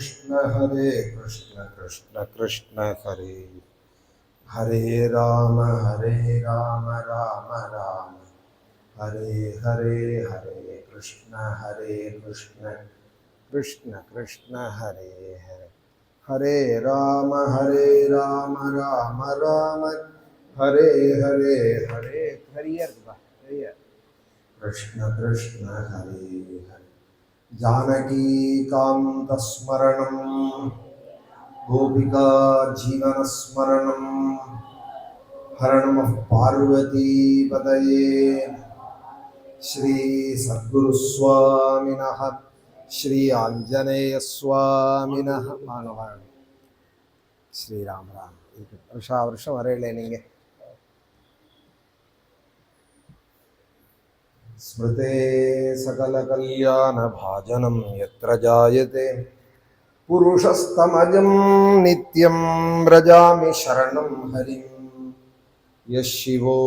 कृष्ण कृष्ण हरे हरे राम राम राम हरे हरे हरे कृष्ण कृष्ण कृष्ण हरे हरे हरे राम राम राम हरे हरे हरियर कृष्ण कृष्ण हरे हरे जानकी कांत स्मरणं गोपिका जीवन स्मरणं हर नमः पार्वती पतये श्री सद्गुरु स्वामिनः श्री आंजनेय स्वामिनः मानवाण श्री राम राम वर्षा वरेले निंगे स्मृते सकल कल्याण भाजनं यत्र जायते पुरुषस्तमजं नित्यं व्रजामि शरणं हरिं यः शिवो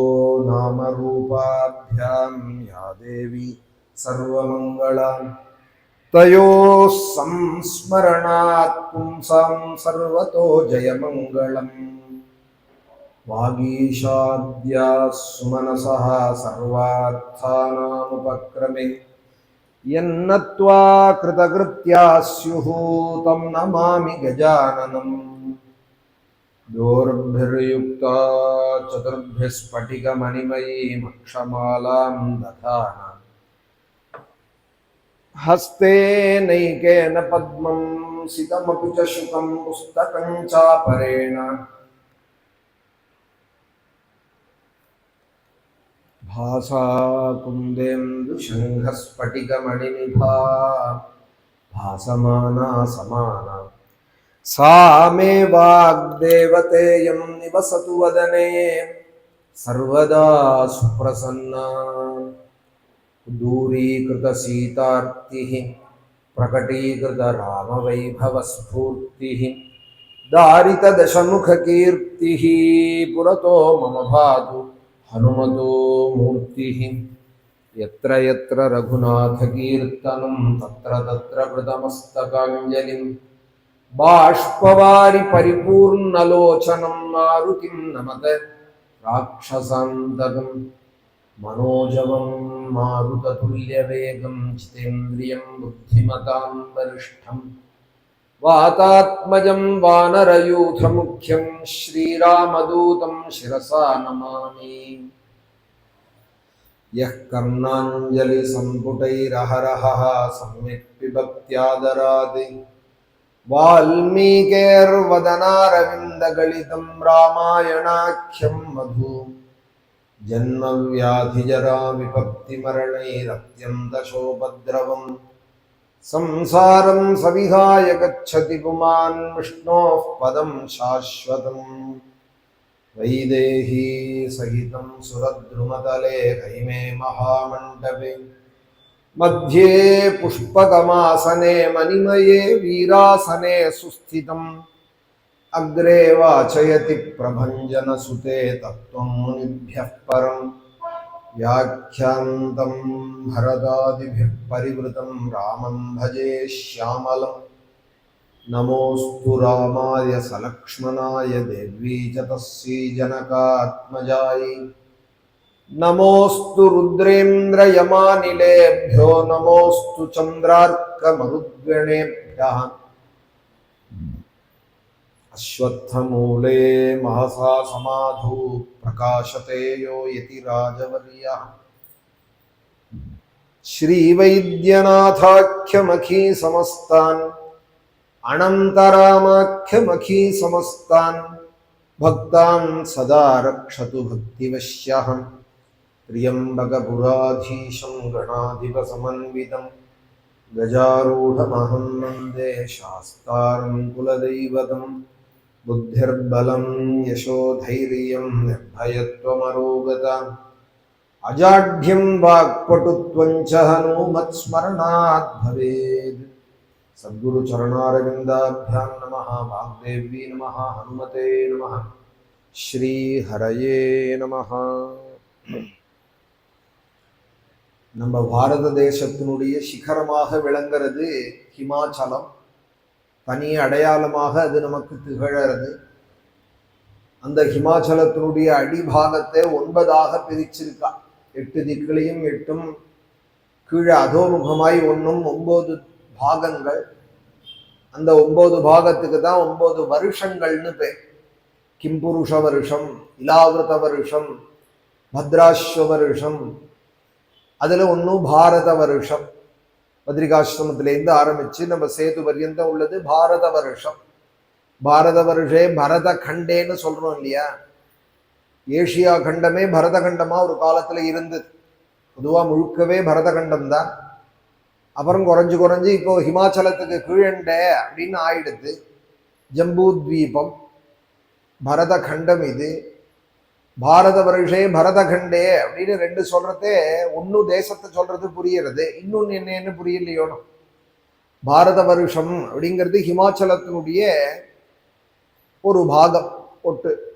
नाम रूपाभ्यां या देवी सर्वमङ्गलान् तयोः संस्मरणात् पुंसां सर्वतो जयमङ्गलम् वागीशाद्याः सुमनसः सर्वार्थानामुपक्रमे यन्नत्वा कृतकृत्या स्युः तं नमामि गजाननम् दोर्भिर्युक्ता चतुर्भिः स्फटिकमणिमयीम् अक्षमालां दधाना हस्ते नैकेन पद्मं सितमपि च शुकं पुस्तकं चापरेण भासा कुन्देन्दुशङ्खस्फटिकमणिनिभा भासमाना समाना सा मे वाग्देवतेयं निवसतु वदने सर्वदा सुप्रसन्ना दूरीकृतसीतार्तिः प्रकटीकृतरामवैभवस्फूर्तिः दारितदशमुखकीर्तिः पुरतो मम भातु हनुमतो मूर्तिः यत्र यत्र रघुनाथकीर्तनं तत्र तत्र कृतमस्तकाञ्जलिं बाष्पवारि परिपूर्णलोचनं मारुतिं नमत राक्षसान्तकम् मनोजवं मारुततुल्यवेगं जितेन्द्रियं बुद्धिमतां वरिष्ठं वातात्मजं वानरयूथमुख्यं श्रीरामदूतं शिरसा नमामि यः कर्णाञ्जलिसम्पुटैरहरहः सम्यक् पिबत्यादरात् वाल्मीकेर्वदनारविन्दगलितं रामायणाख्यं मधु जन्मव्याधिजरा विपत्तिमरणैरत्यन्तशोपद्रवं संसारं सविहाय गच्छति पुमान् विष्णोः पदं शाश्वतम् वैदेही सहितं सुरद्रुमतले हैमे महामण्डपे मध्ये पुष्पकमासने मणिमये वीरासने सुस्थितम् अग्रे वाचयति प्रभञ्जनसुते तत्त्वं मुनिभ्यः परं व्याख्यान्तं भरतादिभिः परिवृतं रामं भजे श्यामलं नमोऽस्तु रामाय सलक्ष्मणाय देव्यै च तस्यै जनकात्मजायै नमोऽस्तु रुद्रेन्द्रयमानिलेभ्यो नमोऽस्तु चन्द्रार्कमरुद्गणेभ्यः अश्वत्थमूले महसा समाधु प्रकाशते यो यति राजवर्यः श्रीवैद्यनाथाख्यमखी समस्तान् अनन्तरामाख्यमखी समस्तान् भक्तान् सदा रक्षतु भक्तिवश्यः त्र्यम्बकपुराधीशं गणाधिपसमन्वितं गजारूढमहं वन्दे शास्तारं कुलदैवतं बुद्धिर्बलं यशोधैर्यं निर्भयत्वमरोगता अजाढ्यं वाक्पटुत्वं च हनुमत्स्मरणात् भवेत् सद्गुरु चरणारविन्दाभ्यां नमः वाग्देवी नमः हनुमते नमः श्री हरये नमः நம்ம பாரத தேசத்தினுடைய சிகரமாக விளங்குறது ஹிமாச்சலம். தனி அடையாளமாக அது நமக்கு திகழறது. அந்த ஹிமாச்சலத்தினுடைய அடிபாகத்தை 9ஆக பிரிச்சிருக்கா. 8 திக்கிலையும் 8ம் கீழே அதோமுகமாய் 1ம் 9 பாகங்கள். அந்த 9 பாகத்துக்கு தான் 9 வருஷங்கள்னு பேர். கிம்புருஷ வருஷம், இலாவிரத வருஷம், பத்ராஸ்வ வருஷம், அதுல 1 பாரத வருஷம். பத்ரிகாசிரமத்திலேருந்து ஆரம்பிச்சு நம்ம சேது பர்யந்தம் உள்ளது பாரத வருஷம். பாரத வருஷே பரத கண்டேன்னு சொல்றோம் இல்லையா? ஏஷியா கண்டமே பரத கண்டமா ஒரு காலத்துல இருந்தது. பொதுவா முழுக்கவே பரத கண்டம் தான். அப்புறம் குறைஞ்சு குறைஞ்சு இப்போ ஹிமாச்சலத்துக்கு கீழண்ட அப்படின்னு ஆயிடுது. ஜம்பூ தீபம் பரத கண்டம். இது பாரத வருஷே பரத கண்டே அப்படின்னு 2 சொல்றதே, ஒன்னு தேசத்தை சொல்றது புரியறது, இன்னொன்னு என்னன்னு புரியலையோனோ. பாரத வருஷம் அப்படிங்கிறது ஹிமாச்சலத்தினுடைய ஒரு பாகம்.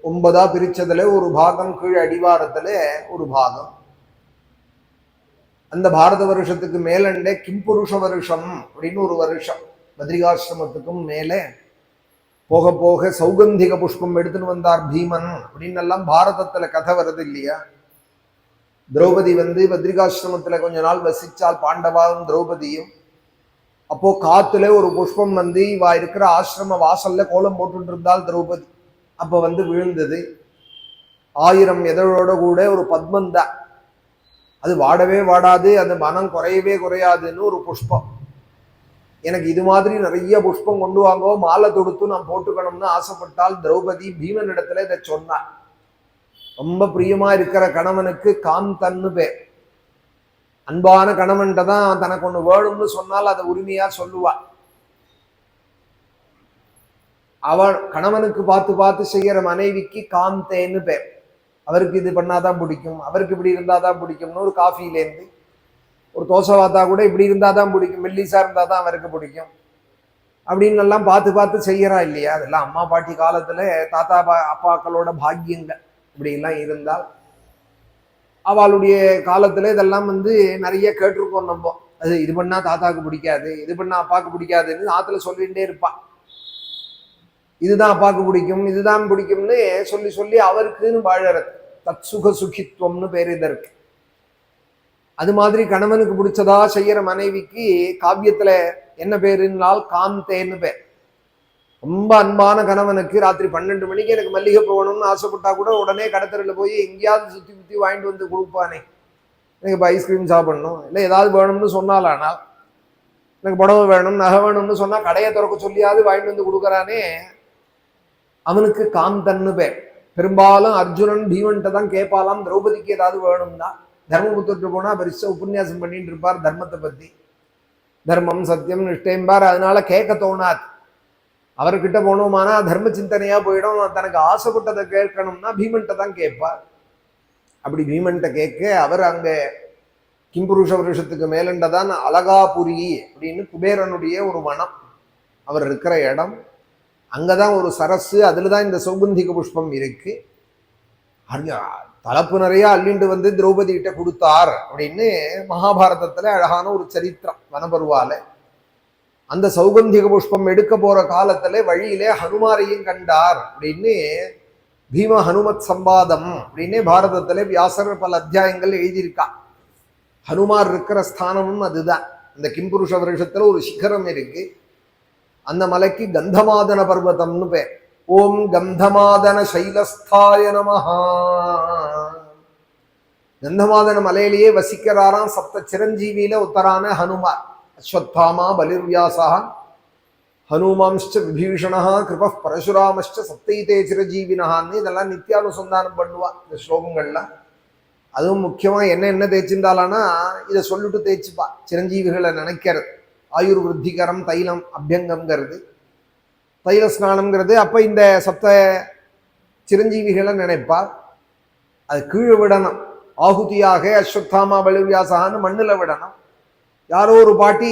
9ஆ பிரிச்சதுல ஒரு பாகம் கீழ் அடிவாரத்துல ஒரு பாகம். அந்த பாரத வருஷத்துக்கு மேலண்டே கிம்புருஷ வருஷம் அப்படின்னு ஒரு வருஷம். பத்ரிகாசிரமத்துக்கும் மேலே போக போக சௌகந்திக புஷ்பம் எடுத்துன்னு வந்தார் பீமன் அப்படின்னு எல்லாம் பாரதத்துல கதை வருது இல்லையா? திரௌபதி பத்ரிகாசிரமத்துல கொஞ்ச நாள் வசிச்சால், பாண்டவாவும் திரௌபதியும். அப்போ காத்துல ஒரு புஷ்பம் இவா இருக்கிற ஆசிரம வாசல்ல கோலம் போட்டு இருந்தால் திரௌபதி. அப்ப விழுந்தது. 1000 எதழோட கூட ஒரு பத்மந்தா. அது வாடவே வாடாது, அது மனம் குறையவே குறையாதுன்னு ஒரு புஷ்பம். எனக்கு இது மாதிரி நிறைய புஷ்பம் கொண்டு வாங்கோ, மாலை தொடுத்து நான் போட்டுக்கணும்னு ஆசைப்பட்டால் திரௌபதி பீமன் இடத்துல இதை சொன்னார். ரொம்ப பிரியமா இருக்கிற கணவனுக்கு காந்தன்னு பேர். அன்பான கணவன்கிட்ட தான் தனக்கு ஒண்ணு வேணும்னு சொன்னால் அதை உரிமையா சொல்லுவா. அவள் கணவனுக்கு பார்த்து பார்த்து செய்யற மனைவிக்கு காந்தேன்னு பேர். அவருக்கு இது பண்ணாதான் பிடிக்கும், அவருக்கு இப்படி இருந்தாதான் பிடிக்கும்னு ஒரு காஃபிலேருந்து ஒரு தோசை வாத்தா கூட இப்படி இருந்தாதான் பிடிக்கும், மெல்லிசா இருந்தாதான் அவருக்கு பிடிக்கும் அப்படின்னு எல்லாம் பார்த்து பார்த்து செய்யறா இல்லையா? அதெல்லாம் அம்மா பாட்டி காலத்துல தாத்தா அப்பாக்களோட பாக்கியங்கள் இப்படி எல்லாம் இருந்தால். அவளுடைய காலத்துல இதெல்லாம் நிறைய கேட்டிருக்கோம் நம்ம. அது இது பண்ணா தாத்தாக்கு பிடிக்காது, இது பண்ணா அப்பாவுக்கு பிடிக்காதுன்னு ஆத்துல சொல்லிகிட்டே இருப்பான். இதுதான் அப்பாவுக்கு பிடிக்கும், இதுதான் பிடிக்கும்னு சொல்லி சொல்லி அவருக்குன்னு வாழறது. தத் சுக சுகித்துவம்னு பேர் இதற்கு. அது மாதிரி கணவனுக்கு பிடிச்சதா செய்யற மனைவிக்கு காவியத்துல என்ன பேருனால் காந்தேன்னு பேர். ரொம்ப அன்பான கணவனுக்கு ராத்திரி 12 மணிக்கு எனக்கு மல்லிகை போகணும்னு ஆசைப்பட்டா கூட உடனே கடத்தரில் போய் எங்கேயாவது சுத்தி சுத்தி வாங்கிட்டு வந்து கொடுப்பானே. எனக்கு இப்போ ஐஸ்கிரீம் சாப்பிடணும், இல்லை ஏதாவது வேணும்னு சொன்னால், ஆனால் எனக்கு புடவை வேணும், நகை வேணும்னு சொன்னா கடையை திறக்க சொல்லியாவது வாங்கிட்டு வந்து கொடுக்குறானே, அவனுக்கு காந்தன்னு பேர். பெரும்பாலும் அர்ஜுனன் பீமன்ட்ட தான் கேட்பாலாம் திரௌபதிக்கு ஏதாவது வேணும்னா. தர்மபுத்திரட்டு போனா பெருசா உபன்யாசம் பண்ணிட்டு இருப்பார் தர்மத்தை பத்தி. தர்மம் சத்தியம் நிஷ்டைம்பார். அதனால கேட்க தோணாது. அவர்கிட்ட போனோமானா தர்ம சிந்தனையா போயிடும். தனக்கு ஆசைப்பட்டதை கேட்கணும்னா பீமன்ட்ட தான் கேட்பார். அப்படி பீமன்ட்ட கேட்க அவர் அங்க கிம்புருஷ வருஷத்துக்கு மேலண்டதான் அலகாபுரி அப்படின்னு குபேரனுடைய ஒரு வனம் அவர் இருக்கிற இடம். அங்கதான் ஒரு சரசு, அதுலதான் இந்த சௌகந்திக புஷ்பம் இருக்கு. தலப்பு நிறைய அள்ளிண்டு திரௌபதி கிட்ட கொடுத்தார் அப்படின்னு மகாபாரதத்துல அழகான ஒரு சரித்திரம் வனபருவால. அந்த சௌகந்திக புஷ்பம் எடுக்க போற காலத்துல வழியிலே ஹனுமாரையும் கண்டார் அப்படின்னு பீம ஹனுமத் சம்பாதம் அப்படின்னு பாரதத்துல வியாசர் பல அத்தியாயங்கள் எழுதியிருக்கா. ஹனுமார் இருக்கிற ஸ்தானமும் அதுதான். இந்த கிம்புருஷ வருஷத்துல ஒரு சிகரம் இருக்கு. அந்த மலைக்கு கந்தமாதன பர்வதம்னு பேர். ஓம் கந்தமாதன சைலஸ்தாய நமஹா. கந்தமாதன மலையிலேயே வசிக்கிறாராம் சப்த சிரஞ்சீவியில உத்தரான ஹனுமார். அஸ்வத்தாமா பலிர்வியாசா ஹனுமாம்ச்ச விபீஷணா கிருப பரசுராமச்ச சப்தைதே சிரஜீவினஹான்னு இதெல்லாம் நித்தியானுசந்தானம் பண்ணுவா இந்த ஸ்லோகங்கள்லாம். அதுவும் முக்கியமா என்ன தேய்ச்சிருந்தாலானா இதை சொல்லிட்டு தேய்ச்சிப்பா. சிரஞ்சீவிகளை நினைக்கிறது. ஆயுர் விருத்திகரம் தைலம் அபியங்கம்ங்கிறது, தைல ஸ்நானம்ங்கிறது. அப்ப இந்த சப்த சிரஞ்சீவிகளை நினைப்பார். அது கீழே விடணும். ஆகுதியாக அஸ்வத்தாமா பலிர்வியாசான்னு மண்ணுல விடணும். யாரோ ஒரு பாட்டி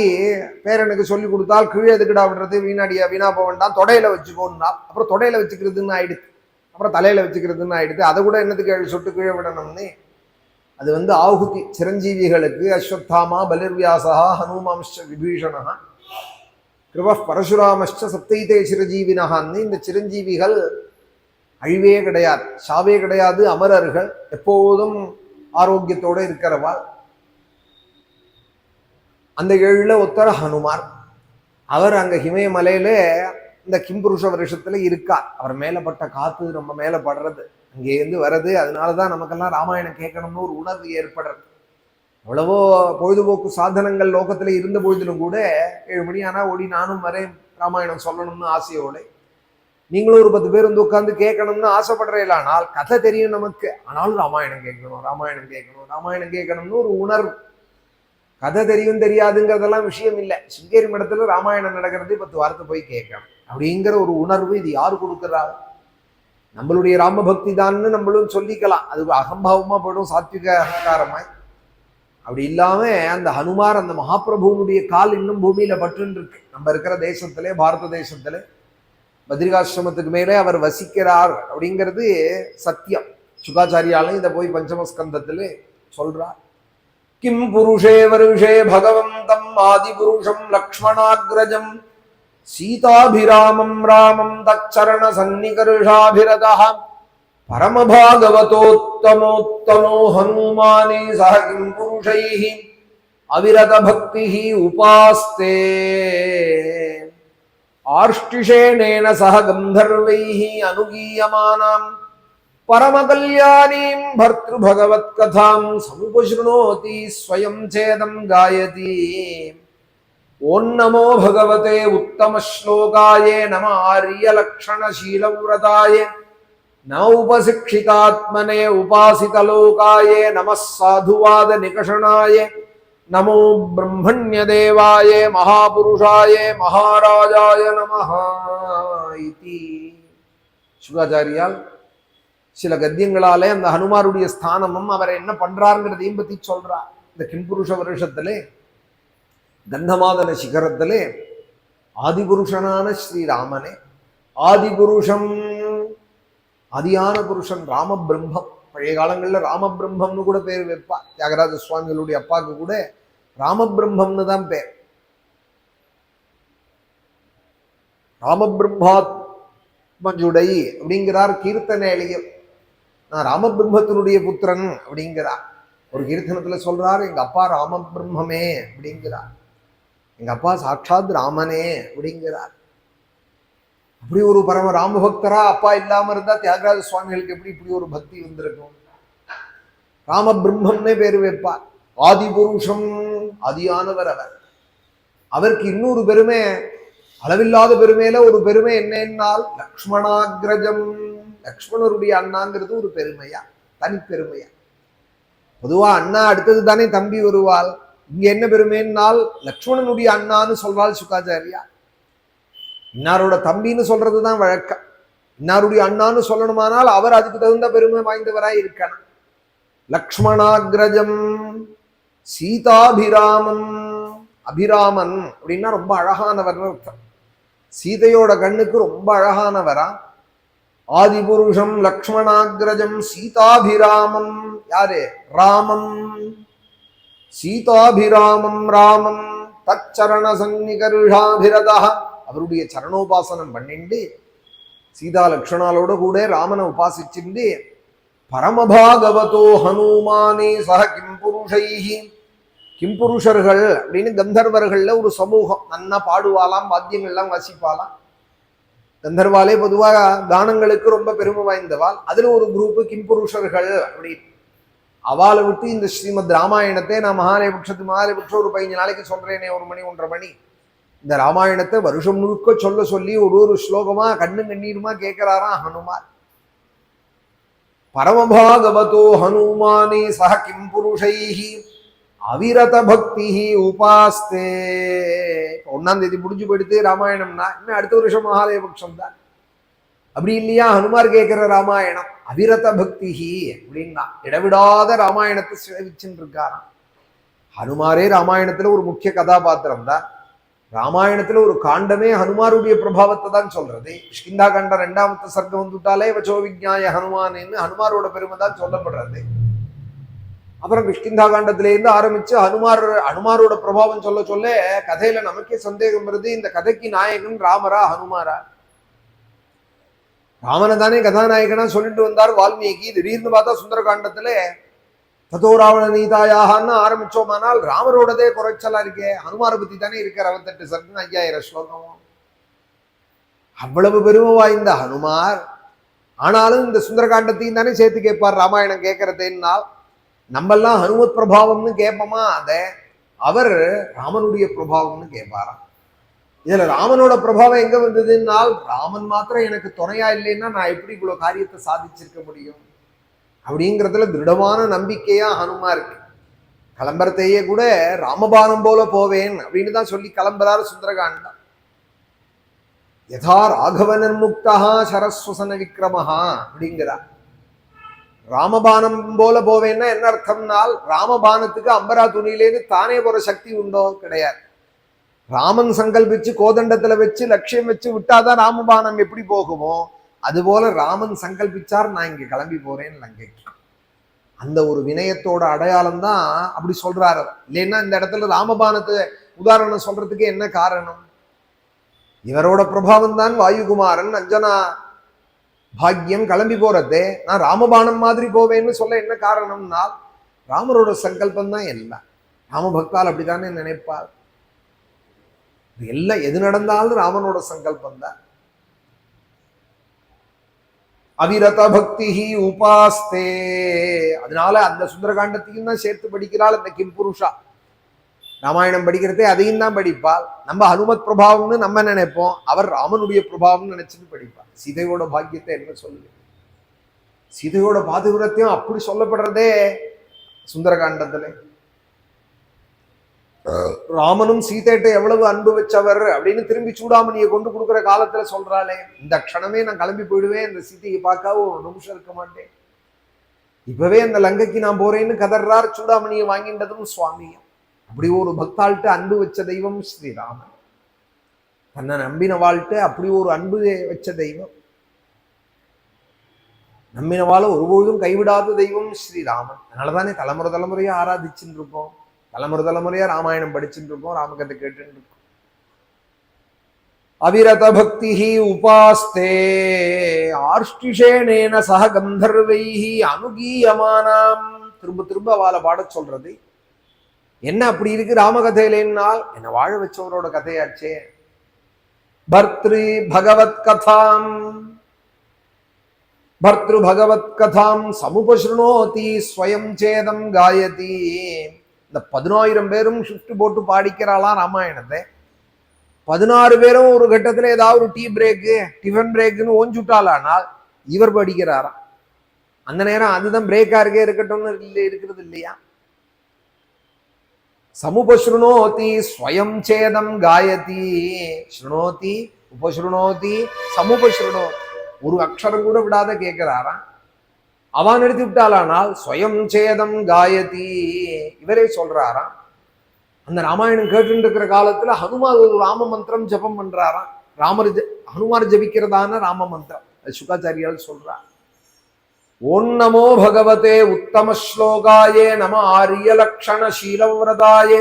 பேரனுக்கு சொல்லி கொடுத்தால் கீழே எதுக்கிடா விடுறது, வீணா போக வேண்டாம், தொடையில வச்சுக்கோன்னா. அப்புறம் தொடையில வச்சுக்கிறதுன்னு ஆயிடுது, அப்புறம் தலையில வச்சுக்கிறதுன்னு ஆயிடுது. அதை கூட என்னத்துக்கு சொட்டு கீழே விடணும்னு. அது ஆகுதி சிரஞ்சீவிகளுக்கு. அஸ்வத்தாமா பலிர்வியாசா ஹனுமாம்ச்ச விபீஷணா கிருப பரசுராமஷ்ட சப்தைதே சிரஜீவினகான்னு இந்த சிரஞ்சீவிகள் அழிவே கிடையாது, சாவே கிடையாது, அமரர்கள், எப்போதும் ஆரோக்கியத்தோடு இருக்கிறவாள். அந்த 7ல் ஒருத்தர் ஹனுமார். அவர் அங்க ஹிமயமலையில இந்த கிம்புருஷ வருஷத்துல இருக்கார். அவர் மேலப்பட்ட காத்து நம்ம மேல படுறது, அங்கேருந்து வருது. அதனாலதான் நமக்கெல்லாம் ராமாயணம் கேட்கணும்னு ஒரு உணர்வு ஏற்படுறது. எவ்வளவோ பொழுதுபோக்கு சாதனங்கள் லோகத்துல இருந்த பொழுதிலும் கூட 7 மணி ஆனா ஓடி நானும் வரேன் ராமாயணம் சொல்லணும்னு ஆசையோடு. நீங்களும் ஒரு 10 பேர் வந்து உட்காந்து கேட்கணும்னு ஆசைப்படுறீங்களா? ஆனால் கதை தெரியும் நமக்கு, ஆனாலும் ராமாயணம் கேட்கணும், ராமாயணம் கேட்கணும், ராமாயணம் கேட்கணும்னு ஒரு உணர்வு. கதை தெரியும் தெரியாதுங்கிறதெல்லாம் விஷயம் இல்லை. சிங்கேரி மடத்துல ராமாயணம் நடக்கிறது 10 வாரத்தை போய் கேட்கணும் அப்படிங்கிற ஒரு உணர்வு இது யாரு கொடுக்குறாங்க? நம்மளுடைய ராமபக்தி தான்னு நம்மளும் சொல்லிக்கலாம். அது அகம்பாவமா போயிடும், சாத்விக அகங்காரமாய். அப்படி இல்லாம அந்த ஹனுமார், அந்த மகாபிரபுனுடைய கால் இன்னும் பூமியில பற்றுன்னு இருக்கு. நம்ம இருக்கிற தேசத்திலே, பாரத தேசத்திலே பத்ரிகாசிரமத்துக்கு மேலே அவர் வசிக்கிறார் அப்படிங்கிறது சத்தியம். சுகாச்சாரியாலும் இதை போய் பஞ்சமஸ்கந்தத்துல சொல்றார். கிம் புருஷே வருஷே பகவந்தம் ஆதிபுருஷம் லக்ஷ்மணாக்ரஜம் சீதாபிராமம் ராமம் தச்சரண சன்னிகர்ஷாபிரதः பரமபாகவதோத்தமோத்தமோ ஹனுமானே சஹ கிம் புருஷைஹ அவிரத பக்திஹ உபாஸ்தே ஆர்ஷ்டிஷேணேன சஹ கந்தர்வைஹ அனுகீயமானாம் பரமகல்யாணீம் பர்த்ரு பகவத் கதாம் சமுபஸ்ருணோதி ஸ்வயம் சேதம் காயதி. ஓம் நமோ பகவதே உத்தம ஸ்லோகாயே நம ஆரிய லக்ஷண சீலவ்ரதாய நம உபசிக்ஷிதாத்மனே உபாசிதலோகாயே நம சாதுவாத நிகஷணாய நமோ பிரம்மண்ய தேவாய மகாபுருஷாய மகாராஜாய நமஹ இதி. சுகாச்சாரியால் சில கத்தியங்களாலே அந்த ஹனுமாருடைய ஸ்தானமும் அவர் என்ன பண்றாருங்கிறதையும் பத்தி சொல்றார். இந்த கிம்புருஷ வருஷத்திலே கந்தமாதன சிகரத்திலே ஆதிபுருஷனான ஸ்ரீராமனே, ஆதிபுருஷம் ஆதியான புருஷன் ராம பிரம்மம். பழைய காலங்கள்ல ராம பிரம்மம்னு கூட பேர் வைப்பா. தியாகராஜ சுவாமிகளுடைய அப்பாவுக்கு கூட ராம பிரம்மம்னு தான் பேர். ராம பிரம்மாத்மஜுடை அப்படிங்கிறார் கீர்த்தனையிலையும். நான் ராம பிரம்மத்தினுடைய புத்திரன் அப்படிங்கிறார். ஒரு கீர்த்தனத்துல சொல்றார், எங்க அப்பா ராம பிரம்மே அப்படிங்கிறார், எங்க அப்பா சாட்சாத் ராமனே அப்படிங்கிறார். அப்படி ஒரு பரம ராமபக்தரா அப்பா இல்லாம இருந்தா தியாகராஜ சுவாமிகளுக்கு எப்படி இப்படி ஒரு பக்தி வந்திருக்கும்? ராம பிரம்மம்னே பேரு வைப்பார். ஆதிபுருஷம், ஆதியானவர் அவர். அவருக்கு இன்னொரு பெருமை, அளவில்லாத பெருமையில ஒரு பெருமை என்னன்னால் லக்ஷ்மணாக்ரஜம், லக்ஷ்மணருடைய அண்ணாங்கிறது ஒரு பெருமையா, தனிப்பெருமையா. பொதுவா அண்ணா அடுத்தது தானே தம்பி வருவாள். இங்க என்ன பெருமைன்னால் லக்ஷ்மணனுடைய அண்ணான்னு சொல்வாள் சுகாச்சாரியா. இன்னாரோட தம்பின்னு சொல்றதுதான் வழக்கம். இன்னாருடைய அண்ணான்னு சொல்லணுமானால் அவர் அதுக்கு தகுந்த பெருமை வாய்ந்தவராய் இருக்கணும். லக்ஷ்மணாக்ரஜம் சீதாபிராமம், அபிராமன் அப்படின்னா ரொம்ப அழகானவர் அர்த்தம். சீதையோட கண்ணுக்கு ரொம்ப அழகானவரா. ஆதிபுருஷம் லக்ஷ்மணாக்ரஜம் சீதாபிராமம், யாரு? ராமம். சீதாபிராமம் ராமம் தச்சரண சன்னிகர்ஷாபிரதா, அவருடைய சரணோபாசனம் பண்ணிண்டு சீதா லக்ஷ்மணாலோட கூட ராமனை உபாசிச்சுண்டு பரமபாகவதோ ஹனுமானே சஹ கிம்புருஷைஹி, கிம்புருஷர்கள் அப்படின்னு கந்தர்வர்கள்ல ஒரு சமூகம். நன்னா பாடுவாலாம், வாத்தியங்கள்லாம் வாசிப்பாலாம். கந்தர்வாலே பொதுவாக கானங்களுக்கு ரொம்ப பெருமை வாய்ந்தவாள். அதுல ஒரு குரூப்பு கிம்புருஷர்கள் அப்படின்னு. அவளை விட்டு இந்த ஸ்ரீமத் ராமாயணத்தை நான் மகாலயபக்ஷம் ஒரு 15 நாளைக்கு சொல்றேனே, 1 மணி 1.5 மணி, இந்த ராமாயணத்தை வருஷம் முழுக்க சொல்லி ஒரு ஸ்லோகமா கண்ணு கண்ணீருமா கேட்கிறாராம் ஹனுமார். பரமபாகவதோ ஹனுமானே சஹ கிம்புருஷைஹி அவிரத பக்தி உபாஸ்தே. 1ஆம் தேதி முடிஞ்சு போயிடுத்து ராமாயணம்னா, இன்னும் அடுத்த வருஷம் மகாலயபக்ஷம் தான். அப்படி இல்லையா ஹனுமார் கேட்கிற ராமாயணம் அவிரத பக்தி அப்படின்னா இடவிடாத ராமாயணத்தை சேவிச்சுட்டு இருக்காராம். ஹனுமாரே ராமாயணத்துல ஒரு முக்கிய கதாபாத்திரம் தான். ராமாயணத்துல ஒரு காண்டமே ஹனுமாருடைய பிரபாவத்தை தான் சொல்றது. கிஷ்கிந்தா காண்ட 2ஆவது சர்க்கம் வந்துட்டாலே வச்சோ விஜ்ஞாய ஹனுமான்னு ஹனுமாரோட பெருமை தான் சொல்லப்படுறது. அப்புறம் கிஷ்கிந்தா காண்டத்திலேருந்து ஆரம்பிச்சு ஹனுமாரோட பிரபாவம் சொல்ல சொல்ல கதையில நமக்கே சந்தேகம் வருது, இந்த கதைக்கு நாயகன் ராமரா ஹனுமாரா? ராமனை தானே கதாநாயகனா சொல்லிட்டு வந்தார் வால்மீகி. திடீர்னு பார்த்தா சுந்தரகாண்டத்துல ததோ ராவண நீதாயாகன்னு ஆரம்பிச்சோமானால் ராமரோடதே குறைச்சலா இருக்கே. ஹனுமாரை பத்தி தானே இருக்கிற 68 சர்க்கம் 5000 ஸ்லோகம். அவ்வளவு பெருமை வாய்ந்த ஹனுமார் ஆனாலும் இந்த சுந்தரகாண்டத்தையும் தானே சேர்த்து கேட்பார் ராமாயணம் கேட்கறதுனால். நம்மெல்லாம் ஹனுமத் பிரபாவம்னு கேட்போமா, அதை அவர் ராமனுடைய பிரபாவம்னு கேட்பாராம். இதுல ராமனோட பிரபாவம் எங்க வந்ததுன்னால், ராமன் மாத்திரம் எனக்கு துணையா இல்லைன்னா நான் எப்படி இவ்வளவு காரியத்தை சாதிச்சிருக்க முடியும் அப்படிங்கிறதுல திருடமான நம்பிக்கையா ஹனுமா இருக்கு. கிளம்புறதையே கூட ராமபானம் போல போவேன் அப்படின்னு தான் சொல்லி கிளம்புறாரு சுந்தரகாண்டம். யதா ராகவனன் முக்தா சரஸ்வசன விக்ரமஹா அப்படிங்கிறார். ராமபானம் போல போவேன்னா என்ன அர்த்தம்னால், ராமபானத்துக்கு அம்பரா துணியிலேருந்து தானே போற சக்தி உண்டோ? கிடையாது. ராமன் சங்கல்பிச்சு கோதண்டத்துல வச்சு லட்சியம் வச்சு விட்டாதான் ராமபானம் எப்படி போகுமோ அதுபோல ராமன் சங்கல்பிச்சார், நான் இங்க கிளம்பி போறேன் லங்கைக்கு. அந்த ஒரு வினயத்தோட அடையாளம் தான் அப்படி சொல்றாரு. இல்லைன்னா இந்த இடத்துல ராமபானத்தை உதாரணம் சொல்றதுக்கு என்ன காரணம்? இவரோட பிரபாவம் தான் வாயுகுமாரன் அஞ்சனா பாக்கியம் கிளம்பி போறதே. நான் ராமபானம் மாதிரி போவேன்னு சொல்ல என்ன காரணம்னால், ராமரோட சங்கல்பம் தான் எல்லாம். ராமபக்தால் அப்படித்தானே நினைப்பார். எல்லாம் எது நடந்தாலும் ராமனோட சங்கல்பம் தான். அவிரத பக்தி உபாஸ்தே. அதனால அந்த சுந்தரகாண்டத்தையும் தான் சேர்த்து படிக்கிறாள் இந்த கிம்புருஷா. ராமாயணம் படிக்கிறதே அதையும் தான் படிப்பாள். நம்ம ஹனுமத் பிரபாவம்னு நம்ம நினைப்போம், அவர் ராமனுடைய பிரபாவம்னு நினைச்சுட்டு படிப்பாள். சீதையோட பாக்கியத்தை என்ன சொல்லு, சீதையோட பாதுகாத்தையும் அப்படி சொல்லப்படுறதே சுந்தரகாண்டத்துல. ராமனும் சீதைட்ட எவ்வளவு அன்பு வச்சவர் அப்படின்னு திரும்பி சூடாமணியை கொண்டு கொடுக்குற காலத்துல சொல்றாளே, இந்த க்ஷணமே நான் கிளம்பி போயிடுவேன், இந்த சீதையை பார்க்க ஒரு நிமிஷம் இருக்க மாட்டேன், இப்பவே அந்த லங்கைக்கு நான் போறேன்னு கதர்றார். சூடாமணியை வாங்கின்றதும் சுவாமியும். அப்படி ஒரு பக்தாள்கிட்ட அன்பு வச்ச தெய்வம் ஸ்ரீராமன். தன்னை நம்பின வாழ்க்கை அப்படி ஒரு அன்பு வச்ச தெய்வம். நம்பினவாழ ஒருபோதும் கைவிடாத தெய்வம் ஸ்ரீராமன். அதனாலதானே தலைமுறை தலைமுறையா ஆராதிச்சுட்டு இருக்கோம், தலைமுறை தலைமுறையா ராமாயணம் படிச்சுட்டு இருக்கோம், ராமகதை கேட்டு இருக்கோம். அவிரத பக்தி உபாஸ்தே ஆர்ஷ்டிஷேனேன சக கந்தர்வைஹி அனுகீயமானாம். திரும்ப திரும்ப அவளை பாட சொல்றது என்ன அப்படி இருக்கு ராமகதையிலேன்னால், என்ன வாழ வச்சவரோட கதையாச்சே. பர்த்ரு பகவத் கதாம் பர்த்ரு பகவத் கதாம் சமுபஸ்ருணோதி ஸ்வயம் சேதம் காயதி. இந்த 10000 பேரும் ஷிஃப்ட் போட்டு பாடிக்கிறாளாம் ராமாயணத்தை. 16 பேரும் ஒரு கட்டத்துல ஏதாவது ஒரு டீ பிரேக்கு டிஃபன் பிரேக்குன்னு ஓஞ்சுட்டாளானால் இவர் படிக்கிறாராம். அந்த நேரம் அதுதான் பிரேக்கா இருக்கே இருக்கட்டும்னு இருக்கிறது இல்லையா. சமுபஸ்ருணோதி ஸ்வயம் சேதம் காயதி. ஸ்ருணோதி உபஸ்ருணோதி சமுபஸ்ருணோதி. ஒரு அக்ஷரம் கூட விடாத கேட்கிறாராம். அவன் எடுத்து விட்டாளானால் ஸ்வயம் சேதம் காயதி இவரே சொல்றாராம். அந்த ராமாயணம் கேட்டு இருக்கிற காலத்துல ஹனுமார் ஒரு ராம மந்திரம் ஜபம் பண்றாராம். ஹனுமார் ஜபிக்கிறதான ராம மந்திரம் சுகாச்சாரியால் சொல்றார். ஓம் நமோ பகவதே உத்தம ஸ்லோகாயே நம ஆரியலக்ஷண சீலவிரதாயே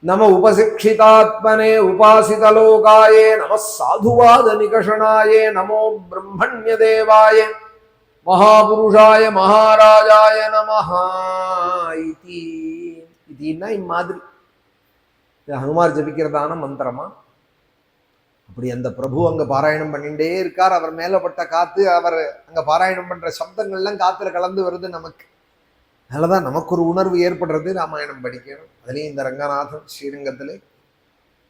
நம உபசிக்ஷிதாத்மனே உபாசிதலோகாயே நம சாதுவாத நிகஷணாயே நமோ பிரம்மண்ய தேவாய மகாபுருஷாய மகாராஜாய நமஹா இதி. இதுன்னா இம்மாதிரி ஹனுமார் ஜபிக்கிறதான மந்திரமா. அப்படி அந்த பிரபு அங்க பாராயணம் பண்ணிட்டே இருக்கார். அவர் மேலப்பட்ட காத்து அவர் அங்க பாராயணம் பண்ற சப்தங்கள்லாம் காத்துல கலந்து வருது நமக்கு. அதனாலதான் நமக்கு ஒரு உணர்வு ஏற்படுறது ராமாயணம் படிக்கணும். அதுலேயும் இந்த ரங்கநாதன் ஸ்ரீரங்கத்திலே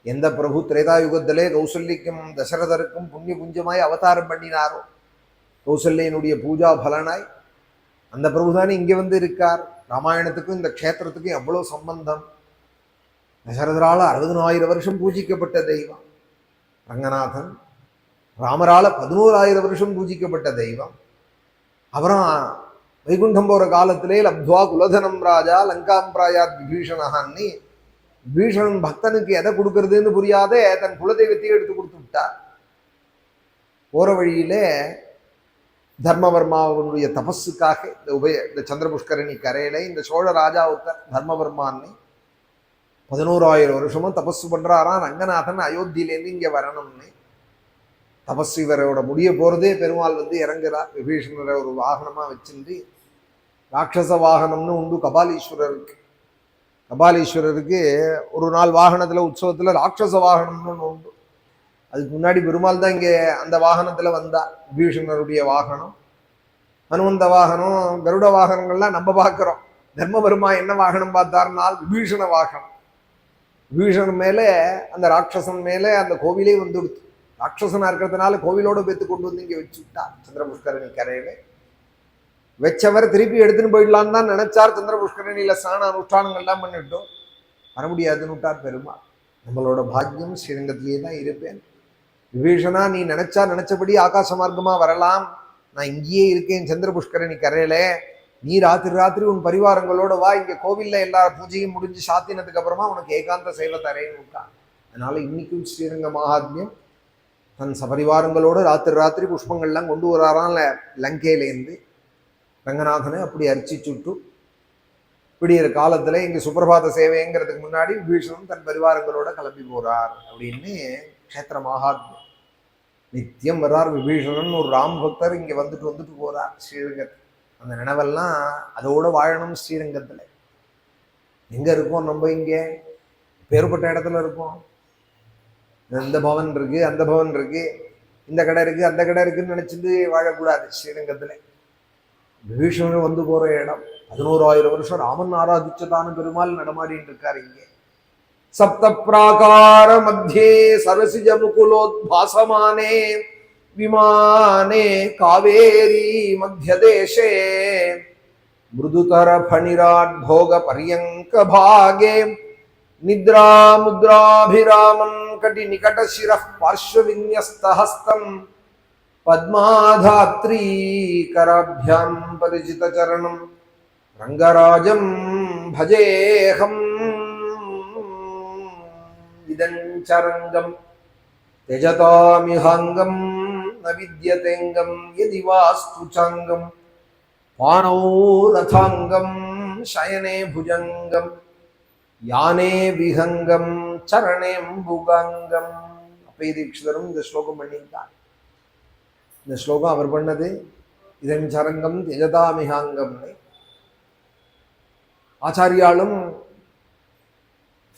எந்த பிரபு திரேதாயுகத்திலே கௌசல்யக்கும் தசரதருக்கும் புண்ணிய புஞ்சமாய் அவதாரம் பண்ணினாரோ, கௌசல்யனுடைய பூஜா பலனாய் அந்த பிரபு தானே இங்கே வந்து இருக்கார். ராமாயணத்துக்கும் இந்த க்ஷேத்திரத்துக்கும் எவ்வளோ சம்பந்தம். தசரதரால் 60000 வருஷம் பூஜிக்கப்பட்ட தெய்வம் ரங்கநாதன். ராமரால 11000 வருஷம் பூஜிக்கப்பட்ட தெய்வம். அப்புறம் வைகுண்டம் போற காலத்திலே லப்துவா குலதனம் ராஜா லங்காம் பிராயாத் விபீஷணஹான்னு விபீஷணன் பக்தனுக்கு எதை கொடுக்கறதுன்னு புரியாதே தன் குலதெய்வத்தையே எடுத்து கொடுத்து விட்டார். போற வழியிலே தர்மவர்மாவுடைய தபஸுக்காக இந்த சந்திர புஷ்கரணி கரையில இந்த சோழ ராஜா ஒருத்தர் தர்மவர்மான்னு 11,000 வருஷமும் தபஸு பண்றாராம். ரங்கநாதன் அயோத்தியிலேருந்து இங்க வரணும்னு தபஸ் இவரோட முடிய போறதே பெருமாள் இறங்குறார். விபீஷணரை ஒரு வாகனமா வச்சுட்டு ராட்சச வாகனம்னு உண்டு கபாலீஸ்வரருக்கு. கபாலீஸ்வரருக்கு ஒரு நாள் வாகனத்துல உற்சவத்துல ராட்சச வாகனம்னு ஒன்று உண்டு. அதுக்கு முன்னாடி பெருமாள் தான் இங்கே அந்த வாகனத்துல வந்தார். விபீஷணருடைய வாகனம், ஹனுமந்த வாகனம், கருட வாகனங்கள்லாம் நம்ம பார்க்கிறோம். தர்மபெருமா என்ன வாகனம் பார்த்தார்னால் விபீஷண வாகனம். விபீஷணன் மேலே அந்த ராட்சசன் மேலே அந்த கோவிலே வந்துடுத்து. ராட்சசனா இருக்கிறதுனால கோவிலோட பேத்து கொண்டு வந்து இங்கே வச்சு விட்டார் சந்திர புஷ்கரணி கரையில. வச்சவர் திருப்பி எடுத்துன்னு போயிடலான்னு தான் நினைச்சார். சந்திர புஷ்கரணியில ஸ்நான அனுஷ்டானங்கள்லாம் பண்ணிட்டோம், வர முடியாதுன்னு விட்டார் பெருமாள். நம்மளோட பாக்கியம் ஸ்ரீரங்கத்திலேயே தான் இருப்பேன். விபீஷணா, நீ நினைச்சபடி ஆகாச மார்க்கமா வரலாம், நான் இங்கேயே இருக்கேன் சந்திர புஷ்கரணி கரையில. நீ ராத்திரி உன் பரிவாரங்களோட வா, இங்க கோவில்ல எல்லா பூஜையும் முடிஞ்சு சாத்தினதுக்கு அப்புறமா உனக்கு ஏகாந்த சேவை தரேன்னு விட்டான். அதனால இன்னைக்கும் ஸ்ரீரங்க மகாத்மியம் தன் சபரிவாரங்களோட ராத்திரி புஷ்பங்கள்லாம் கொண்டு வராராம் லங்கையிலேருந்து. ரங்கநாதனை அப்படி அர்ச்சிச்சுட்டு விடியற காலத்துல இங்க சுப்பிரபாத சேவைங்கிறதுக்கு முன்னாடி விபீஷணன் தன் பரிவாரங்களோட கிளம்பி போறார் அப்படின்னு க்ஷேத்திர மகாத்மியம். நித்தியம் வர்றார் விபீஷணன், ஒரு ராம் பக்தர் இங்க வந்துட்டு போறார் ஸ்ரீரங்கத்தில். அந்த நினைவெல்லாம் அதோட வாழணும் ஸ்ரீரங்கத்துல. எங்க இருக்கோம் நம்ம? இங்க பேர்பட்ட இடத்துல இருக்கோம். இந்த பவன் இருக்கு, அந்த பவன் இருக்கு, இந்த கடை இருக்கு, அந்த கடை இருக்குன்னு நினைச்சிட்டு வாழக்கூடாது. ஸ்ரீரங்கத்துல விபீஷணன் வந்து போற இடம். 11,000 வருஷம் ராமன் ஆராதிச்சதான பெருமாள் நடமாடிட்டு இருக்காரு இங்கே. சப்த பிராகார மத்தியே சரசிஜ முகுலோத்பாசமானே விமானே காவேரி மத்தியதேசே மிருதுதர ஃபணிராட் போக பரியங்க பாகே நித்ரா முத்ராபிராமம் கடி நிகட சிரः பார்ஷ்வவின்யஸ்தஹஸ்தம் பத்மாதாத்ரீ கராபியாம் பரிஜித சரணம் ரங்கராஜம் பஜேஹம். இதஞ்சரங்கம் त्यजतामिहांगम न विद्यतेंगम यदि वास्तु चांगम पाणौ रथांगम शयने भुजंगम याने विहंगम चरणे भुगांगम. அப்பே தீட்சிதரும் இந்த ஸ்லோகம் பண்ணியிருக்கார். இந்த ஸ்லோகம் அவர் பண்ணது. இதன் சரங்கம் தியஜதாமிகாங்கம்னு ஆச்சாரியாலும்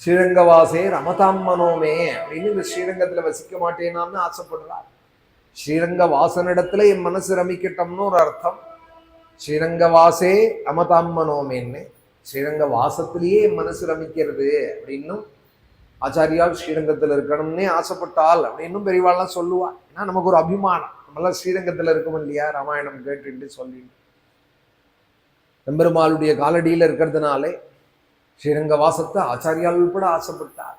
ஸ்ரீரங்கவாசே ரமதாம் மனோமே அப்படின்னு இந்த ஸ்ரீரங்கத்துல வசிக்க மாட்டேனான்னு ஆசைப்படுறார். ஸ்ரீரங்க வாசனிடத்துல என் மனசு ரமிக்கட்டம்னு ஒரு அர்த்தம். ஸ்ரீரங்கவாசே ரமதாம் மனோமேன்னு ஸ்ரீரங்க வாசத்திலேயே என் மனசு ரமிக்கிறது அப்படின்னும் ஆச்சாரியால் ஸ்ரீரங்கத்துல இருக்கணும்னே ஆசைப்பட்டால் அப்படின்னும் பெரியவாள்லாம் சொல்லுவாள். ஏன்னா நமக்கு ஒரு அபிமானம், நம்மளாம் ஸ்ரீரங்கத்துல இருக்கோம் இல்லையா, ராமாயணம் கேட்டுட்டு சொல்லிட்டு எம்பெருமாளுடைய காலடியில இருக்கிறதுனாலே ஸ்ரீரங்க வாசத்தை ஆச்சாரியால் உள்பட ஆசைப்பட்டார்.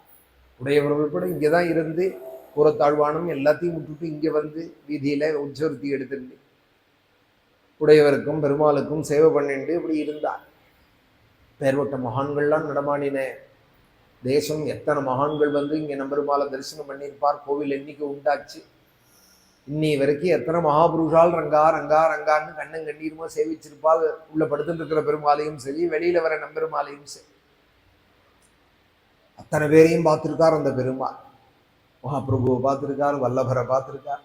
உடையவர் உள்பட இங்கே தான் இருந்து கூறத்தாழ்வானும் எல்லாத்தையும் விட்டுட்டு இங்கே வந்து வீதியில உச்சவருத்தி எடுத்துட்டு உடையவருக்கும் பெருமாளுக்கும் சேவை பண்ணிட்டு இப்படி இருந்தார். பேர்பட்ட மகான்கள்லாம் நடமாடின தேசம். எத்தனை மகான்கள் வந்து இங்கே நம்பெருமாளை தரிசனம் பண்ணியிருப்பார். கோவில் எண்ணிக்கை உண்டாச்சு. இன்னி வரைக்கும் எத்தனை மகாபுருஷால் ரங்கா ரங்கா ரங்கான்னு கண்ணன் கண்ணீருமா சேவிச்சிருப்பால். உள்ள படுத்துட்டு இருக்கிற பெருமாளையும் சரி, வெளியில வர நம்பெருமாளையும் சரி, அத்தனை பேரையும் பார்த்துருக்கார் அந்த பெருமாள். மகாபிரபுவை பார்த்துருக்கார், வல்லபரை பார்த்துருக்கார்,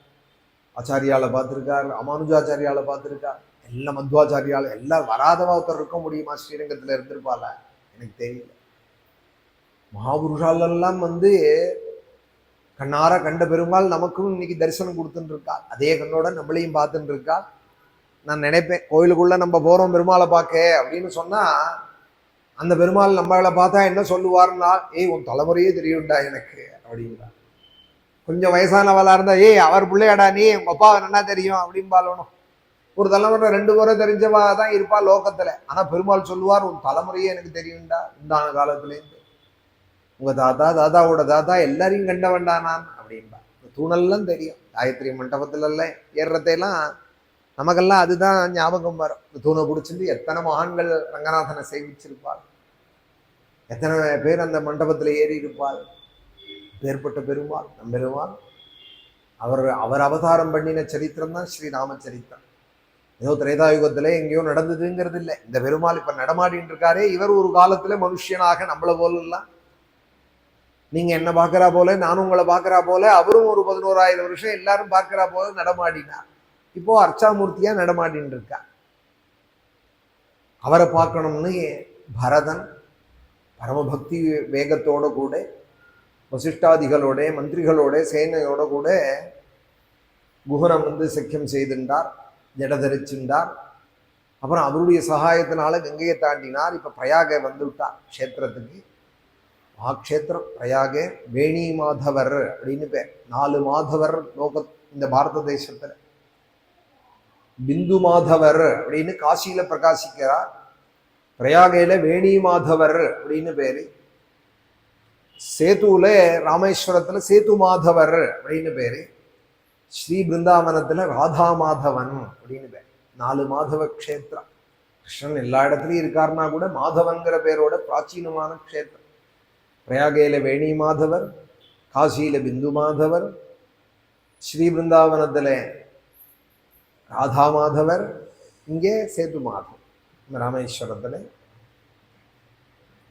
ஆச்சாரியாலை பார்த்துருக்கார், ராமானுஜாச்சாரியாலை பார்த்துருக்கார், எல்லாம் மத்வாச்சாரியால் எல்லாம் வராதவா ஒருத்தர் இருக்க முடியுமா? ஸ்ரீரங்கத்தில் இருந்திருப்பால எனக்கு தெரியல. மகாபுருஷாலெல்லாம் வந்து கண்ணார கண்ட பெருமாள் நமக்கும் இன்னைக்கு தரிசனம் கொடுத்துட்டு இருக்காள். அதே கண்ணோட நம்மளையும் பார்த்துட்டு இருக்காள். நான் நினைப்பேன், கோயிலுக்குள்ள நம்ம போறோம் பெருமாளை பார்க்க அப்படின்னு சொன்னா அந்த பெருமாள் நம்மளை பார்த்தா என்ன சொல்லுவார்னா, ஏய் உன் தலைமுறையே தெரியும்டா எனக்கு அப்படின்னா. கொஞ்சம் வயசானவளா இருந்தா, ஏய் அவர் பிள்ளையாடா நீ, உங்க அப்பா என்ன தெரியும் அப்படின்னு பாலணும். ஒரு தலைமுறை 2 முறை தெரிஞ்சவா தான் இருப்பா லோகத்துல. ஆனா பெருமாள் சொல்லுவார், உன் தலைமுறையே எனக்கு தெரியும்டா, உண்டான காலத்துலேருந்து உங்க தாத்தாவோட தாத்தா எல்லாரையும் கண்ட வேண்டாம் நான் அப்படின்பா. தூணெல்லாம் தெரியும். காயத்ரி மண்டபத்துல எல்லாம் ஏறுறதையெல்லாம் நமக்கெல்லாம் அதுதான் ஞாபகம் வரும். தூணை பிடிச்சிட்டு எத்தனை மகான்கள் ரங்கநாதனை சேவிச்சிருப்பாள், எத்தனை பேர் அந்த மண்டபத்துல ஏறி இருப்பாள். பேர்பட்ட பெருமாள் நம்பெருமாள். அவர் அவதாரம் பண்ணின சரித்திரம் தான் ஸ்ரீராம சரித்திரம். ஏதோ திரேதாயுகத்துல எங்கேயோ நடந்ததுங்கிறது இல்லை. இந்த பெருமாள் இப்ப நடமாடின்னு இருக்காரே, இவர் ஒரு காலத்துல மனுஷனாக நம்மள போல நீங்க என்ன பார்க்கறா போல, நானும் உங்களை பார்க்கறா போல, அவரும் ஒரு 11,000 வருஷம் எல்லாரும் பார்க்கறா போல நடமாடினார். இப்போ அர்ச்சாமூர்த்தியா நடமாடின்னு இருக்கா. அவரை பார்க்கணும்னு பரதன் பரமபக்தி வேகத்தோட கூட வசிஷ்டாதிகளோட மந்திரிகளோட சேனையோட கூட குஹனம் சக்கியம் செய்திருந்தார், ஜட தரிச்சிருந்தார். அப்புறம் அவருடைய சகாயத்தினால கங்கையை தாண்டினார். இப்ப பிரயாக வந்துவிட்டார் க்ஷேத்திரத்துக்கு. க்ஷேத்திரம் பிரயாக. வேணி மாதவர் அப்படின்னு பேர். 4 மாதவர் லோக இந்த பாரத தேசத்துல. பிந்து மாதவர் அப்படின்னு காசியில பிரகாசிக்கிறார். பிரயாகையில வேணி மாதவர் அப்படின்னு பேரு. சேத்துல ராமேஸ்வரத்துல சேத்து மாதவர் அப்படின்னு பேரு. ஸ்ரீ பிருந்தாவனத்துல ராதா மாதவன் அப்படின்னு பேர். 4 மாதவ க்ஷேத்திரம். கிருஷ்ணன் எல்லா இடத்துலையும் இருக்காருன்னா கூட மாதவன்கிற பேரோட பிராச்சீனமான க்ஷேத்திரம். பிரயாகையில வேணி மாதவர், காசியில பிந்து மாதவர், ஸ்ரீ பிருந்தாவனத்துல ராதா மாதவர், இங்கே சேது மாதவ். ராமேஸ்வரத்துல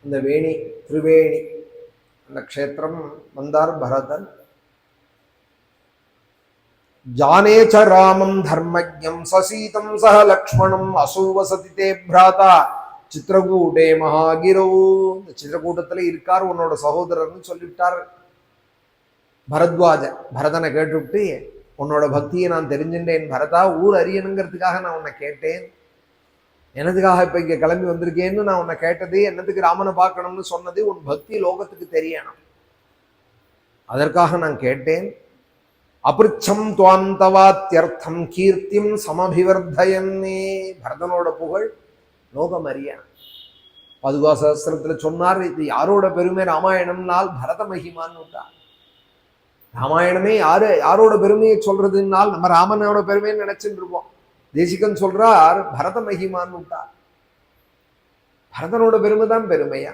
இந்த வேணி திரிவேணி அந்த க்ஷேத்திரம் வந்தார் பரதன். ஜானேச்ச ராமம் தர்மஜம் சசீதம் சஹ லக்ஷ்மணம் அசூவசதி தே பிராதா சித்திரகூடே மகாகிரோ. இந்த சித்திரகூட்டத்துல இருக்கார் உன்னோட சகோதரர்னு சொல்லிவிட்டார் பரத்வாஜ. பரதனை கேட்டுவிட்டு, உன்னோட பக்தியை நான் தெரிஞ்சுட்டேன் பரதா, ஊர் அறியணுங்கிறதுக்காக நான் உன்னை கேட்டேன். என்னதுக்காக இப்ப இங்க கிளம்பி வந்திருக்கேன்னு நான் உன்னை கேட்டது, என்னத்துக்கு ராமனை பார்க்கணும்னு சொன்னது, உன் பக்தி லோகத்துக்கு தெரியணும், அதற்காக நான் கேட்டேன். அபிருச்சம் துவாந்தவாத்தியர்த்தம் கீர்த்திம் சமபிவர்தயன்னே. பரதனோட புகழ் லோகம் அறிய. பாதுகா சஹஸ்ரத்துல சொன்னார், இது யாரோட பெருமை ராமாயணம்னால் பரத மகிமான்னு விட்டார். ராமாயணமே யாரோட பெருமையை சொல்றதுனால் நம்ம ராமனோட பெருமைன்னு நினைச்சுட்டு இருப்போம். தேசிகன் சொல்றார் பரத மகிமான்னு விட்டார். பரதனோட பெருமை தான் பெருமையா.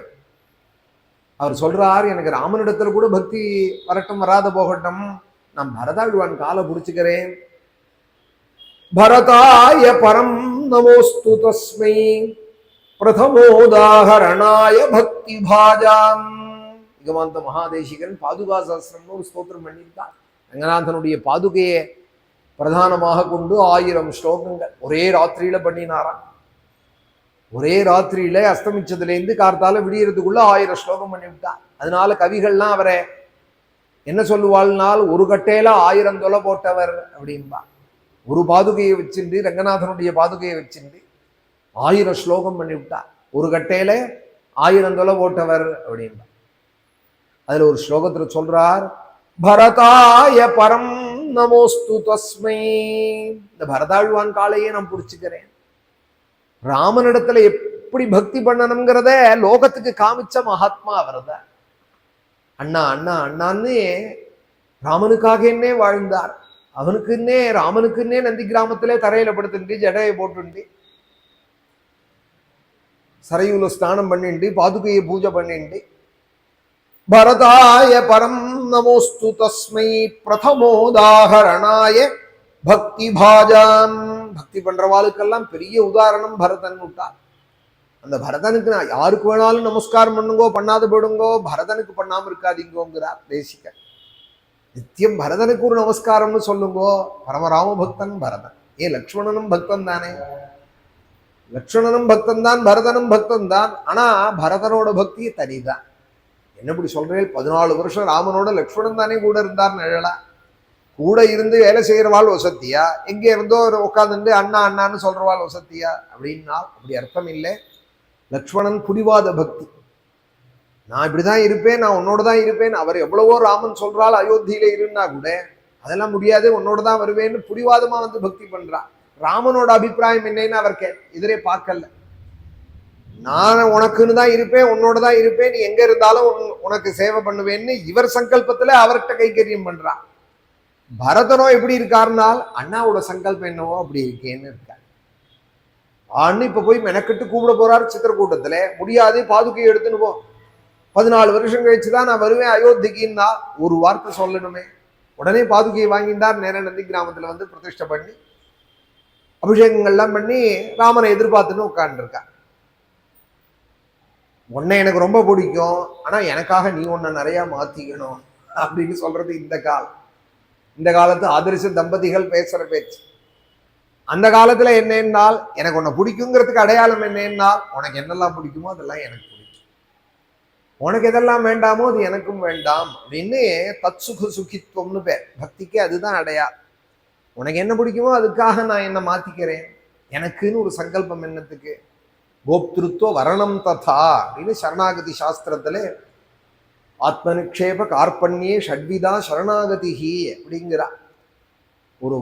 அவர் சொல்றார், எனக்கு ராமனிடத்துல கூட பக்தி வரட்டும் வராத போகட்டும், நான் பரதாழ்வான் காலை பிடிச்சுக்கிறேன். பரதாய பரம் நமோஸ்து தஸ்மை பிரதமோதாகரணாய பக்தி பாஜாம். நிகமாந்த மகாதேசிகன் பாதுகா சஹஸ்ரம்னு ஒரு ஸ்தோத்திரம் பண்ணியிருக்கார். ரங்கநாதனுடைய பாதுகையை பிரதானமாக கொண்டு 1000 ஸ்லோகங்கள் ஒரே ராத்திரியில பண்ணினாராம். ஒரே ராத்திரியில அஸ்தமிச்சதுலேருந்து கார்த்தால விடியறதுக்குள்ள 1000 ஸ்லோகம் பண்ணிவிட்டார். அதனால கவிகள்லாம் அவரை என்ன சொல்லுவாள்னால், ஒரு கட்டையில 1000 தொலை போட்டவர் அப்படின்பா. ஒரு பாதுகையை வச்சுட்டு, ரங்கநாதனுடைய பாதுகையை வச்சுட்டு 1000 ஸ்லோகம் பண்ணிவிட்டார். ஒரு கட்டையில 1000 தொலை போட்டவர் அப்படின்பா. அதுல ஒரு ஸ்லோகத்துல சொல்றார், பரதாய பரம் நமோஸ்து தஸ்மை. இந்த பரதாழ்வான் காலையே நான் பிடிச்சுக்கிறேன். ராமனிடத்துல எப்படி பக்தி பண்ணணுங்கிறத லோகத்துக்கு காமிச்ச மகாத்மா அவர்தான். அண்ணா அண்ணா அண்ணான்னு ராமனுக்காக என்னே வாழ்ந்தார். அவனுக்குன்னே ராமனுக்குன்னே நந்தி கிராமத்திலே தரையில படுத்துட்டு ஜடையை போட்டுண்டு சரையூல ஸ்நானம் பண்ணிண்டு பாதுகையை பூஜை பண்ணிண்டு பரதாய பரம் நமோஸ்து தஸ்மை பிரதமோதாகரணாய பக்தி பாஜாம். பக்தி பண்றவாளுக்கெல்லாம் பெரிய உதாரணம் பரதன் விட்டார். அந்த பரதனுக்கு நான் யாருக்கு வேணாலும் நமஸ்காரம் பண்ணுங்கோ, பண்ணாத போடுங்கோ, பரதனுக்கு பண்ணாம இருக்காதீங்கோங்கிறார் தேசிக. நித்தியம் பரதனுக்கு ஒரு நமஸ்காரம்னு சொல்லுங்கோ. பரமராம பக்தன் பரதன். லக்ஷ்மணனும் பக்தன் தானே. லக்ஷ்மணனும் பக்தன் தான், பரதனும் பக்தன் தான். ஆனா பரதனோட பக்தி தனிதான். என்ன இப்படி சொல்றேன், 14 வருஷம் ராமனோட லக்ஷ்மணன் தானே கூட இருந்தார் நிழலா. கூட இருந்து வேலை செய்யறவாள் வசத்தியா, எங்கே இருந்தோ உட்காந்துட்டு அண்ணா அண்ணான்னு சொல்றவாள் வசத்தியா அப்படின்னா அப்படி அர்த்தம் இல்லை. லக்ஷ்மணன் புடிவாத பக்தி. நான் இப்படிதான் இருப்பேன், நான் உன்னோட தான் இருப்பேன். அவர் எவ்வளவோ ராமன் சொல்றாள் அயோத்தியில இருந்தா கூட அதெல்லாம் முடியாது, உன்னோட தான் வருவேன்னு புடிவாதமா பக்தி பண்றான். ராமனோட அபிப்பிராயம் என்னன்னு அவர் எதிரே பார்க்கல. நான் உனக்குன்னு தான் இருப்பேன், உன்னோட தான் இருப்பேன், நீ எங்க இருந்தாலும் உனக்கு சேவை பண்ணுவேன்னு இவர் சங்கல்பத்துல அவர்கிட்ட கைக்கரியம் பண்றான். பரதனோ எப்படி இருக்காருனால் அண்ணாவோட சங்கல்பம் என்னவோ அப்படி இருக்கேன்னு இருக்கார். ஆன்னு இப்ப போய் மெனக்கிட்டு கூப்பிட போறாரு சித்திரக்கூட்டத்துல. முடியாது, பாதுகையை எடுத்துன்னு போ, 14 வருஷம் கழிச்சுதான் நான் வருவேன் அயோத்திக்குன்னா ஒரு வார்த்தை சொல்லணுமே. உடனே பாதுகையை வாங்கிட்டார். நேர நந்தி கிராமத்துல பிரதிஷ்டை பண்ணி அபிஷேகங்கள்லாம் பண்ணி ராமனை எதிர்பார்த்துன்னு உட்கார்ந்துருக்கா. உன்னை எனக்கு ரொம்ப பிடிக்கும், ஆனா எனக்காக நீ உன்னை நிறைய மாத்திக்கணும் அப்படின்னு சொல்றது இந்த காலத்து ஆதர்ச தம்பதிகள் பேசுற பேச்சு. அந்த காலத்துல என்னன்னால் எனக்கு உன்னை பிடிக்குங்கிறதுக்கு அடையாளம் என்னன்னால் உனக்கு என்னெல்லாம் பிடிக்குமோ அதெல்லாம் எனக்கு பிடிக்கும், உனக்கு எதெல்லாம் வேண்டாமோ அது எனக்கும் வேண்டாம் அப்படின்னு தத்சுக சுகித்துவம்னு பேர். பக்திக்கு அதுதான் அடையாளம். உனக்கு என்ன பிடிக்குமோ அதுக்காக நான் என்ன மாத்திக்கிறேன், எனக்குன்னு ஒரு சங்கல்பம் என்னத்துக்கு. கோப்திருத்துவ வரணம் ததா அப்படின்னு சரணாகதி சாஸ்திரத்துல ஆத்மநிக்ஷேப கார்பண்யே ஷட்விதா சரணாகதிஹி அப்படிங்கிறா. ஒரு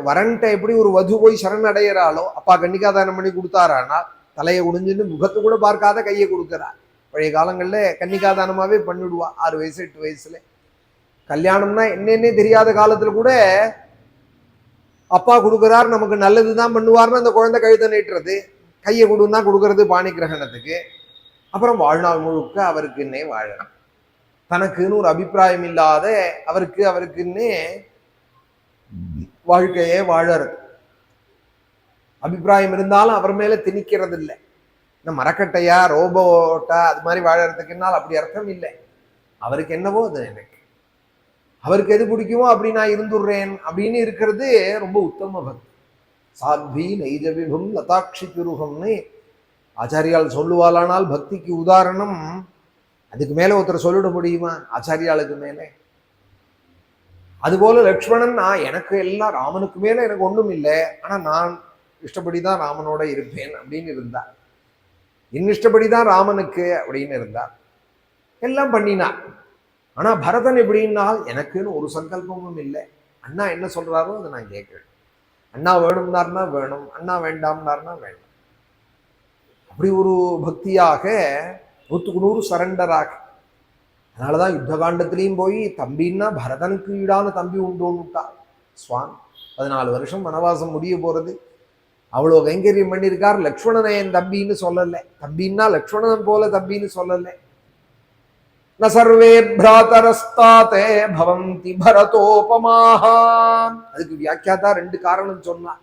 வரன்ட்ட எப்படி ஒரு வது போய் சரண் அடையிறாளோ, அப்பா கன்னிகாதானம் பண்ணி கொடுத்தாரானா தலையை குடிஞ்சுன்னு முகத்தை கூட பார்க்காத கையை கொடுக்குறா. பழைய காலங்கள்ல கன்னிகாதானமாவே பண்ணிவிடுவா 6 வயசு 8 வயசுல. கல்யாணம்னா என்னன்னே தெரியாத காலத்துல கூட அப்பா கொடுக்குறாரு நமக்கு நல்லதுதான் பண்ணுவார்னு அந்த குழந்தை கழுத்தை நீட்டுறது, கையை கொடுன்னா கொடுக்கறது பாணி கிரகணத்துக்கு. அப்புறம் வாழ்நாள் முழுக்க அவருக்குன்னே வாழணும். தனக்குன்னு ஒரு அபிப்பிராயம் இல்லாத அவருக்குன்னே வாழ்க்கையே வாழறது. அபிப்பிராயம் இருந்தாலும் அவர் மேல திணிக்கிறது இல்லை. இந்த மரக்கட்டையா ரோபோட்டா அது மாதிரி வாழறதுக்குன்னால் அப்படி அர்த்தம் இல்லை. அவருக்கு என்னவோ அது எனக்கு, அவருக்கு எது பிடிக்குமோ அப்படி நான் இருந்துடுறேன் அப்படின்னு இருக்கிறது ரொம்ப உத்தம பக்தி. சாத்வி நைஜ விபும் லதாட்சி துருகம்னு ஆச்சாரியால் சொல்லுவாளானால் பக்திக்கு உதாரணம் அதுக்கு மேல ஒருத்தர் சொல்லிட முடியுமா ஆச்சாரியாளுக்கு மேலே? அதுபோல லக்ஷ்மணன் எனக்கு எல்லாம் ராமனுக்கு மேல எனக்கு ஒண்ணும் இல்லை, ஆனா நான் இஷ்டப்படிதான் ராமனோட இருப்பேன் அப்படின்னு இருந்தார். இஷ்டப்படிதான் ராமனுக்கு அப்படின்னு இருந்தார். எல்லாம் பண்ணினார். ஆனா பரதன் எப்படின்னால் எனக்குன்னு ஒரு சங்கல்பமும் இல்லை. அண்ணா என்ன சொல்றாரோ அதை நான் கேட்கிறேன். அண்ணா வேணும்னார்னா வேணும், அண்ணா வேண்டாம்னார்னா வேண்டாம். அப்படி ஒரு பக்தியாக 100க்கு 100 சரண்டராக. அதனாலதான் யுத்த காண்டத்திலையும் போய் தம்பின்னா பரதனுக்கு ஈடான தம்பி உண்டோன்னுட்டா சுவாமி. 14 வருஷம் வனவாசம் முடிய போறது. அவ்வளோ கைங்கரியம் பண்ணியிருக்கார். லக்ஷ்மணனை என் தம்பின்னு சொல்லலை, தம்பின்னா லக்ஷ்மணன் போல தம்பின்னு சொல்லலை. ந சர்வே பிராதரஸ்தாதே பவந்தி பரதோபமாக. அதுக்கு வியாக்கியாத்தா 2 காரணம் சொன்னா.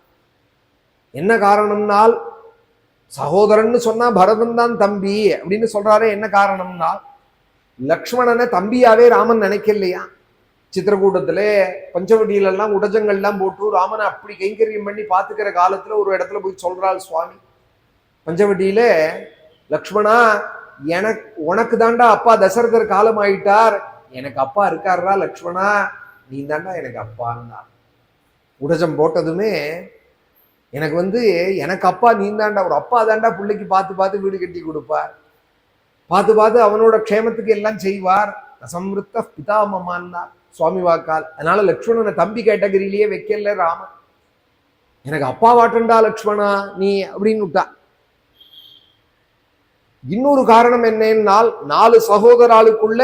என்ன காரணம்னால் சகோதரன்னு சொன்னா பரதன் தான் தம்பி அப்படின்னு சொல்றாரு. என்ன காரணம்னால் லக்ஷ்மணனை தம்பியாவே ராமன் நினைக்கலையா. சித்திரக்கூட்டத்துல பஞ்சவடியிலெல்லாம் உடஜங்கள்லாம் போட்டு ராமனை அப்படி கைங்கரியம் பண்ணி பார்த்துக்கிற காலத்துல ஒரு இடத்துல போய் சொல்றாள் சுவாமி பஞ்சவடியில, லக்ஷ்மணா உனக்கு தாண்டா அப்பா தசரதர் காலம் ஆயிட்டார், எனக்கு அப்பா இருக்காருடா லக்ஷ்மணா, நீ தாண்டா எனக்கு அப்பான்னா. உடஜம் போட்டதுமே எனக்கு எனக்கு அப்பா நீ தாண்டா, ஒரு அப்பா தாண்டா பிள்ளைக்கு பார்த்து பார்த்து வீடு கட்டி கொடுப்பார், பார்த்து பார்த்து அவனோட க்ஷேமத்துக்கு எல்லாம் செய்வார். அசம்ருத்த பிதாமமான்னா சுவாமி வாக்கால். அதனால லக்ஷ்மணனை தம்பி கேட்டகரியிலேயே வைக்கல ராமன். எனக்கு அப்பா வாட்டண்டா லக்ஷ்மணா நீ அப்படின்னு விட்டா. இன்னொரு காரணம் என்னன்னால் 4 சகோதராளுக்குள்ள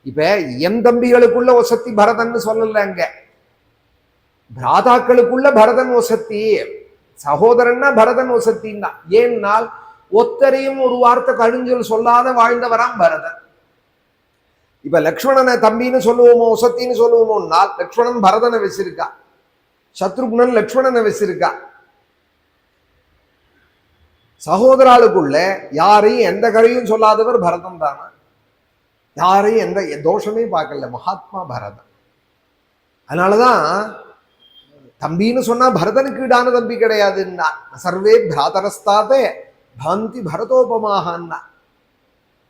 இப்ப என் தம்பிகளுக்குள்ள ஒசத்தி பரதன்னு சொல்லல, அங்க பிராதாக்களுக்குள்ள பரதன் ஒசத்தி, சகோதரன்னா பரதன் ஒசத்தின்னா. ஏன்னால் ஒத்தரையும் ஒரு வார்த்தை கழிஞ்சல் சொல்லாத வாழ்ந்தவராம் பரதன். இப்ப லக்ஷ்மணனை தம்பின்னு சொல்லுவோமோ ஒசத்தின்னு சொல்லுவோமோனால் லக்ஷ்மணன் பரதனை வச்சிருக்கா, சத்ருக்னன் லக்ஷ்மணனை வச்சிருக்கா. சகோதராளுக்குள்ள யாரையும் எந்த கரையும் சொல்லாதவர் பரதன் தானா, யாரையும் எந்த தோஷமே பார்க்கல, மகாத்மா பரதன். அதனாலதான் தம்பின்னு சொன்னா பரதனுக்கு ஈடான தம்பி கிடையாதுன்னா. சர்வே பிராதரஸ்தாதே பாந்தி பரதோபமாகன்னா.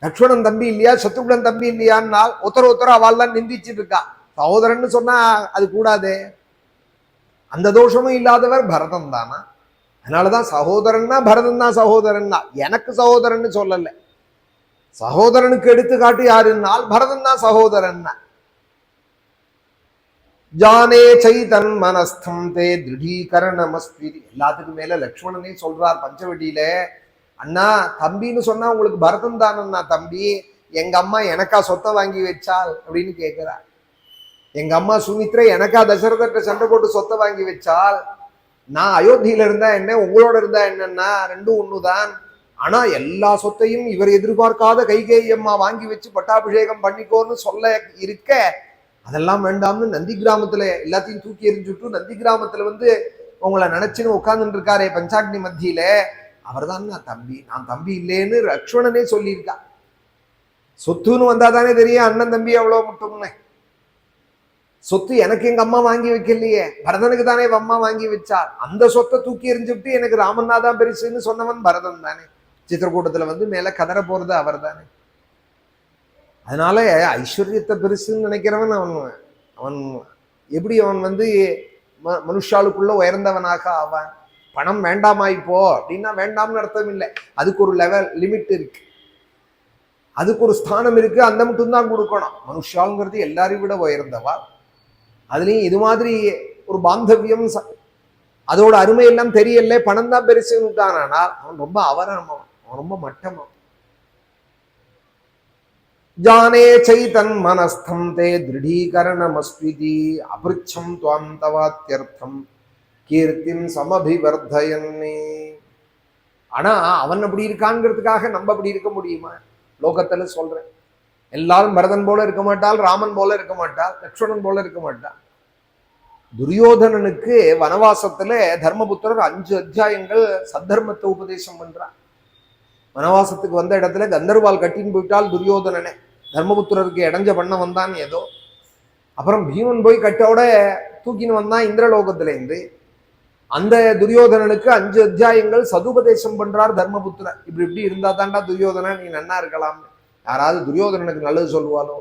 லக்ஷ்மணன் தம்பி இல்லையா சத்ருக்னன் தம்பி இல்லையான்னால் ஒருத்தர் அவள் தான் நிந்திச்சுட்டு இருக்கா. சகோதரன்னு சொன்னா அது கூடாதே. அந்த தோஷமும் இல்லாதவர் பரதன் தானா. அதனாலதான் சகோதரன்னா பரதன் தான் சகோதரன்னா, எனக்கு சகோதரன்னு சொல்லல. சகோதரனுக்கு எடுத்துக்காட்டு யாருன்னால் பரதன் தான் சகோதரன்னா. ஜானே சைதன் மனஸ்தம் தே திருடீகரணமஸ்தி. எல்லாத்துக்கும் மேல லக்ஷ்மணனே சொல்றார் பஞ்சவட்டியில, அண்ணா தம்பின்னு சொன்னா உங்களுக்கு பரதன் தானண்ணா தம்பி, எங்க அம்மா எனக்கா சொத்தை வாங்கி வச்சால் அப்படின்னு கேட்கிறார். எங்க அம்மா சுமித்ரா எனக்கா தசரதற்ற சண்டை போட்டு சொத்தை வாங்கி வச்சால், நான் அயோத்தியில இருந்தா என்ன உங்களோட இருந்தா என்னன்னா ரெண்டும் ஒண்ணுதான். ஆனா எல்லா சொத்தையும் இவர் எதிர்பார்க்காத கைகேயி அம்மா வாங்கி வச்சு பட்டாபிஷேகம் பண்ணிக்கோன்னு சொல்ல இருக்க, அதெல்லாம் வேண்டாம்னு நந்தி கிராமத்துல எல்லாத்தையும் தூக்கி எறிஞ்சுட்டு நந்தி கிராமத்துல உங்களை நினைச்சுன்னு உட்கார்ந்துட்டு இருக்காரே பஞ்சாக்னி மத்தியில, அவர் தான் நான் தம்பி இல்லேன்னு லக்ஷ்மணனே சொல்லியிருக்கா. சொத்துன்னு வந்தா தானே தெரியும் அண்ணன் தம்பி எவ்வளவு முட்டும்னு. சொத்து எனக்கு எங்க அம்மா வாங்கி வைக்கலையே, பரதனுக்கு தானே அம்மா வாங்கி வச்சார். அந்த சொத்தை தூக்கி எறிஞ்சுட்டு எனக்கு ராமன்னா தான் பெருசுன்னு சொன்னவன் பரதன் தானே. சித்திரக்கூட்டத்துல வந்து மேல கதற போறது அவர் தானே. அதனால ஐஸ்வர்யத்தை பெருசுன்னு நினைக்கிறவன் அவன் எப்படி அவன் வந்து மனுஷாளுக்குள்ள உயர்ந்தவனாக ஆவான். பணம் வேண்டாமா இப்போ அப்படின்னா வேண்டாம்னு அர்த்தம் இல்லை. அதுக்கு ஒரு லிமிட் இருக்கு, அதுக்கு ஒரு ஸ்தானம் இருக்கு, அந்த மட்டும்தான் கொடுக்கணும். மனுஷாளுங்கிறது எல்லாரையும் விட உயர்ந்தவா. அதுலயும் இது மாதிரி ஒரு பாந்தவியம், அதோட அருமை எல்லாம் தெரியல, பணம் தான் பெருசுன்னு தானா அவன் ரொம்ப அவரமா, அவன் ரொம்ப மட்டமா. ஜானே சைதன் மனஸ்தம் தே திருடீகரணமஸ்விதி அபிருச்சம் துவாம் தவாத்யர்த்தம் கீர்த்திம் சமபிவர்தயன்னே. ஆனா அவன் அப்படி இருக்காங்கிறதுக்காக நம்ம அப்படி இருக்க முடியுமா? லோகத்துல சொல்றேன், எல்லாரும் பரதன் போல இருக்க மாட்டாள், ராமன் போல இருக்க மாட்டாள், லக்ஷ்மணன் போல இருக்க மாட்டாள். துரியோதனனுக்கு வனவாசத்துல தர்மபுத்திரர் 5 அத்தியாயங்கள் சத்தர்மத்தை உபதேசம் பண்றார். வனவாசத்துக்கு வந்த இடத்துல கந்தர்வால் கட்டின்னு போயிட்டால் துரியோதனனே. தர்மபுத்திரருக்கு இடைஞ்ச பண்ண வந்தான் ஏதோ. அப்புறம் பீமன் போய் கட்டோட தூக்கின்னு வந்தான் இந்திரலோகத்திலேருந்து. அந்த துரியோதனனுக்கு 5 அத்தியாயங்கள் சதுபதேசம் பண்றார் தர்மபுத்திரர். இப்படி இருந்தா தாண்டா துரியோதனா நீ நன்னா இருக்கலாம். யாராவது துரியோதனனுக்கு நல்லது சொல்லுவாளோ?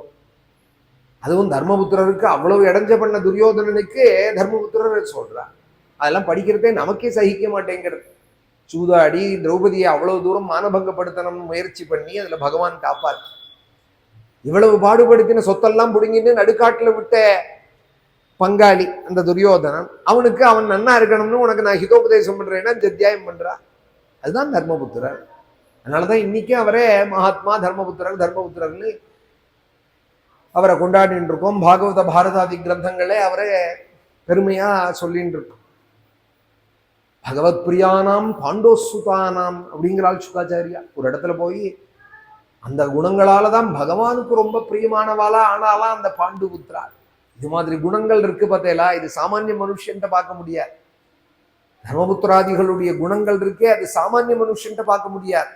அதுவும் தர்மபுத்திரருக்கு அவ்வளவு இடைஞ்ச பண்ண துரியோதனனுக்கு தர்மபுத்திரர் சொல்றார். அதெல்லாம் படிக்கிறதே நமக்கே சகிக்க மாட்டேங்கிறது. சூதாடி திரௌபதியை அவ்வளவு தூரம் மானபங்கப்படுத்தணும்னு முயற்சி பண்ணி அதுல பகவான் காப்பாற்று. இவ்வளவு பாடுபடுத்தின சொத்தெல்லாம் புடுங்கிட்டு நடுக்காட்டுல விட்ட பங்காளி அந்த துரியோதனன், அவனுக்கு அவன் நன்னா இருக்கணும்னு உனக்கு நான் ஹிதோபதேசம் பண்றேன்னா அத்தியாயம் பண்றா. அதுதான் தர்மபுத்திரர். அதனாலதான் இன்னைக்கு அவரே மகாத்மா தர்மபுத்திரர்னு அவரை கொண்டாடிட்டு இருக்கோம். பாகவத பாரதாதி கிரந்தங்களே அவரே பெருமையா சொல்லிட்டு இருக்கோம். பகவத் பிரியானாம் பாண்டோசுதானாம் அப்படிங்கிறாள் சுகாச்சாரியா. ஒரு இடத்துல போய் அந்த குணங்களால தான் பகவானுக்கு ரொம்ப பிரியமானவாளா ஆனாலாம் அந்த பாண்டு புத்திரா. இது மாதிரி குணங்கள் இருக்கு பார்த்தேலா, இது சாமானிய மனுஷன்ட்ட பார்க்க முடியாது. தர்மபுத்திராதிகளுடைய குணங்கள் இருக்கே, அது சாமானிய மனுஷன்ட்ட பார்க்க முடியாது.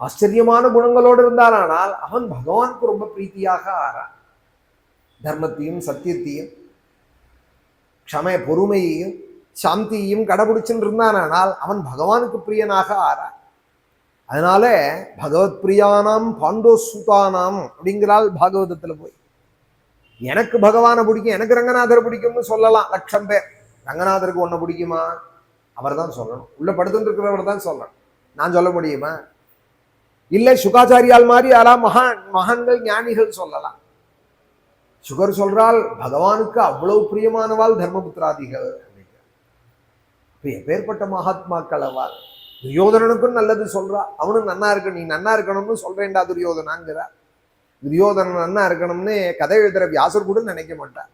ஆச்சரியமான குணங்களோடு இருந்தானால் அவன் பகவானுக்கு ரொம்ப பிரீத்தியாக ஆறான். தர்மத்தையும் சத்தியத்தையும் க்ஷம பொறுமையையும் சாந்தியையும் கடைபிடிச்சுன்னு இருந்தானால் அவன் பகவானுக்கு பிரியனாக ஆறான். அதனால பகவத் பிரியானாம் பாண்டோசுதானாம் அப்படிங்கிறாள் பாகவதத்துல போய். எனக்கு பகவானை பிடிக்கும், எனக்கு ரங்கநாதரை பிடிக்கும்னு சொல்லலாம் 1,00,000 பேர். ரங்கநாதருக்கு ஒன்ன பிடிக்குமா? அவர் தான் சொல்லணும், உள்ள படுத்துட்டு இருக்கிறவர் தான் சொல்லணும். நான் சொல்ல முடியுமா? இல்லை சுகாச்சாரியால் மாதிரி யாரா மகான்கள் ஞானிகள் சொல்லலாம். சுகர் சொல்றால் பகவானுக்கு அவ்வளவு பிரியமானவாள் தர்மபுத்திராதிகள். எப்பேற்பட்ட மகாத்மாக்கள் அவள். துரியோதனனுக்கும் நல்லது சொல்றா, அவனும் நன்னா இருக்க, நீ நன்னா இருக்கணும்னு சொல்றேன்டா துரியோதனாங்கிறா. துரியோதனன் நன்னா இருக்கணும்னு கதை எழுதுற வியாசர் கூட நினைக்க மாட்டார்,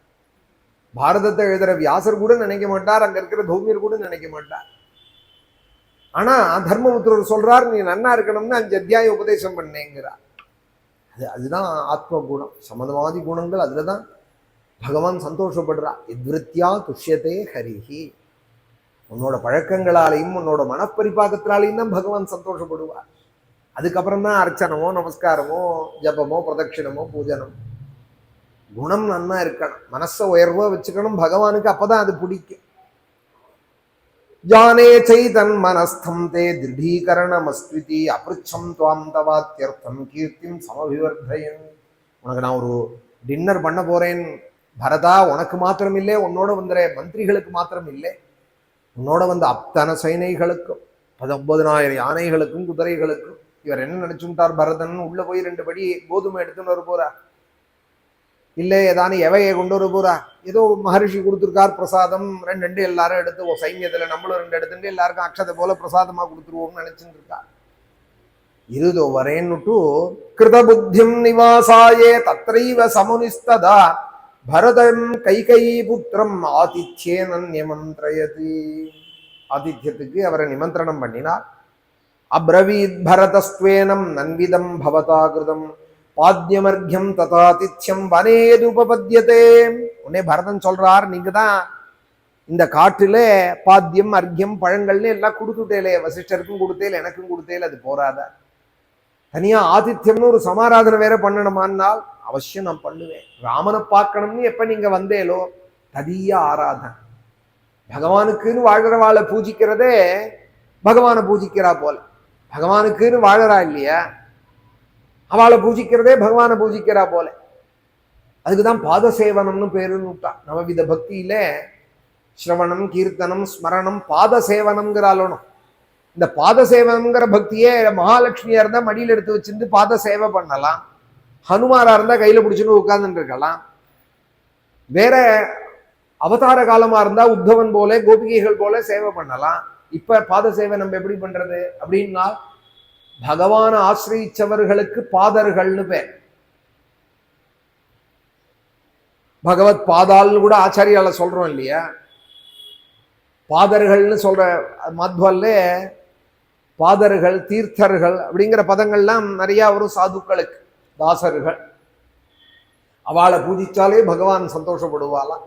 பாரதத்தை எழுதுற வியாசர் கூட நினைக்க மாட்டார், அங்க இருக்கிற தௌமியர் கூட நினைக்க மாட்டார். ஆனா தர்மபுத்திரர் சொல்றார் நீ நன்னா இருக்கணும்னு 5 அத்தியாயம் உபதேசம் பண்ணேங்கிறார். அதுதான் ஆத்ம குணம், சமதவாதி குணங்கள். அதுலதான் பகவான் சந்தோஷப்படுறா. இத்விருத்தியா துஷ்யத்தே ஹரிஹி. உன்னோட பழக்கங்களாலையும் உன்னோட மனப்பரிபாகத்தினாலையும் தான் பகவான் சந்தோஷப்படுவார். அதுக்கப்புறம் தான் அர்ச்சனமோ நமஸ்காரமோ ஜபமோ பிரதட்சிணமோ பூஜனம். குணம் நன்னா இருக்கணும், மனசை உயர்வா வச்சுக்கணும் பகவானுக்கு, அப்பதான் அது பிடிக்கும். ஜானே சைதன் மனஸ்தம் தே திருடீகரணமஸ்விதி அபிருச்சம் துவாம் தவாத்யர்த்தம் கீர்த்திம் சமபிவர்தயன். உனக்கு நான் ஒரு டின்னர் பண்ண போறேன் பரதா, உனக்கு மாத்திரம் இல்லை, உன்னோட வந்த மந்திரிகளுக்கு மாத்திரம் இல்லை, உன்னோட வந்த அத்தனை சைனைகளுக்கும் 19,000 யானைகளுக்கும் குதிரைகளுக்கும். இவர் என்ன நினைச்சுட்டார் பரதன்? உள்ள போய் 2 படி கோதுமை எடுத்துன்னு வர போறா, இல்லை ஏதானு எவையை கொண்டு வர போறா, ஏதோ மகரிஷி கொடுத்துருக்கார் பிரசாதம், 2 எல்லாரும் எடுத்து சைன்யத்துல நம்மளும் 2 எடுத்துட்டு எல்லாருக்கும் அக்ஷதை போல பிரசாதமா கொடுத்துருவோம்னு நினைச்சுட்டு இருக்கா. இருதோ வரேன்னுட்டு கிருத புத்திம் நிவாசாயே தத்ரைவ சமுனிஸ்ததா பரதம் கைகை புத்திரம் ஆதித்யேன நிமந்திரயதி. ஆதித்யத்துக்கு அவரை நிமந்திரணம் பண்ணினார். அப்ரவீத் பரதஸ்வேனம் நன்விதம் பவதா கிருதம் பாத்யமர்க்யம் ததாதித்யம் வனேதுபபத்யதே. உடனே பரதன் சொல்றார், நீங்க தான் இந்த காட்டுல பாத்தியம் அர்க்கியம் பழங்கள்னு எல்லாம் கொடுத்துட்டேலே, வசிஷ்டருக்கும் கொடுத்தேல் எனக்கும் கொடுத்தேல், அது போராதா? தனியா ஆதித்யம்னு ஒரு சமாராதனை வேற பண்ணணுமானால் அவசியம் நான் பண்ணுவேன். ராமனை பார்க்கணும்னு எப்ப நீங்க வந்தேலோ ததிய ஆராதனை. பகவானுக்குன்னு வாழ்கிறவாளை பூஜிக்கிறதே பகவானை பூஜிக்கிறா போல. பகவானுக்குன்னு வாழறா இல்லையா, அவளை பூஜிக்கிறதே பகவானை பூஜிக்கிறா போல. அதுக்குதான் பாதசேவனம்னு பேருன்னு விட்டா. நவவித பக்தியில ஸ்ரவணம், கீர்த்தனம், ஸ்மரணம், பாதசேவனம்ங்கிறாலும். இந்த பாதசேவனம்ங்கிற பக்தியே மகாலட்சுமியா இருந்தா மடியில் எடுத்து வச்சிருந்து பாத சேவை பண்ணலாம், ஹனுமாரா இருந்தா கையில பிடிச்சுன்னு உட்கார்ந்துட்டு இருக்கலாம், வேற அவதார காலமா இருந்தா உத்தவன் போல கோபிகைகள் போல சேவை பண்ணலாம். இப்ப பாத சேவை நம்ம எப்படி பண்றது அப்படின்னா, பகவான ஆசிரியிச்சவர்களுக்கு பாதர்கள்னு பேர். பகவத் பாதால்னு கூட ஆச்சாரியால சொல்றோம் இல்லையா. பாதர்கள்னு சொல்ற மத்வல்ல பாதர்கள், தீர்த்தர்கள் அப்படிங்கிற பதங்கள்லாம் நிறைய வரும். சாதுக்களுக்கு தாசர்கள், அவளை பூஜிச்சாலே பகவான் சந்தோஷப்படுவாளாம்.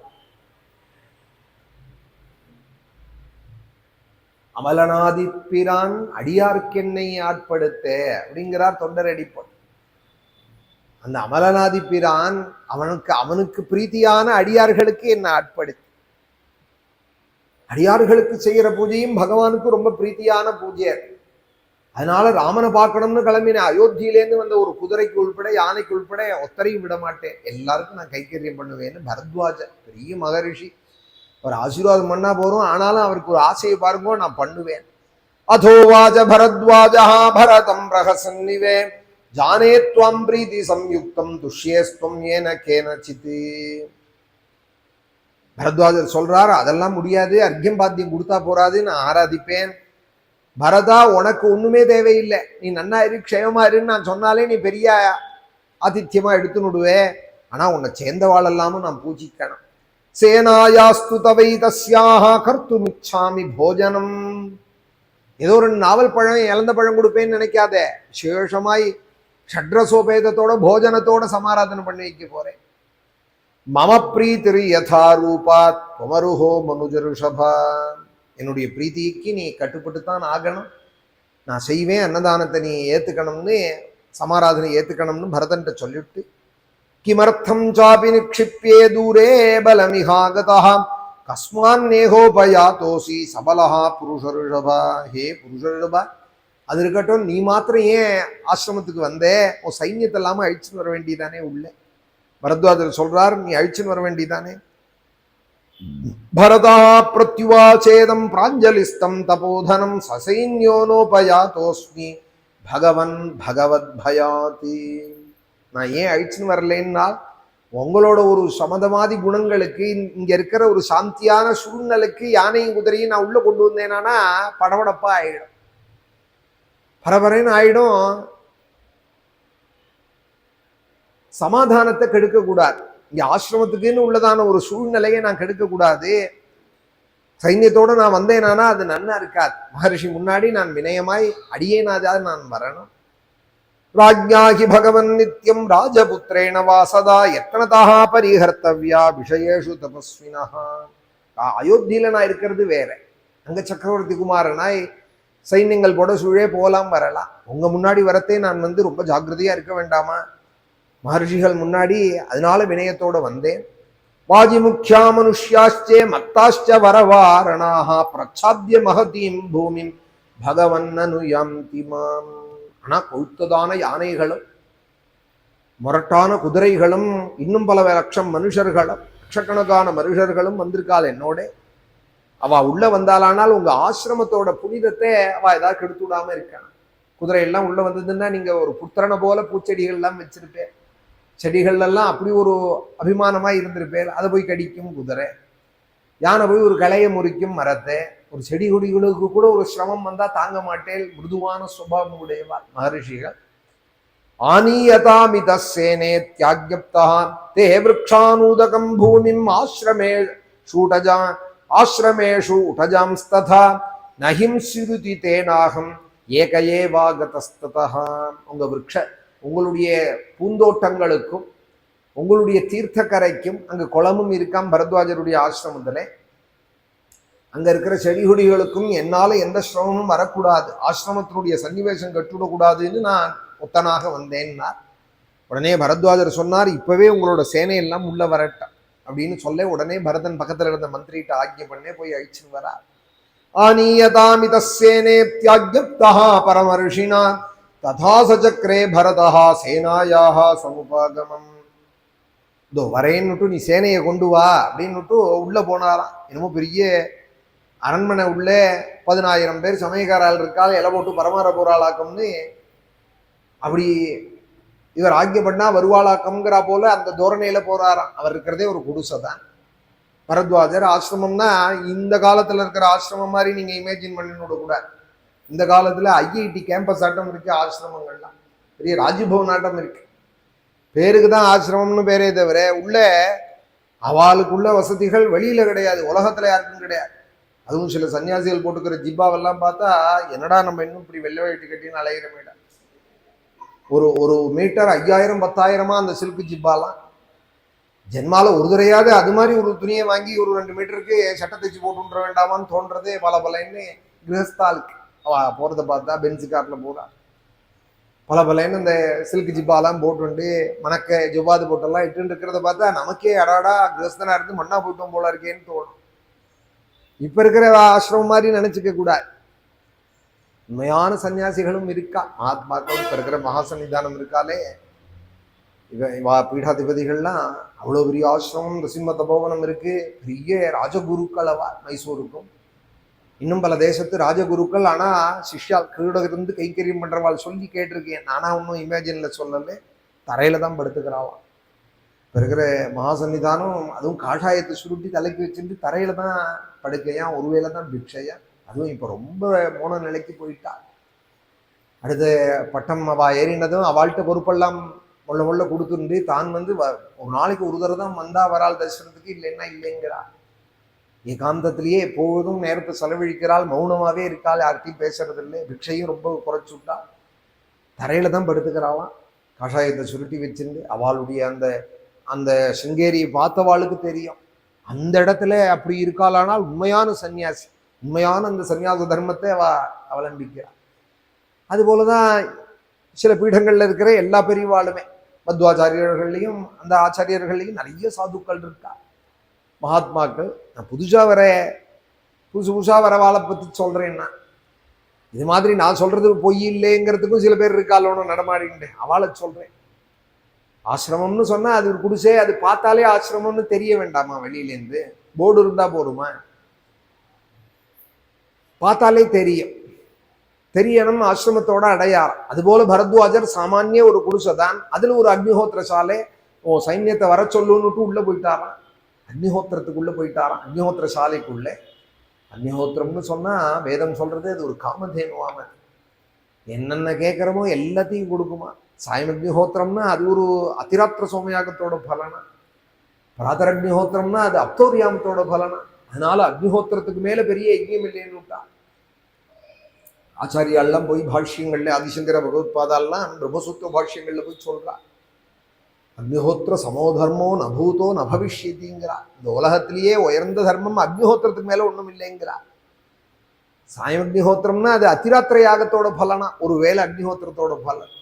அமலனாதிப்பிரான் அடியார்க்கென்னை ஆட்படுத்த அப்படிங்கிறார் தொண்டரடிப்பன். அந்த அமலனாதிப்பிரான் அவனுக்கு பிரீத்தியான அடியார்களுக்கு என்ன ஆட்படுத்து. அடியார்களுக்கு செய்யற பூஜையும் பகவானுக்கு ரொம்ப பிரீத்தியான பூஜை. அதனால ராமனை பார்க்கணும்னு கிளம்பினேன். அயோத்தியிலேருந்து வந்த ஒரு குதிரைக்கு உள்பட யானைக்கு உள்பட ஒத்தரையும் விட மாட்டேன், எல்லாருக்கும் நான் கைக்கரியம் பண்ணுவேன்னு பரத்வாஜ பெரிய மகரிஷி ஒரு ஆசீர்வாதம் பண்ணா போறோம். ஆனாலும் அவருக்கு ஒரு ஆசையை பாருங்கோ, நான் பண்ணுவேன். அதோவாஜ பரத்வாஜா பரதம் ரகசன்னிவே ஜானே த்வம் பிரீதி சம்யுக்தம் துஷ்யேஸ்துவம் ஏன கேனசித். பரத்வாஜர் சொல்றாரு, அதெல்லாம் முடியாது, அர்க்கியம் பாத்தியம் கொடுத்தா போறாது, நான் ஆராதிப்பேன். பரதா, உனக்கு ஒண்ணுமே தேவையில்லை, நீ நன்னா இரு க்ஷேமமா இருன்னு நான் சொன்னாலே நீ பெரிய ஆதித்யமா எடுத்து விடுவே. ஆனா உன்னை சேர்ந்தவாளெல்லாமும் நான் பூஜிக்கணும். சேனாயாஸ்து தவை தஸ்யாக கர்த்துமிச்சாமி போஜனம். ஏதோ ஒரு நாவல் பழம் இழந்த பழம் கொடுப்பேன்னு நினைக்காத, விசேஷமாய் ஷட்ரசோபேதத்தோட போஜனத்தோட சமாராதனை பண்ணி வைக்க போறேன். மம பிரீத்திரு யதா ரூபாத் குமருஹோ மனுஜருஷபா. என்னுடைய பிரீத்திக்கு நீ கட்டுப்பட்டுத்தான் ஆகணும், நான் செய்வேன், அன்னதானத்தை நீ ஏத்துக்கணும்னு, சமாராதனை ஏத்துக்கணும்னு பரதன்ட்ட சொல்லிவிட்டு, கிமர்த்தம் சாபி நிக்ஷிப்யே தூரே பலமிஹாகதா கஸ்மான் நேகோபயாதோசி சபலஹா புருஷருஷபா. ஹே புருஷருஷபா, அது இருக்கட்டும், நீ மாத்திரம் ஏன் ஆசிரமத்துக்கு வந்தே, உன் சைன்யத்தை இல்லாம அழிச்சுன்னு வர வேண்டியதானே உள்ள. பரத்வாஜர் சொல்றார், நீ அழிச்சுன்னு வர வேண்டியதானே. பரதா பிரத்யுவாச்சேதம் பிராஞ்சலிஸ்தம் தபோதனம் சசைன்யோனோபயாதோஸ்மி பகவன் பகவத் பயாதி. நான் ஏன் அழிச்சுன்னு வரலன்னா, உங்களோட ஒரு சமதமாதி குணங்களுக்கு, இங்க இருக்கிற ஒரு சாந்தியான சூழ்நிலைக்கு யானையும் குதிரையும் நான் உள்ள கொண்டு வந்தேனா படபடப்பா ஆயிடும், பரபரன்னு ஆயிடும். சமாதானத்தை கெடுக்க கூடாது. இங்க ஆசிரமத்துக்குன்னு உள்ளதான ஒரு சூழ்நிலையை நான் கெடுக்க கூடாது. சைன்யத்தோட நான் வந்தேனானா அது நன்னா இருக்காது. மகர்ஷி முன்னாடி நான் வினயமாய் அடியேனாதாவது நான் வரணும். ராஜ்ஞாகி பகவன் நித்யம் ராஜபுத்திரேண வாசதா யத்னதா பரிஹர்த்தவ்யா விஷயேஷு தபஸ்வினா. அயோத்தியில நான் இருக்கிறது வேற, அங்க சக்கரவர்த்தி குமாரனாய் சைன்யங்கள் போட சூழே போலாம் வரலாம். உங்க முன்னாடி வரத்தே நான் ரொம்ப ஜாக்கிரதையா இருக்க வேண்டாமா? மகர்ஷிகள் முன்னாடி அதனால வினயத்தோட வந்தேன். வாஜி முக்கியா மனுஷ்யாச்சே மத்தாச்ச வரவாரணாக பிரச்சாத்திய மகதீம் பூமிம் பகவன் அனுயாந்தி மாம். ஆனா கொழுத்ததான யானைகளும் முரட்டான குதிரைகளும் இன்னும் பல லட்சம் மனுஷர்களும் லட்சக்கணக்கான மனுஷர்களும் வந்திருக்காள் என்னோட. அவ உள்ள வந்தாலானால் உங்க ஆசிரமத்தோட புனிதத்தை அவ ஏதாவது கெடுத்து விடாம இருக்கான். குதிரை எல்லாம் உள்ள வந்ததுன்னா நீங்க ஒரு புத்திரனை போல பூச்செடிகள் எல்லாம் வச்சிருப்பேன், செடிகள் எல்லாம் அப்படி ஒரு அபிமானமா இருந்திருப்பேன். அதை போய் கடிக்கும் குதிரை, யானை போய் ஒரு களையை முறிக்கும் மரத்தை. ஒரு செடி கொடிகளுக்கு கூட ஒரு சிரமம் வந்தா தாங்க மாட்டேன், மிருதுவான சுபாவம் உடையவார் மகர்ஷிகள். ஆனீயதாமித சேனே தியாக்யப்தா தே விருக்ஷானூதகம் பூமிம் ஆசிரமேஷு உடஜாம்ஸ்ததா நஹிம் சிருதி தேனாகம் ஏகஏவாகதஸ்ததா. உங்க உங்களுடைய பூந்தோட்டங்களுக்கும் உங்களுடைய தீர்த்தக்கரைக்கும் அங்கு குளமும் இருக்காம் பரத்வாஜருடைய ஆசிரமத்துல. அங்க இருக்கிற செடி கொடிகளுக்கும் என்னால எந்த சிரமமும் வரக்கூடாது, ஆசிரமத்தினுடைய சன்னிவேசம் கட்டுவிடக்கூடாதுன்னு நான் ஒத்தனாக வந்தேன்னா. உடனே பரத்வாஜர் சொன்னார், இப்பவே உங்களோட சேனையெல்லாம் உள்ள வரட்டும் அப்படின்னு சொல்ல உடனே பரதன் பக்கத்துல இருந்த மந்திரிட்ட ஆக்கிய பண்ணே போய் அழிச்சுன்னு வரா. ஆனீயதாமித சேனேத்யாக்யப்தா பரமர்ஷினா ததா சச்சக்ரே பரதா சேனாயாக சமுபாகமம். இதோ வரேன்னுட்டு நீ சேனையை கொண்டு வா அப்படின்னுட்டு உள்ள போனாராம். என்னமோ பெரிய அரண்மனை உள்ளே 10,000 பேர் சமயக்காரால் இருக்கால், இலை போட்டு பரமாற போராளாக்கம்னு அப்படி இவர் ஆக்கியப்பட்டா வருவாளாக்கம்ங்கிற போல அந்த தோரணையில போறாராம். அவர் இருக்கிறதே ஒரு குடிசை தான். பரத்வாஜர் ஆசிரமம்னா இந்த காலத்துல இருக்கிற ஆசிரமம் மாதிரி நீங்க இமேஜின் பண்ணினோட கூட. இந்த காலத்துல ஐஐடி கேம்பஸ் ஆட்டம் இருக்கு, ஆசிரமங்கள்லாம் பெரிய ராஜ்பவன் ஆட்டம் இருக்கு. பேருக்கு தான் ஆசிரமம்னு பேரே தவிர உள்ள அவளுக்குள்ள வசதிகள் வெளியில கிடையாது, உலகத்துல யாருக்கும் கிடையாது. அதுவும் சில சன்னியாசிகள் போட்டுக்கிற ஜிப்பாவெல்லாம் பார்த்தா என்னடா நம்ம இன்னும் இப்படி வெள்ளை வேட்டி கட்டின்னு அலைகிற மேடம். ஒரு மீட்டர் 5,000 10,000 அந்த சில்கு ஜிப்பாலாம். ஜென்மால ஒரு தடையாவது அது மாதிரி ஒரு துணியை வாங்கி ஒரு 2 மீட்டருக்கு சட்டை தைச்சு போட்டுன்ற வேண்டாமான்னு தோன்றதே பலன்னு கிரகஸ்தாலுக்கு. அவ போறதை பார்த்தா பென்சு கார்ல போறா, பலன்னு இந்த சில்கு ஜிப்பாலாம் போட்டு மணக்க ஜொவ்வாது போட்டெல்லாம் இட்டு இருக்கிறத பார்த்தா நமக்கே அடாடா கிரகஸ்தனா இருந்து மண்ணா போயிட்டோம் போல இருக்கேன்னு தோணும். இப்ப இருக்கிற ஆசிரமம் மாதிரி நினைச்சுக்க கூடாது. உண்மையான சன்னியாசிகளும் இருக்கா, மகாத்மாக்களும் இப்ப இருக்கிற மகா சன்னிதானம் இருக்காலே. இவா பீடாதிபதிகள்லாம் அவ்வளவு பெரிய ஆசிரமம், ரிசிம்ம தபோவனம் இருக்கு, பெரிய ராஜகுருக்கள் அவா மைசூருக்கும். இன்னும் பல தேசத்து ராஜகுருக்கள். ஆனா சிஷ்யா கீழ இருந்து கைக்கரியம் பண்றவாள் சொல்லி கேட்டிருக்கேன். நானா ஒன்றும் இமேஜின்ல சொல்லல, தரையில தான் படுத்துக்கிறாவான். இப்போ இருக்கிற மகாசன்னிதானம் அதுவும் காஷாயத்தை சுருட்டி தலைக்கு வச்சுட்டு தரையில தான் படுக்கையா, ஒருவேளை தான் பிக்ஷையா. அதுவும் இப்போ ரொம்ப மோன நிலைக்கு போயிட்டா. அடுத்த பட்டம் அவா ஏறினதும் அவள்கிட்ட பொறுப்பெல்லாம் முள்ள கொடுத்துருந்து தான் ஒரு நாளைக்கு ஒரு தடவை தான் வந்தா வரால் தரிசனத்துக்கு, இல்லைன்னா இல்லைங்கிறா. ஏகாந்தத்திலேயே எப்போதும் நேரத்தை செலவழிக்கிறாள், மௌனமாவே இருக்காள், யார்கிட்டையும் பேசுறது இல்லை. பிக்ஷையும் ரொம்ப குறைச்சு விட்டா, தரையில தான் படுத்துக்கிறாளாம் காஷாயத்தை சுருட்டி வச்சிருந்து. அவளுடைய அந்த அந்த சிங்கேரியை பார்த்தவாளுக்கு தெரியும் அந்த இடத்துல அப்படி இருக்காளானால் உண்மையான சன்னியாசி, உண்மையான அந்த சன்னியாச தர்மத்தை அவலம்பிக்கிறாள். அதுபோலதான் சில பீடங்கள்ல இருக்கிற எல்லா பெரியவாளுமே, மத்வாச்சாரியர்கள்லையும் அந்த ஆச்சாரியர்கள்லையும் நிறைய சாதுக்கள் இருக்கா, மகாத்மாக்கள். நான் புதுசா வரவாளை பத்தி சொல்றேன்னா, இது மாதிரி நான் சொல்றது பொய் இல்லைங்கிறதுக்கும் சில பேர் இருக்காளோன்னு நடமாடிட்டு அவளை சொல்றேன். ஆசிரமம்னு சொன்னா அது ஒரு குடிசை, அது பார்த்தாலே ஆசிரமம்னு தெரிய வேண்டாமா? வெளியிலேருந்து போர்டு இருந்தா போடுமா? பார்த்தாலே தெரியணும் ஆசிரமத்தோட அடையாளம். அதுபோல பரத்வாஜர் சாமானிய ஒரு குடிசை தான், அதுல ஒரு அக்னிஹோத்திர சாலை. சைன்யத்தை வர சொல்லுன்னுட்டு உள்ள போயிட்டாராம், அக்னிஹோத்திரத்துக்குள்ள போயிட்டாராம், அக்னிஹோத்திர சாலைக்குள்ள. அக்னிஹோத்திரம்னு சொன்னா வேதம் சொல்றது அது ஒரு காமதேனுவாம, என்னென்ன கேட்கிறோமோ எல்லாத்தையும் கொடுக்குமா. சாயம் அக்னிஹோத்திரம்னா அது ஒரு அதிராத்திர சோமயாகத்தோட பலனா, பிராதர் அக்னிஹோத்திரம்னா அது அப்தோரியாமத்தோட பலனா. அதனால அக்னிஹோத்திரத்துக்கு மேல பெரிய யஜ்யம் இல்லைன்னு விட்டா. ஆச்சாரியாலாம் போய் பாஷ்யங்கள்ல ஆதிசங்கர பகவத்பாதாலாம் பிரம்மசூத்திர பாஷ்யங்கள்ல போய் சொல்றா, அக்னிஹோத்திர சமோதர்மோ நபூதோ நபவிஷ்யதிங்கிறா. இந்த உலகத்திலேயே உயர்ந்த தர்மம் அக்னிஹோத்திரத்துக்கு மேல ஒண்ணும் இல்லைங்கிறா. சாயம் அக்னிஹோத்திரம்னா அது அத்திராத்திர யாகத்தோட பலனா, ஒரு வேலை அக்னிஹோத்திரத்தோட பலன்.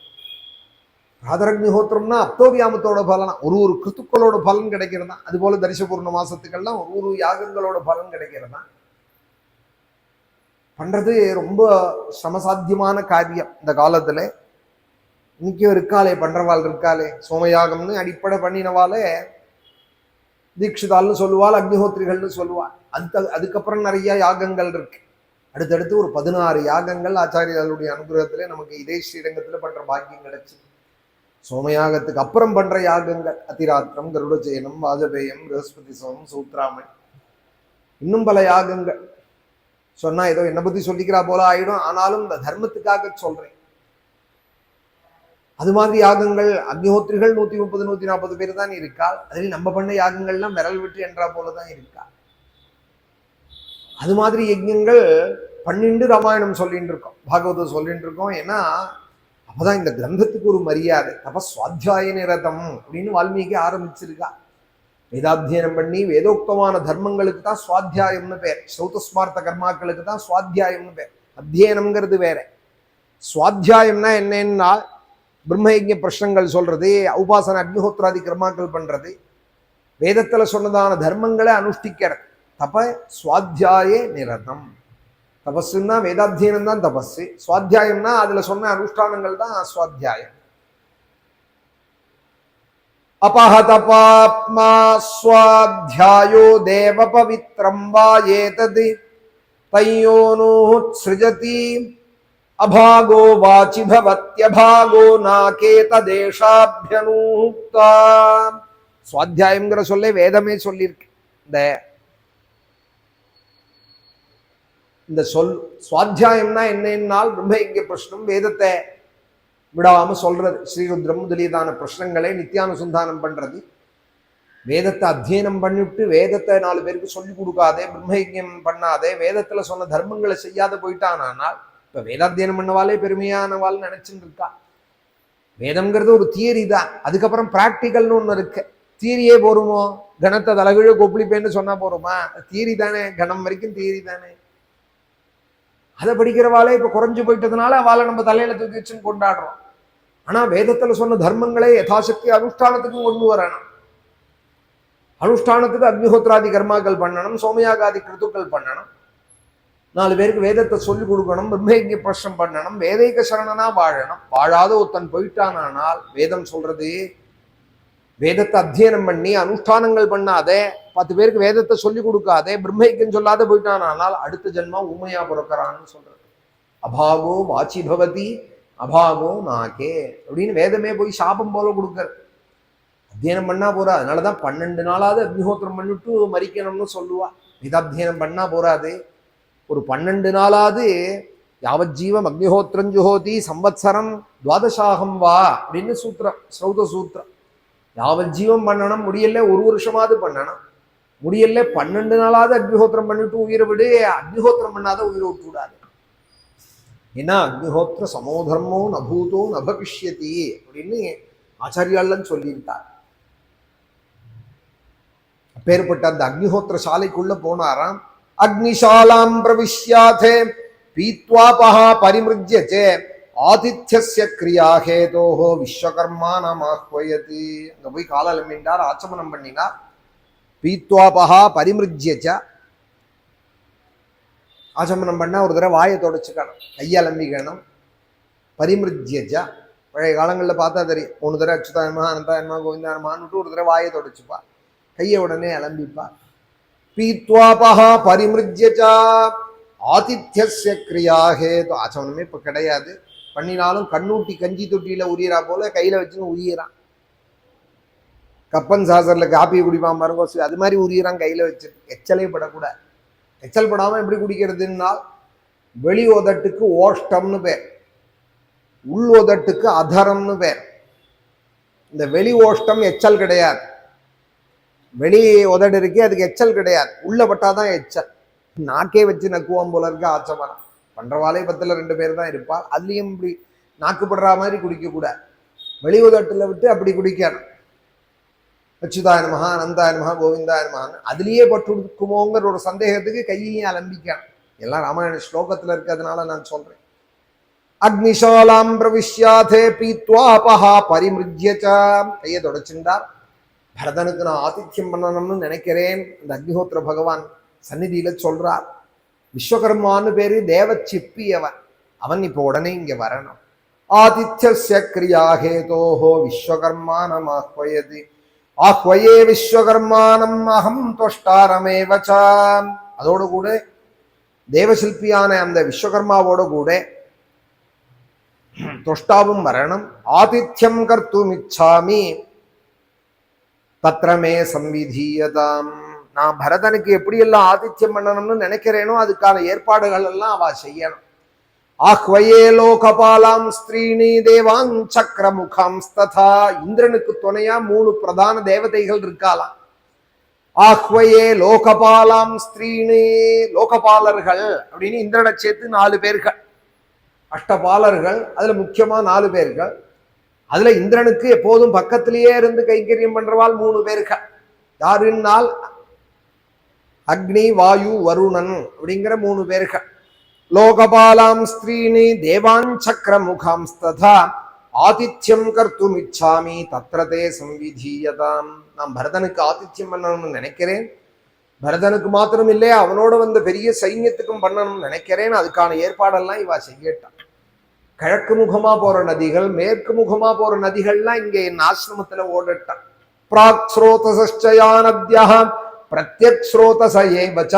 பிராதர் அக்னிஹோத்திரம்னா அப்தோவியாமத்தோட பலனா, ஒரு கிருத்துக்களோட பலன் கிடைக்கிறதா. அது போல தரிசபூர்ண மாசத்துக்கெல்லாம் ஒரு யாகங்களோட பலன் கிடைக்கிறதா. பண்றது ரொம்ப சமசாத்தியமான காரியம் இந்த காலத்துல. இன்னைக்கும் இருக்காளே, பண்றவாள் இருக்காளே, சோமயாகம்னு அடிப்படை பண்ணினவாளே தீட்சிதால்னு சொல்லுவாள், அக்னிஹோத்திரிகள்னு சொல்லுவாள். அதுக்கப்புறம் நிறைய யாகங்கள் இருக்கு. அடுத்தடுத்து ஒரு 16 யாகங்கள் ஆச்சாரியர்களுடைய அனுகிரகத்துல நமக்கு இதே ஸ்ரீரங்கத்துல பண்ற பாக்கியம் கிடைச்சு. சோமயாகத்துக்கு அப்புறம் பண்ற யாகங்கள் அதிராத்திரம், கருடச்சயனம், வாஜபேயம், பிரகஸ்பதி சோமம், சூத்ராமணி, இன்னும் பல யாகங்கள். சொன்னா ஏதோ என்னை பத்தி சொல்லிக்கிறா போல ஆயிடும், ஆனாலும் இந்த தர்மத்துக்காக சொல்றேன். அது மாதிரி யாகங்கள் அக்னிஹோத்திரிகள் 130 140 பேர் தான் இருக்காள். அதில் நம்ம பண்ண யாகங்கள்லாம் விரல் விட்டு என்றா போலதான் இருக்கா. அது மாதிரி யஜ்யங்கள் பண்ணிட்டு ராமாயணம் சொல்லிட்டு இருக்கோம், பாகவதம் சொல்லிட்டு இருக்கோம். ஏன்னா அப்பதான் இந்த கிரந்தத்துக்கு ஒரு மரியாதை. தபஸ்வாத்தியாய நிரதம் அப்படின்னு வால்மீகி ஆரம்பிச்சிருக்கா. வேதாத்தியனம் பண்ணி வேதோக்தமான தர்மங்களுக்கு தான் சுவாத்தியாயம்னு பேர். ஸ்ரௌதஸ்மார்த்த கர்மாக்களுக்கு தான் சுவாத்தியாயம்னு பேர். அத்தியனம்ங்கிறது வேற. சுவாத்தியாயம்னா என்னன்னா பிரம்மயஜ்ஞ பிரஷ்னங்கள் சொல்றது, உபாசன அக்னிஹோத்ராதி கர்மாக்கள் பண்றது, வேதத்துல சொன்னதான தர்மங்களை அனுஷ்டிக்கிறது. தப சுவாத்தியாயே நிரதம். தபஸ்ன்னா வேதாத்தியனம் தான் தபஸ். சுவாத்தியாயம்னா அதுல சொன்ன அனுஷ்டானங்கள் தான் சுவாத்தியாயம். அபஹதபாப்மா ஸ்வாத்யாயோ தேவ பவித்ரம் வா ஏதத் தயோனுத்ஸ்ருஜதி அபாகோ வாசி பவத்யபாகோ நாகே ததேஷாப்யனுக்தா. சுவாத்தியாயம்ங்கிற சொல்லே வேதமே சொல்லியிருக்கு. இந்த சொல் சுவாத்தியாயம்னா என்னன்னால் பிரம்மயஜ்ஞ பிரஷ்னம், வேதத்தை விடாம சொல்றது, ஸ்ரீருத்ரம் முதலியதான பிரஷ்னங்களை நித்தியானுசந்தானம் பண்றது. வேதத்தை அத்தியனம் பண்ணிவிட்டு வேதத்தை 4 பேருக்கு சொல்லிக் கொடுக்காதே, பிரம்மயஜ்ஞம் பண்ணாதே, வேதத்துல சொன்ன தர்மங்களை செய்யாத போயிட்டானால் இப்ப வேதாத்தியனம் பண்ணவாலே பெருமையானவாள் நினைச்சுட்டு இருக்கா. வேதம்ங்கிறது ஒரு தியரி தான். அதுக்கப்புறம் பிராக்டிக்கல்னு ஒண்ணு இருக்கு. தியரியே போருமோ? கணத்தை தலைகீழ கொப்பளிப்பேன்னு சொன்னா போறோமா? தியரி தானே, கணம் வரைக்கும் தியரி தானே. அதை படிக்கிறவாளே இப்ப குறைஞ்சு போயிட்டதுனால அவளை நம்ம தலையில தூக்கி வச்சுன்னு கொண்டாடுறோம். ஆனா வேதத்துல சொன்ன தர்மங்களை யதாசக்தி அனுஷ்டானத்துக்கும் கொண்டு வரணும். அனுஷ்டானத்துக்கு அக்னிஹோத்ராதி கர்மாக்கள் பண்ணணும், சோமயாகாதி கிருத்துக்கள் பண்ணணும், 4 பேருக்கு வேதத்தை சொல்லிக் கொடுக்கணும், பிரம்மயஜ்ஞ பிரஷ்னம் பண்ணணும், வேதைக சரணனா வாழணும். வாழாத ஒருத்தன் போயிட்டானால் வேதம் சொல்றது, வேதத்தை அத்தியனம் பண்ணி அனுஷ்டானங்கள் பண்ணாதே, 10 பேருக்கு வேதத்தை சொல்லிக் கொடுக்காதே, பிரம்மயஜ்ஞம் சொல்லாத போயிட்டானால் அடுத்த ஜென்மா ஊமையா பிறக்கிறான்னு சொல்றது. அபாகோ வாச்சி பவதி அபாகோ நாகே அப்படின்னு வேதமே போய் சாபம் போல கொடுக்கறது. அத்தியனம் பண்ணா போறா. அதனாலதான் 12 நாளாவது அக்னிஹோத்திரம் பண்ணிட்டு மறிக்கணும்னு சொல்லுவா. வேதாத்தியனம் பண்ணா போறாது. ஒரு 12 நாளாவது யாவஜீவம் அக்னிஹோத்திரம் ஜுஹோதி சம்வத்சரம் துவாதசாகம் வா அப்படின்னு சூத்திரம், ஸ்ரௌத சூத்திரம். யாவஜீவம் பண்ணணும். முடியல 1 வருஷமாவது பண்ணணும். முடியல 12 நாளாவது அக்னிஹோத்திரம் பண்ணிட்டு உயிரை விடு. அக்னிஹோத்திரம் பண்ணாத உயிரை விட்டு விடாது. ஏன்னா அக்னிஹோத்திர சமோதர்மோ நபூதோ நபவிஷ்யதி அப்படின்னு ஆச்சாரியாள்னு சொல்லியிருக்கார். அப்பேற்பட்ட அந்த அக்னிஹோத்திர சாலைக்குள்ள போனாராம். அக்னிசாலாம் பிரவிஷ்யாதே பீத்வாபஹா பரிமிருஜ்யசே ஆதித்யஸ்ய கிரியாஹேதோஹோ விஸ்வகர்மானமாஹ்வயதி. அங்க போய் காலலம்பிண்டார், ஆச்சமனம் பண்ணினார். பீத்வாபஹா பரிமிருஜ்யச, ஆச்சமனம் பண்ணா ஒரு தடவை வாயை தொடச்சுக்கணும், கையலம்பிக்கணும். பரிமிருஜ்யச, பழைய காலங்களில் பார்த்தா தெரியும், 3 தடவை அச்சுதாயமா அனந்தாயமா கோவிந்தாயமான்னு ஒரு தடவை வாயை தொடச்சுப்பா, கையை உடனே அலம்பிப்பா. பீத்வாபஹா பரிமிருஜ்யச ஆதித்யஸ்ய கிரியாஹேதோ. ஆச்சமனமே இப்ப கிடையாது. பண்ணினாலும் கண்ணூட்டி கஞ்சி தொட்டியில உரியறா போல கையில வச்சுன்னு உரியறான். கப்பன் சாசர்ல காப்பி குடிப்பான் பாருங்க, அது மாதிரி உரியறான் கையில வச்சு. எச்சலே படக்கூடாது. எச்சல் படாம எப்படி குடிக்கிறதுன்னா, வெளி உதட்டுக்கு ஓஷ்டம்னு பேர், உள் உதட்டுக்கு அதரம்னு பேர். இந்த வெளி ஓஷ்டம் எச்சல் கிடையாது. வெளி உதடு இருக்கு, அதுக்கு எச்சல் கிடையாது. உள்ள பட்டாதான் எச்சல். நாக்கே வச்சு நக்குவான் போல இருக்க ஆச்சமனம் பண்றவாலே 10ல் 2 பேர் தான் இருப்பாள். அதுலயும் இப்படி நாக்குப்படுற மாதிரி குடிக்க கூடாது. வெளி உதட்டுல விட்டு அப்படி குடிக்கணும். அச்சுதாய நமஹா அனந்தாய நமஹா கோவிந்தாய நமஹான்னு அதுலயே பட்டு இருக்குமோங்கிற ஒரு சந்தேகத்துக்கு கையையும் அலம்பிக்கணும். எல்லாம் ராமாயண ஸ்லோகத்துல இருக்கிறதுனால நான் சொல்றேன். அக்னிசாலாம் பிரவிஷ்யாதே பீத்வாபஹா பரிமிருஜ்யச. கையை தொடச்சுண்டார். பரதனுக்கு நான் ஆதித்யம் பண்ணணும்னு நினைக்கிறேன். இந்த அக்னிஹோத்திர பகவான் சந்நிதியில சொல்றார். விஸ்வகர்மான்னு பேரு, தேவ சிப்பியவன். அவன் இப்போ உடனே இங்க வரணும். ஆதித்யஸ்ய கிரியாஹேதோஹோ விஸ்வகர்மானமாஹ்வயதி ஆஹ்வயே விஸ்வகர்மானம் அகம் துவஷ்டாரமேவச. அதோடு கூட தேவசில்பியான அந்த விஸ்வகர்மாவோட கூட துவஷ்டாவும் வரணும். ஆதித்யம் கர்த்தும் இச்சாமி தத்ரமே சம்விதீயதாம். நான் பரதனுக்கு எப்படியெல்லாம் ஆதித்யம் பண்ணணும்னு நினைக்கிறேனோ அதுக்கான ஏற்பாடுகள் எல்லாம் அவ செய்யணும். ஆஹ்வயே லோகபாலாம் ஸ்திரீணி தேவான் சக்கரமுகாம் ததா. இந்திரனுக்கு துணையா 3 பிரதான தேவதைகள் இருக்காலாம். ஆஹ்வயே லோகபாலாம் ஸ்திரீணி, லோகபாலர்கள் அப்படின்னு இந்திரனை சேர்த்து 4 பேர்கள், அஷ்டபாலர்கள். அதுல முக்கியமா 4 பேர்கள். அதுல இந்திரனுக்கு எப்போதும் பக்கத்திலேயே இருந்து கைங்கரியம் பண்றவாள் 3 பேர்கள். யாருன்னால் அக்னி, வாயு, வருணன் அப்படிங்கிற 3 பேர்கள். லோகபாலாம் ஸ்திரீனி தேவான் சக்கர முகாம்ஸ்ததா ஆதித்யம் கர்த்தும் இச்சாமி தத்ரதே சம்விதீயதாம். நான் பரதனுக்கு ஆதித்யம் பண்ணணும்னு நினைக்கிறேன். பரதனுக்கு மாத்திரம் இல்லை, அவனோட வந்த பெரிய சைன்யத்துக்கும் பண்ணணும்னு நினைக்கிறேன். அதுக்கான ஏற்பாடெல்லாம் இவா செய்யட்டான். கிழக்கு முகமா போற நதிகள், மேற்கு முகமா போற நதிகள்லாம் இங்க என் ஆசிரமத்துல ஓடட்டான். பிராக் ஸ்ரோதசயா நத்யா பிரத்யக் ஸ்ரோதச ஏவச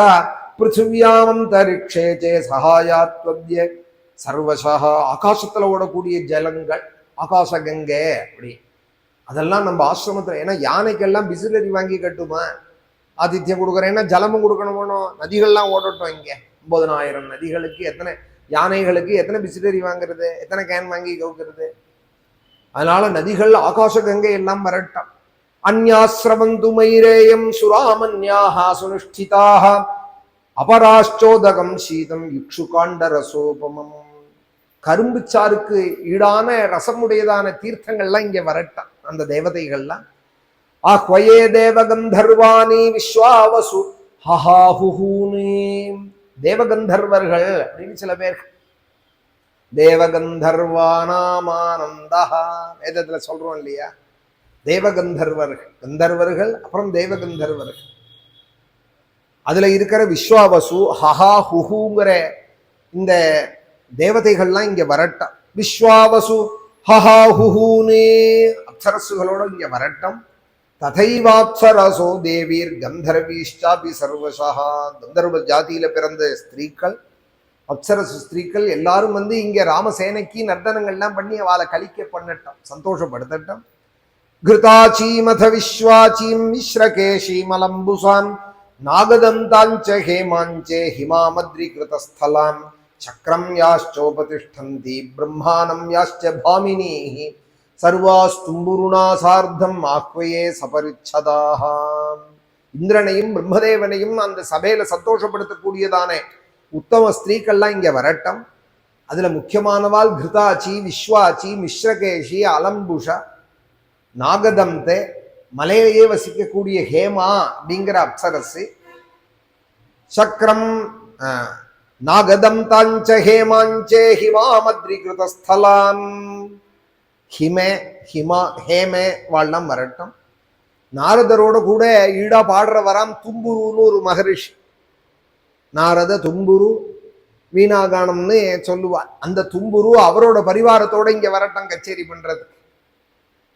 பிருத்திவியாம் தரிக்ஷேச்சே சகாயாத்வத்ய சர்வசா. ஆகாசத்துல ஓடக்கூடிய ஜலங்கள், ஆகாச கங்கை அப்படி அதெல்லாம் நம்ம ஆசிரமத்துல. ஏன்னா யானைக்கெல்லாம் பிசிலரி வாங்கி கட்டுமா? ஆதித்யம் கொடுக்குறேன்னா ஜலமும் கொடுக்கணுமோ? நதிகள்லாம் ஓடட்டும். இங்க 9,000 நதிகளுக்கு எத்தனை யானைகளுக்கு எத்தனை பிசிலரி வாங்குறது, எத்தனை கேன் வாங்கி கவுக்கிறது? அதனால நதிகள், ஆகாச கங்கை எல்லாம் வரட்டும். அந்யாஸ்ரவந்து மைரேயம் சுராமன்யாக சுனுஷ்டிதாக அபராஷ்டோதகம் சீதம் இக்ஷுகாண்ட ரசோபமம். கரும்பு சாருக்கு ஈடான ரசமுடையதான தீர்த்தங்கள்லாம் இங்க வரட்டும். அந்த தேவதைகள்லாம் ஆஹ்வயே தேவகந்தர்வாணி விஸ்வாவசு ஹஹாஹுஹூனி. தேவகந்தர்வர்கள் அப்படின்னு சில பேர். தேவகந்தர்வானாமானந்தா வேதத்துல சொல்றோம் இல்லையா? தேவகந்தர்வர்கள், கந்தர்வர்கள், அப்புறம் தேவகந்தர்வர்கள். அதுல இருக்கிற விஸ்வாவசு ஹஹா ஹுஹுங்கிற இந்த தேவதைகள்லாம் இங்க வரட்டும். விஸ்வாவசு ஹஹா ஹுஹூனே அப்சரசுகளோட இங்க வரட்டும். ததைவாப்சரசோ தேவீர் கந்தர்வீஷ்டாபி சர்வசா. கந்தர்வ ஜாதியில பிறந்த ஸ்திரீக்கள், அப்சரசு ஸ்திரீக்கள் எல்லாரும் வந்து இங்க ராமசேனைக்கு நர்த்தனங்கள்லாம் பண்ணி அவளை கலிக்க பண்ணட்டும், சந்தோஷப்படுத்தட்டும். கிருதாச்சீமத விஸ்வாச்சீம் மிஸ்ரகேஷீமலம்புசாம் நாகதந்தாஞ்ச ஹேமாஞ்சே ஹிமாமத்ரி கிருதஸ்தலாம் சக்கரம் யாச்சோபதிஷ்டந்தி பிரம்மாணம் யாச்ச பாமினீஹி சர்வாஸ்தும்புருணா சார்த்தம் ஆக்வயே சபரிச்சதாக. இந்திரனையும் பிரம்மதேவனையும் அந்த சபையில சந்தோஷப்படுத்தக்கூடியதான உத்தம ஸ்திரீக்கள்லாம் இங்க வரட்டும். அதுல முக்கியமானவாள் கிருதாச்சி, விஸ்வாச்சி, மிஸ்ரகேஷி, அலம்புஷ, நாகதம்தே, மலையிலேயே வசிக்கக்கூடிய ஹேமா அப்படிங்கிற அப்சரசு, சக்கரம் நாகதம் தாஞ்ச ஹேமாஞ்சே ஹிமாமத்ரி கிருதஸ்தலாம். ஹிமே ஹிமா ஹேமே வாழ்லாம் வரட்டும். நாரதரோட கூட ஈடா பாடுற வராம் தும்புருன்னு ஒரு மகரிஷி. நாரத தும்புரு வீணாகானம்னு சொல்லுவார். அந்த தும்புரு அவரோட பரிவாரத்தோட இங்க வரட்டும் கச்சேரி பண்றது.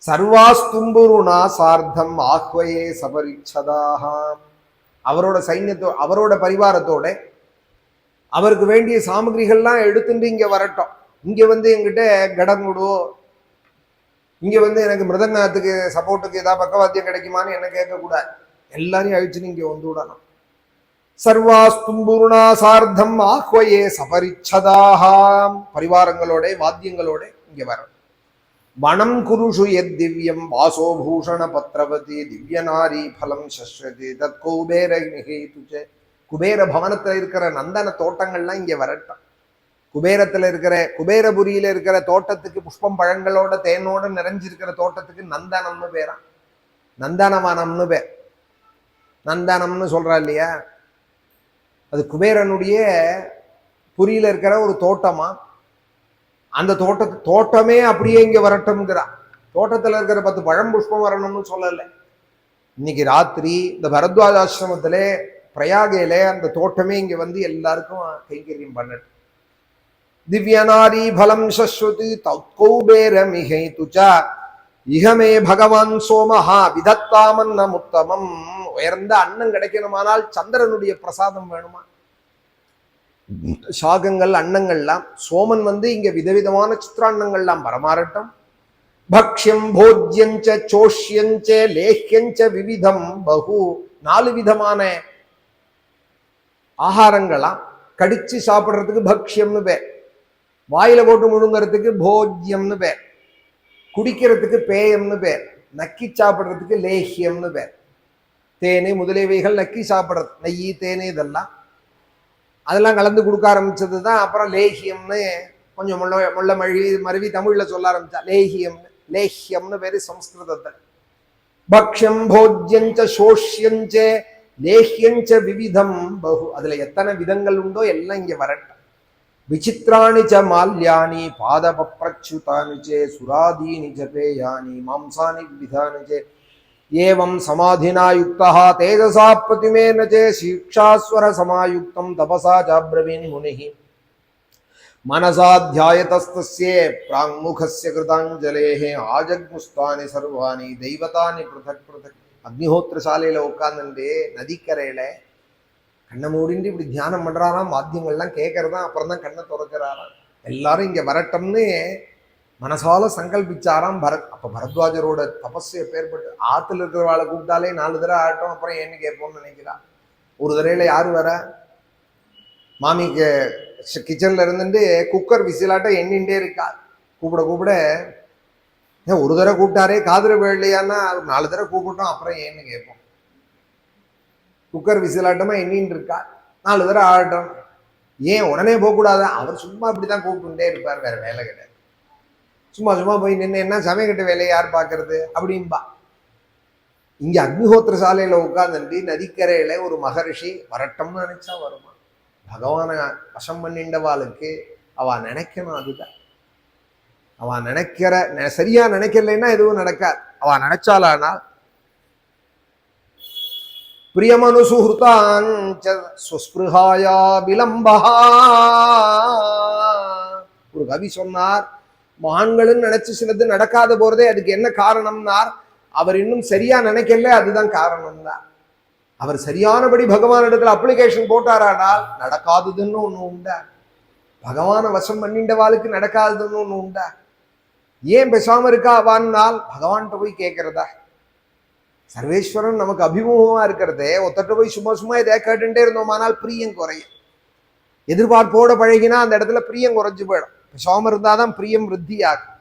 சர்வாஸ்தும்புருனா சார்த்தம் ஆஹ்வயே சபரிச்சதாக. அவரோட சைன்யத்தோ அவரோட பரிவாரத்தோட அவருக்கு வேண்டிய சாமகிரிகள்லாம் எடுத்துட்டு இங்க வரட்டும். இங்க வந்து எங்கிட்ட கடங்குடு, இங்க வந்து எனக்கு மிருதங்கத்துக்கு சப்போர்ட்டுக்கு ஏதாவது பக்கவாத்தியம் கிடைக்குமான்னு என்ன கேட்கக்கூடாது. எல்லாரையும் அழிச்சுன்னு இங்க வந்து விடணும். சர்வாஸ்தும்புருணா சார்த்தம் ஆஹ்வயே சபரிச்சதாக. பரிவாரங்களோட வாத்தியங்களோட இங்க வரணும். வனம் குருஷு எத் திவ்யம் வாசோபூஷண பத்ரவதி திவ்ய நாரி பலம் சஸ்வதி தத் குபேர நிகேதுச்சே. குபேர பவனத்துல இருக்கிற நந்தன தோட்டங்கள்லாம் இங்க வரட்டும். குபேரத்துல இருக்கிற குபேரபுரியில இருக்கிற தோட்டத்துக்கு புஷ்பம் பழங்களோட தேனோட நிறைஞ்சிருக்கிற தோட்டத்துக்கு நந்தனம்னு பேரா. நந்தனவனம்னு பேர். நந்தனம்னு சொல்றா இல்லையா? அது குபேரனுடைய புரியில இருக்கிற ஒரு தோட்டமா. அந்த தோட்டமே அப்படியே இங்க வரட்டும்ங்கிறா. தோட்டத்துல இருக்கிற 10 பழம் புஷ்பம் வரணும்னு சொல்லல. இன்னைக்கு ராத்திரி இந்த பரத்வாஜ ஆசிரமத்திலே பிரயாகையில அந்த தோட்டமே இங்க வந்து எல்லாருக்கும் கைங்கரியம் பண்ணட்டும். திவ்யநாரி பலம் சஸ்வதி தௌபேர மிகை துச்சா இகமே பகவான் சோமஹா விதத்தாமன்னம் உத்தமம். உயர்ந்த அன்னம் கிடைக்கணுமானால் சந்திரனுடைய பிரசாதம் வேணுமா? சாகங்கள் அன்னங்கள்லாம் சோமன் வந்து இங்க விதவிதமான சித்திராண்ணங்கள்லாம் பரமாறட்டும். பக்ஷ்யம் போஜ்யஞ்ச சோஷ்யஞ்ச லேஹ்யஞ்ச விவிதம் பகு. 4 விதமான ஆகாரங்களாம். கடிச்சு சாப்பிட்றதுக்கு பக்ஷ்யம்னு பேர், வாயில போட்டு முழுங்கிறதுக்கு போஜ்யம்னு பேர், குடிக்கிறதுக்கு பேயம்னு பேர், நக்கி சாப்பிட்றதுக்கு லேஹ்யம்னு பேர். தேனு முதலியவைகள் நக்கி சாப்பிட்றது, நெய் தேனு இதெல்லாம் அதெல்லாம் கலந்து கொடுக்க ஆரம்பிச்சது தான். அப்புறம் லேஹியம்னு கொஞ்சம் மருவி தமிழ்ல சொல்ல ஆரம்பிச்சா. லேஹியம்னு லேஹ்யம்னு பேரு சம்ஸ்கிருதத்தில். பக்ஷம் போஜ்யஞ்ச சோஷ்யஞ்ச லேஹ்யஞ்ச விவிதம் பகு. அதுல எத்தனை விதங்கள் உண்டோ எல்லாம் இங்க வரட்டும். விசித்ராணி ச மால்யானி பாதபப்ரச்சுதானி சே சுராதீனி ஜபேயானி மாம்சானி விவிதானி சே ஏவம் சமாதினா யுக்தா தேஜசா பிரதிமேன சே சீக்ஷாஸ்வர சமாயுக்தம் தபசா ஜாப்ரவீன் முனிஹி மனசாத்தியாயதஸ்தஸ்யே பிராங்முகஸ்ய கிருதாஞ்சலேஹே ஆஜக்முஸ்தானி சர்வாணி தெய்வதானி பிருதக் பிருதக். அக்னிஹோத்திர சாலையில உட்கார்ந்துட்டு நதிக்கரையில கண்ணை மூடிட்டு இப்படி தியானம் பண்றாராம். வாத்தியங்கள்லாம் கேட்கறதா, அப்புறம் தான் கண்ணை திறக்கிறாராம். எல்லாரும் இங்க வரட்டும்னு மனசால சங்கல்பிச்சாராம் பரத். அப்ப பரத்வாஜரோட தபஸ் எப்பேற்பட்டு. ஆத்துல இருக்கிறவாளை கூப்பிட்டாலே 4 தடவை ஆகட்டும், அப்புறம் ஏன்னு கேட்போம்னு நினைக்கிறா. ஒரு தடவையில யாரு வர? மாமிக்கு கிச்சன்ல இருந்துட்டு குக்கர் விசிலாட்ட எண்ணின்ண்டே இருக்கா. கூப்பிட கூப்பிட ஒரு தடவை கூப்பிட்டாரே காதுல விழலையான்னா 4 தடவை கூப்பிட்டோம், அப்புறம் ஏன்னு கேட்போம். குக்கர் விசிலாட்டமா எண்ணின்னு இருக்கா. 4 தடவை ஆகட்டும், ஏன் உடனே போகக்கூடாதா? அவர் சும்மா இப்படிதான் கூப்பிட்டுட்டே இருப்பார், வேற வேலை கிடையாது. சும்மா சும்மா போய் நின்று என்ன சமயக்கட்டு வேலையை யார் பார்க்கறது அப்படின்பா. இங்க அக்னிஹோத்திர சாலையில உட்கார்ந்துட்டு நதிக்கரையில ஒரு மகரிஷி வரட்டம்னு நினைச்சா வருமா? பகவான வசம் பண்ணிண்டவாளுக்கு அவ நினைக்கணும். அதுதான் அவ நினைக்கிற, சரியா நினைக்கலைன்னா எதுவும் நடக்காது. அவ நினைச்சாலானால் பிரியமனு சுஹృతాஞ்ச சுஸ்பிருஹாயா விலம்பா. ஒரு கவி சொன்னார், மகான்களும் நினைச்சு சிலது நடக்காத போறதே அதுக்கு என்ன காரணம்னார், அவர் இன்னும் சரியா நினைக்கல, அதுதான் காரணம் தான். அவர் சரியானபடி பகவான் இடத்துல அப்ளிகேஷன் போட்டாரானால் நடக்காததுன்னு ஒண்ணு உண்டா? பகவான வசம் பண்ணிண்டவாளுக்கு நடக்காததுன்னு ஒண்ணு உண்டா? ஏன் பேசாம இருக்கா அவான்னால் பகவான்கிட்ட போய் கேட்கறதா? சர்வேஸ்வரன் நமக்கு அபிமுகமா இருக்கிறதே, ஒத்தட்ட போய் சும்மா சும்மா இதை கேட்டுட்டே இருந்தோமானால் பிரியம் குறையும். எதிர்பார்ப்போட பழகினா அந்த இடத்துல பிரியம் குறைஞ்சு போயிடும். பேசாம இருந்தாதான் பிரியம் விருத்தியாகும்.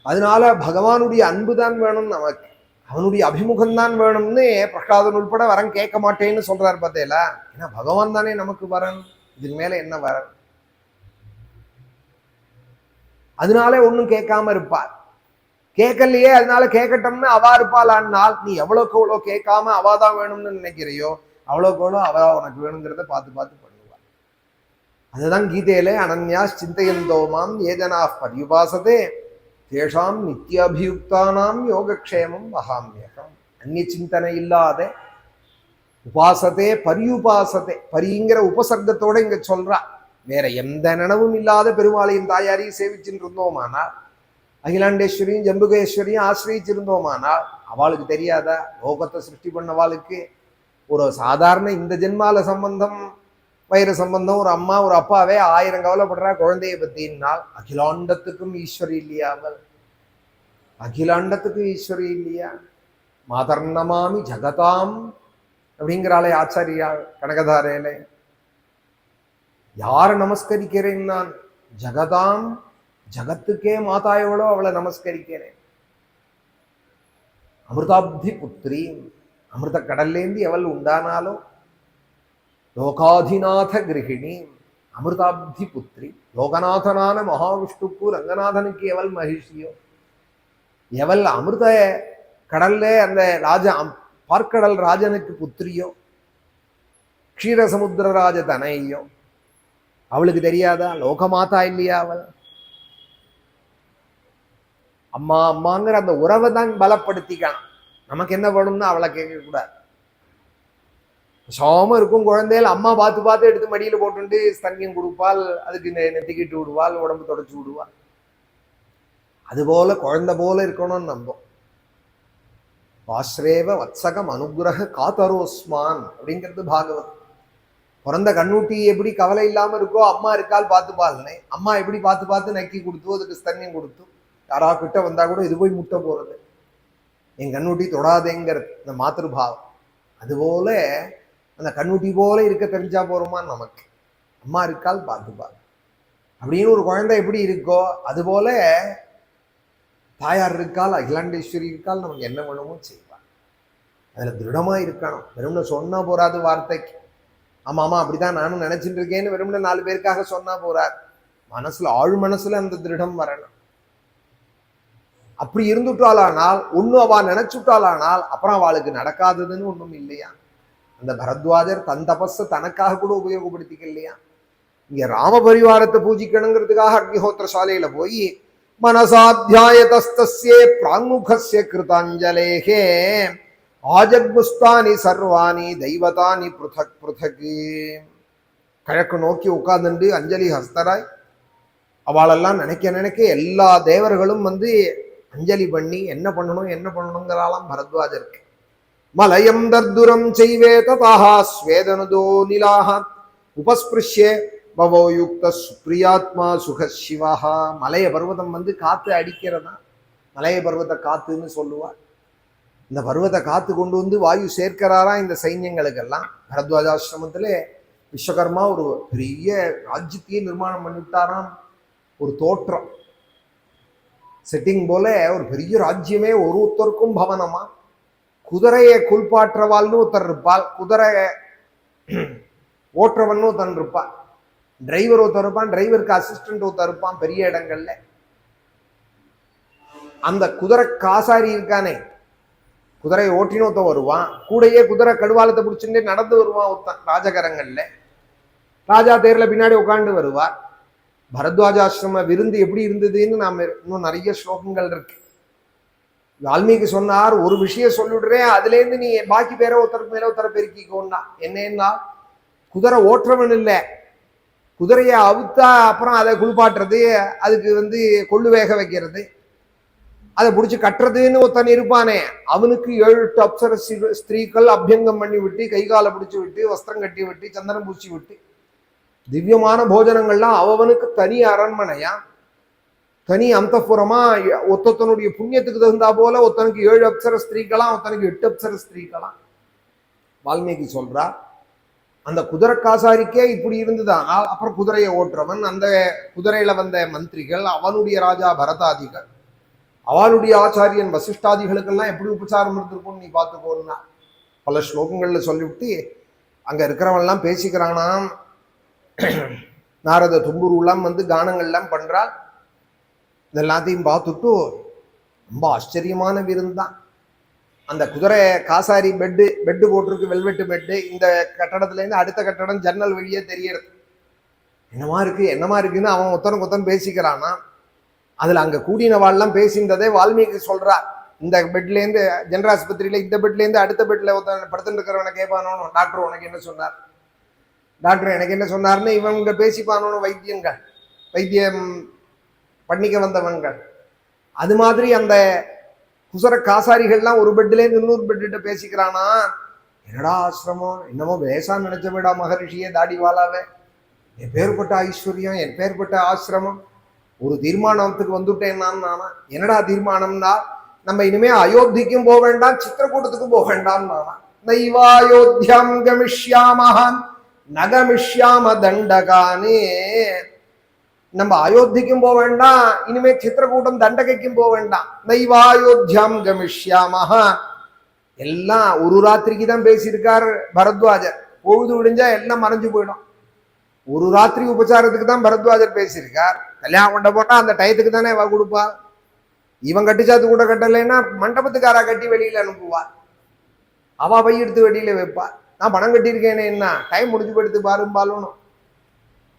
அதனால பகவானுடைய அன்பு தான் வேணும் நமக்கு, அவனுடைய அபிமுகம் தான் வேணும்னு பிரகலாதன் உள்பட வரன் கேட்க மாட்டேன்னு சொல்றாரு பார்த்தேல. ஏன்னா பகவான் தானே நமக்கு வரன், இதுக்கு மேல என்ன வரன்? அதனால ஒன்றும் கேட்காம இருப்பார். கேட்கலையே அதனால கேட்கட்டோம்னு அவா இருப்பாளான்னால், நீ எவ்வளோக்கு எவ்வளோ கேட்காம அவாதான் வேணும்னு நினைக்கிறையோ அவ்வளோக்கு எவ்வளோ அவ உனக்கு வேணுங்கிறத பார்த்து பார்த்து பண்ணுவாள். அதுதான் கீதையிலே அனன்யா சிந்தையந்தோமாம் ஏஜனா பரியுபாசதே தேஷாம் நித்தியாபியுக்தானாம் யோகக்ஷேமம் வகாமியகம். அந்நிய சிந்தனை இல்லாத உபாசத்தே பரியுபாசத்தே, பரிங்கிற உபசர்க்கத்தோட இங்க சொல்றா. வேற எந்த நினைவும் இல்லாத பெருமாளையும் தாயாரையும் சேவிச்சுட்டு இருந்தோமானால், அகிலாண்டேஸ்வரியும் ஜம்புகேஸ்வரியும் ஆசிரியிச்சிருந்தோமானால் அவளுக்கு தெரியாதா? லோகத்தை சிருஷ்டி பண்ணவாளுக்கு ஒரு சாதாரண இந்த ஜென்மால சம்பந்தம், வயிறு சம்பந்தம், ஒரு அம்மா ஒரு அப்பாவே 1000 கவலைப்படுறா குழந்தைய பத்தினால், அகிலாண்டத்துக்கும் ஈஸ்வரி இல்லையா? அவள் அகிலாண்டத்துக்கும் ஈஸ்வரி இல்லையா? மாதர்ணமாமி ஜகதாம் அப்படிங்கிறாளே ஆச்சாரியா கனகதாரையில. யாரை நமஸ்கரிக்கிறேன் நான்? ஜகதாம், ஜகத்துக்கே மாதா எவ்வளோ அவளை நமஸ்கரிக்கிறேன். அமிர்தாப்தி புத்திரி, அமிர்த கடல்லேந்து எவள் உண்டானாலோ லோகாதிநாத கிரகிணி அமிர்தாப்தி புத்திரி. லோகநாதனான மகாவிஷ்ணுக்கு ரங்கநாதனுக்கு எவள் மகிழ்ச்சியோ, எவள் அமிர்த கடல்ல அந்த ராஜா பார்க்கடல் ராஜனுக்கு புத்திரியோ, க்ஷீரசமுத்திரராஜ தனையோ, அவளுக்கு தெரியாதா? லோகமாதா இல்லையா அவள்? அம்மா அம்மாங்கிற அந்த உறவை தான் பலப்படுத்திக்கலாம். நமக்கு என்ன வேணும்னு அவளை கேட்கக்கூடாது. சோம இருக்கும் குழந்தைகள் அம்மா பார்த்து பார்த்து எடுத்து மடியில போட்டு ஸ்தன்யம் கொடுப்பாள், அதுக்கு நெத்திக்கிட்டு விடுவாள், உடம்பு தொடச்சு விடுவாள். அதுபோல குழந்தை போல இருக்கணும்னு நம்போம். வாஸ்ரேவ வத்சகம் அனுகிரக காத்தரோஸ்மான் அப்படிங்கிறது பாகவத். பிறந்த கண்ணூட்டி எப்படி கவலை இல்லாம இருக்கோ, அம்மா இருக்கால் பார்த்துப்பாள்னே, அம்மா எப்படி பார்த்து பார்த்து நக்கி கொடுத்து அதுக்கு ஸ்தன்யம் கொடுத்து, யாரா கிட்ட வந்தா கூட இது போய் முட்டை போறது, என் கண்ணூட்டி தொடாதேங்கிறது இந்த மாத்திருபாவம். அதுபோல அந்த கண்ணூட்டி போல இருக்க தெரிஞ்சா போறோமா நமக்கு? அம்மா இருக்கால் பார்த்துப்பாள் அப்படின்னு ஒரு குழந்தை எப்படி இருக்கோ அதுபோல தாயார் இருக்கால், அகிலாண்டேஸ்வரி இருக்கால், நமக்கு என்ன வேணுமோ செய்வாள். அதுல திருடமா இருக்கணும். வெறும்னு சொன்னா போறாது வார்த்தைக்கு. ஆமா ஆமா அப்படிதான் நானும் நினைச்சிட்டு இருக்கேன்னு வெறும்னு 4 பேருக்காக சொன்னா போறார். மனசுல ஆழ் மனசுல அந்த திருடம் வரணும். அப்படி இருந்துட்டாளானால், ஒன்னும் அவ நினைச்சுட்டாளானால் அப்புறம் அவளுக்கு நடக்காததுன்னு ஒண்ணும் இல்லையா. அந்த பரத்வாஜர் தன் தபஸ தனக்காக கூட உபயோகப்படுத்திக்க இல்லையா. இங்க ராம பரிவாரத்தை பூஜிக்கணுங்கிறதுக்காக அக்னிஹோத்திர சாலையில போய் மனசாத்தியாயதஸ்தஸ்யே பிராங்முகஸ்ய கிருதாஞ்சலேகே ஆஜக்முஸ்தானி சர்வாணி தெய்வதானி புருதக் புருதக்கு. கிழக்கு நோக்கி உட்கார்ந்துண்டு அஞ்சலி ஹஸ்தராய் அவளெல்லாம் நினைக்க நினைக்க எல்லா தேவர்களும் வந்து அஞ்சலி பண்ணி என்ன பண்ணணுங்கிறாலாம் பரத்வாஜருக்கு. மலயம் தர்துரம் செய்வே ததா ஸ்வேதனுதோ நிலாஹ உபஸ்பிருஷ்யே பவோ யுக்த சுப்ரியாத்மா சுக சிவஹா. மலைய பர்வதம் வந்து காத்து அடிக்கிறதா, மலைய பர்வத காத்துன்னு சொல்லுவார். இந்த பர்வத காத்து கொண்டு வந்து வாயு சேர்க்கிறாரா இந்த சைன்யங்களுக்கெல்லாம். பரத்வாஜாசிரமத்திலே விஸ்வகர்மா ஒரு பெரிய ராஜ்யத்தையே நிர்மாணம் பண்ணிவிட்டாராம். ஒரு தோற்றம் செட்டிங் போல ஒரு பெரிய ராஜ்யமே ஒருத்தருக்கும் பவனமா. குதிரையை குல்பாற்றவாள்னு ஒருத்தர் இருப்பாள், குதிரை ஓட்டுறவன்னு ஒருத்தன் இருப்பான், டிரைவர் ஒருத்தர் இருப்பான், டிரைவருக்கு அசிஸ்டன்ட் ஒருத்தர் இருப்பான். பெரிய இடங்கள்ல அந்த குதிரை காசாரி இருக்கானே, குதிரையை ஓட்டின்னு ஒருத்தன் வருவான், கூடையே குதிரை கடுவாலத்தை பிடிச்சுட்டு நடந்து வருவான் ஒருத்தன். ராஜகரங்கள்ல ராஜா தேர்ல பின்னாடி உட்காந்து வருவார். பரத்வாஜாசிரம விருந்து எப்படி இருந்ததுன்னு நாம இன்னும் நிறைய ஸ்லோகங்கள் இருக்கு. வால்மீகி சொன்னார், ஒரு விஷயம் சொல்லிவிடுறேன், அதுல இருந்து நீ பாக்கி பேரை ஒருத்தருக்கு மேல ஒருத்தர பெருக்கிக்கோன்னா. என்னன்னா, குதிரை ஓட்டுறவன் இல்லை, குதிரையை அவுத்தா அப்புறம் அதை குளிப்பாட்டுறது, அதுக்கு வந்து கொள்ளு வேக வைக்கிறது, அதை பிடிச்சி கட்டுறதுன்னு ஒருத்தன் இருப்பானே, அவனுக்கு 7 அப்சர ஸ்திரீக்கள் அபியங்கம் பண்ணி விட்டு, கை காலை பிடிச்சி விட்டு, வஸ்திரம் கட்டி விட்டு, சந்தனம் பூச்சி விட்டு, திவ்யமான போஜனங்கள்லாம் அவனுக்கு தனி அரண்மனையா, தனி அந்தப்புறமா. ஒத்தனுடைய புண்ணியத்துக்கு தகுந்தா போல ஒருத்தனுக்கு 7 அப்சர ஸ்திரீக்கலாம், ஒருத்தனுக்கு 8 அப்சர ஸ்திரீக்கலாம். வால்மீகி சொல்றார், அந்த குதிரை காசாரிக்கே இப்படி இருந்துதானால் அப்புறம் குதிரையை ஓட்டுறவன், அந்த குதிரையில வந்த மந்திரிகள், அவனுடைய ராஜா பரதாதிகள், அவனுடைய ஆச்சாரியன் வசிஷ்டாதிகளுக்கெல்லாம் எப்படி உபச்சாரம் இருந்திருக்கும்னு நீ பார்த்துக்கோன்னா பல ஸ்லோகங்கள்ல சொல்லிவிட்டு அங்க இருக்கிறவன்லாம் பேசிக்கிறானாம். நாரத தும்புருலாம் வந்து கானங்கள்லாம் பண்றாள். இதெல்லாத்தையும் பார்த்துட்டு ரொம்ப ஆச்சரியமான விருந்தான். அந்த குதிரை காசாரி பெட்டு போட்டிருக்கு, வெல்வெட்டு பெட்டு. இந்த கட்டடத்துல இருந்து அடுத்த கட்டடம் ஜன்னல் வழியே தெரியறது. என்னமா இருக்குன்னு அவன் ஒத்தனுக்கு பேசிக்கிறானா. அதுல அங்க கூடினவாள்லாம் பேசின்றதே வால்மீகி சொல்றா. இந்த பெட்ல இருந்து ஜெனரல் ஆஸ்பத்திரியில இந்த பெட்ல இருந்து அடுத்த பெட்ல ஒருத்தன் படுத்துட்டு இருக்கிறவனை கேட்பானோ, டாக்டர் உனக்கு என்ன சொன்னார், டாக்டர் எனக்கு என்ன சொன்னார்னு இவங்க பேசிப்பானோன்னு வைத்தியம் பண்ணிக்க வந்தவன்கள். அது மாதிரி அந்த குசர காசாரிகள்லாம் ஒரு பெட்ல இருந்து இன்னொரு பெட்டு பேசிக்கிறானா. என்னடா ஆசிரமம், என்னமோ வேசான்னு நினைச்ச விடா மகரிஷியே தாடிவாலாவே, என் பேர்பட்ட ஐஸ்வர்யம், என் பேர்பட்ட ஆசிரமம். ஒரு தீர்மானத்துக்கு வந்துட்டேன் நானா. என்னடா தீர்மானம்னா, நம்ம இனிமே அயோத்திக்கும் போக வேண்டாம், சித்திரக்கூட்டத்துக்கும் போக வேண்டாம் நானா. நைவாயோத்தியம் கமிஷ்யாமஹான் நகமிஷ்யாம தண்டகானே. நம்ம அயோத்திக்கும் போக வேண்டாம், இனிமே சித்திரக்கூட்டம் தண்டகைக்கும் போக வேண்டாம். நைவாயோத்தியம் கமிஷ்யாமஹா. எல்லாம் ஒரு ராத்திரிக்கு தான் பேசியிருக்கார் பரத்வாஜர். பொழுது விடிஞ்சா எல்லாம் மறைஞ்சு போயிடும். ஒரு ராத்திரி உபச்சாரத்துக்கு தான் பரத்வாஜர் பேசியிருக்கார். கல்யாணம் பண்ண போட்டா அந்த டயத்துக்கு தானே அவ கொடுப்பா. இவன் கட்டிச்சாத்து கூட கட்டலைன்னா மண்டபத்துக்காரா கட்டி வெளியில அனுப்புவார். அவ பை எடுத்து வெளியில வைப்பா. நான் பணம் கட்டியிருக்கேனே, என்ன டைம் முடிஞ்சு போயிடுத்து பாரும்பாலும்.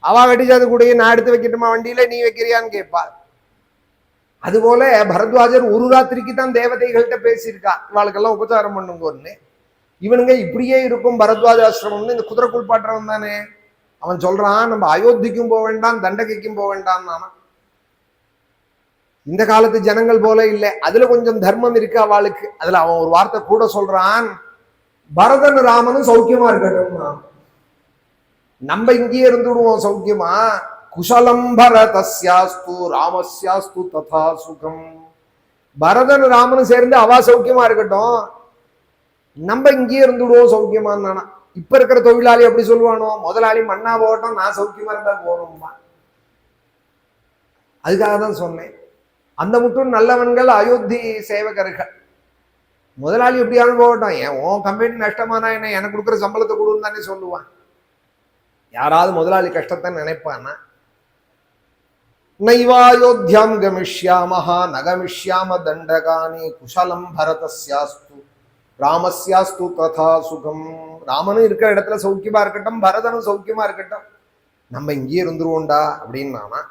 அவ கட்டிச்சாத்து கூடயே நான் எடுத்து வைக்கட்டுமா வண்டியில, நீ வைக்கிறியான்னு கேட்பார். அதுபோல பரத்வாஜர் ஒரு ராத்திரிக்கு தான் தேவதைகள்கிட்ட பேசியிருக்கா, இவாளுக்கெல்லாம் உபச்சாரம் பண்ணுங்கன்னு. இவனுங்க இப்படியே இருக்கும் பரத்வாஜ ஆசிரமம்னு இந்த குதிரை குளிப்பாட்டுறவன் தானே. அவன் சொல்றான், நம்ம அயோத்திக்கும் போக வேண்டாம், தண்டகைக்கும் போக வேண்டாம் நானா. இந்த காலத்து ஜனங்கள் போல இல்லை, அதுல கொஞ்சம் தர்மம் இருக்கு அவளுக்கு. அதுல அவன் ஒரு வார்த்தை கூட சொல்றான், பரதன் ராமனும் சௌக்கியமா இருக்கட்டும், நம்ம இங்கேயே இருந்துடுவோம் சௌக்கியமா. குஷலம் பரதஸ்யாஸ்து ராமஸ்யாஸ்து ததா சுகம். பரதன் ராமனும் சேர்ந்து அவா சௌக்கியமா இருக்கட்டும், நம்ம இங்கேயே இருந்துடுவோம் சௌக்கியமான்னு. இப்ப இருக்கிற தொழிலாளி அப்படி சொல்லுவானோ, முதலாளி மண்ணா போகட்டும், நான் சௌக்கியமா இருந்தா போகணுமா. அதுக்காக தான் சொன்னேன், அந்த மட்டும் நல்லவன்கள் அயோத்தி சேவகர்கள். முதலாளி எப்படியாவது போகட்டும், ஏன் உன் கம்பெனி நஷ்டமானா என்ன, எனக்கு கொடுக்குற சம்பளத்தை கொடுன்னு தானே சொல்லுவான். யாராவது முதலாளி கஷ்டத்தை நினைப்பானா. நைவாயோத்தியாம் கமிஷ்யாமஹ நகமிஷ்யாம தண்டகானி குஷலம் பரதஸ்யாஸ்து ராமஸ்யாஸ்து ததா சுகம். ராமனும் இருக்கிற இடத்துல சௌக்கியமா இருக்கட்டும், பரதனும் சௌக்கியமா இருக்கட்டும், நம்ம இங்கேயே இருந்துருவோண்டா அப்படின்னானா.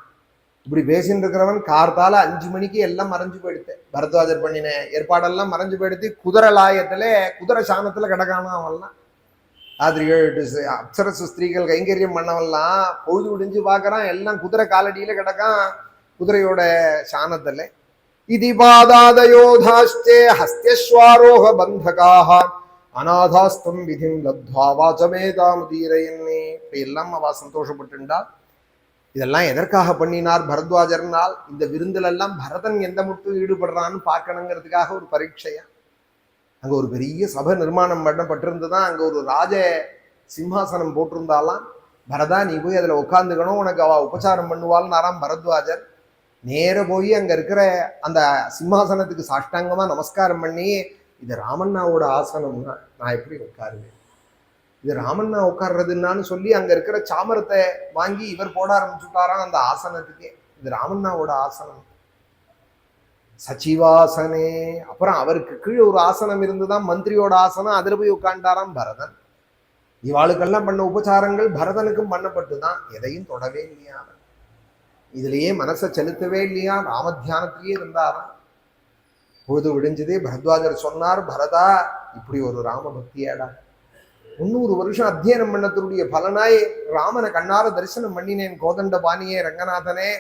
இப்படி பேசிட்டு இருக்கிறவன் கார்த்தால 5 மணிக்கு எல்லாம் மறைஞ்சு போயிடுத்து. பரத்வாஜர் பண்ணின ஏற்பாடெல்லாம் மறைஞ்சு போயிடுத்து. குதிரை லாயத்துல குதிரை சாணத்துல கிடக்கானா அவன்லாம். அது 7 அப்சரசு ஸ்திரீகள் கைங்கரியம் பண்ணவெல்லாம் பொழுது விடிஞ்சு பார்க்கறான், எல்லாம் குதிரை காலடியில கிடக்கான் குதிரையோட சாணத்துல. இதிபாதாதயோதாஸ்தே ஹஸ்தியஸ்வாரோக பந்தகாக அநாதாஸ்தம் விதிம் லப்த்வா வாசமேதாமுதீரயன்னே. இப்படி எல்லாம் அவ சந்தோஷப்பட்டுண்டா. இதெல்லாம் எதற்காக பண்ணினார் பரத்வாஜர்னால்? இந்த விருந்துல எல்லாம் பரதன் எந்த மட்டும் ஈடுபடுறான்னு பார்க்கணுங்கிறதுக்காக ஒரு பரீட்சையா. அங்க ஒரு பெரிய சபை நிர்மாணம் பண்ணப்பட்டிருந்துதான். அங்க ஒரு ராஜ சிம்ஹாசனம் போட்டிருந்தாலாம். பரதா நீ போய் அதுல உட்காந்துக்கணும், உனக்கு அவ உபச்சாரம் பண்ணுவாள்னாராம் பரத்வாஜர். நேர போய் அங்க இருக்கிற அந்த சிம்ஹாசனத்துக்கு சாஷ்டாங்கமா நமஸ்காரம் பண்ணி, இது ராமண்ணாவோட ஆசனம்னா நான் எப்படி உட்காருவேன், இது ராமண்ணா உட்கார்றதுன்னான்னு சொல்லி அங்க இருக்கிற சாமரத்தை வாங்கி இவர் போட ஆரம்பிச்சுட்டாராம் அந்த ஆசனத்துக்கே. இது ராமண்ணாவோட ஆசனம், சச்சிவாசனே. அப்புறம் அவருக்கு கீழே ஒரு ஆசனம் இருந்துதான் மந்திரியோட ஆசனம், அதுல போய் உட்காண்டாராம் பரதன். இவாளுக்கெல்லாம் பண்ண உபச்சாரங்கள் பரதனுக்கும் பண்ணப்பட்டுதான். எதையும் தொடவே இல்லையா, இதுலயே மனசை செலுத்தவே இல்லையா, ராமத்தியானத்திலேயே இருந்தாராம். பொழுது விடிஞ்சதே பரத்வாஜர் சொன்னார், பரதா இப்படி ஒரு ராம பக்தியாடா, 300 வருஷம் அத்தியனம் பண்ணத்தினுடைய பலனாய் ராமனை கண்ணார தரிசனம் பண்ணினேன் கோதண்ட பாணியே ரங்கநாதனே.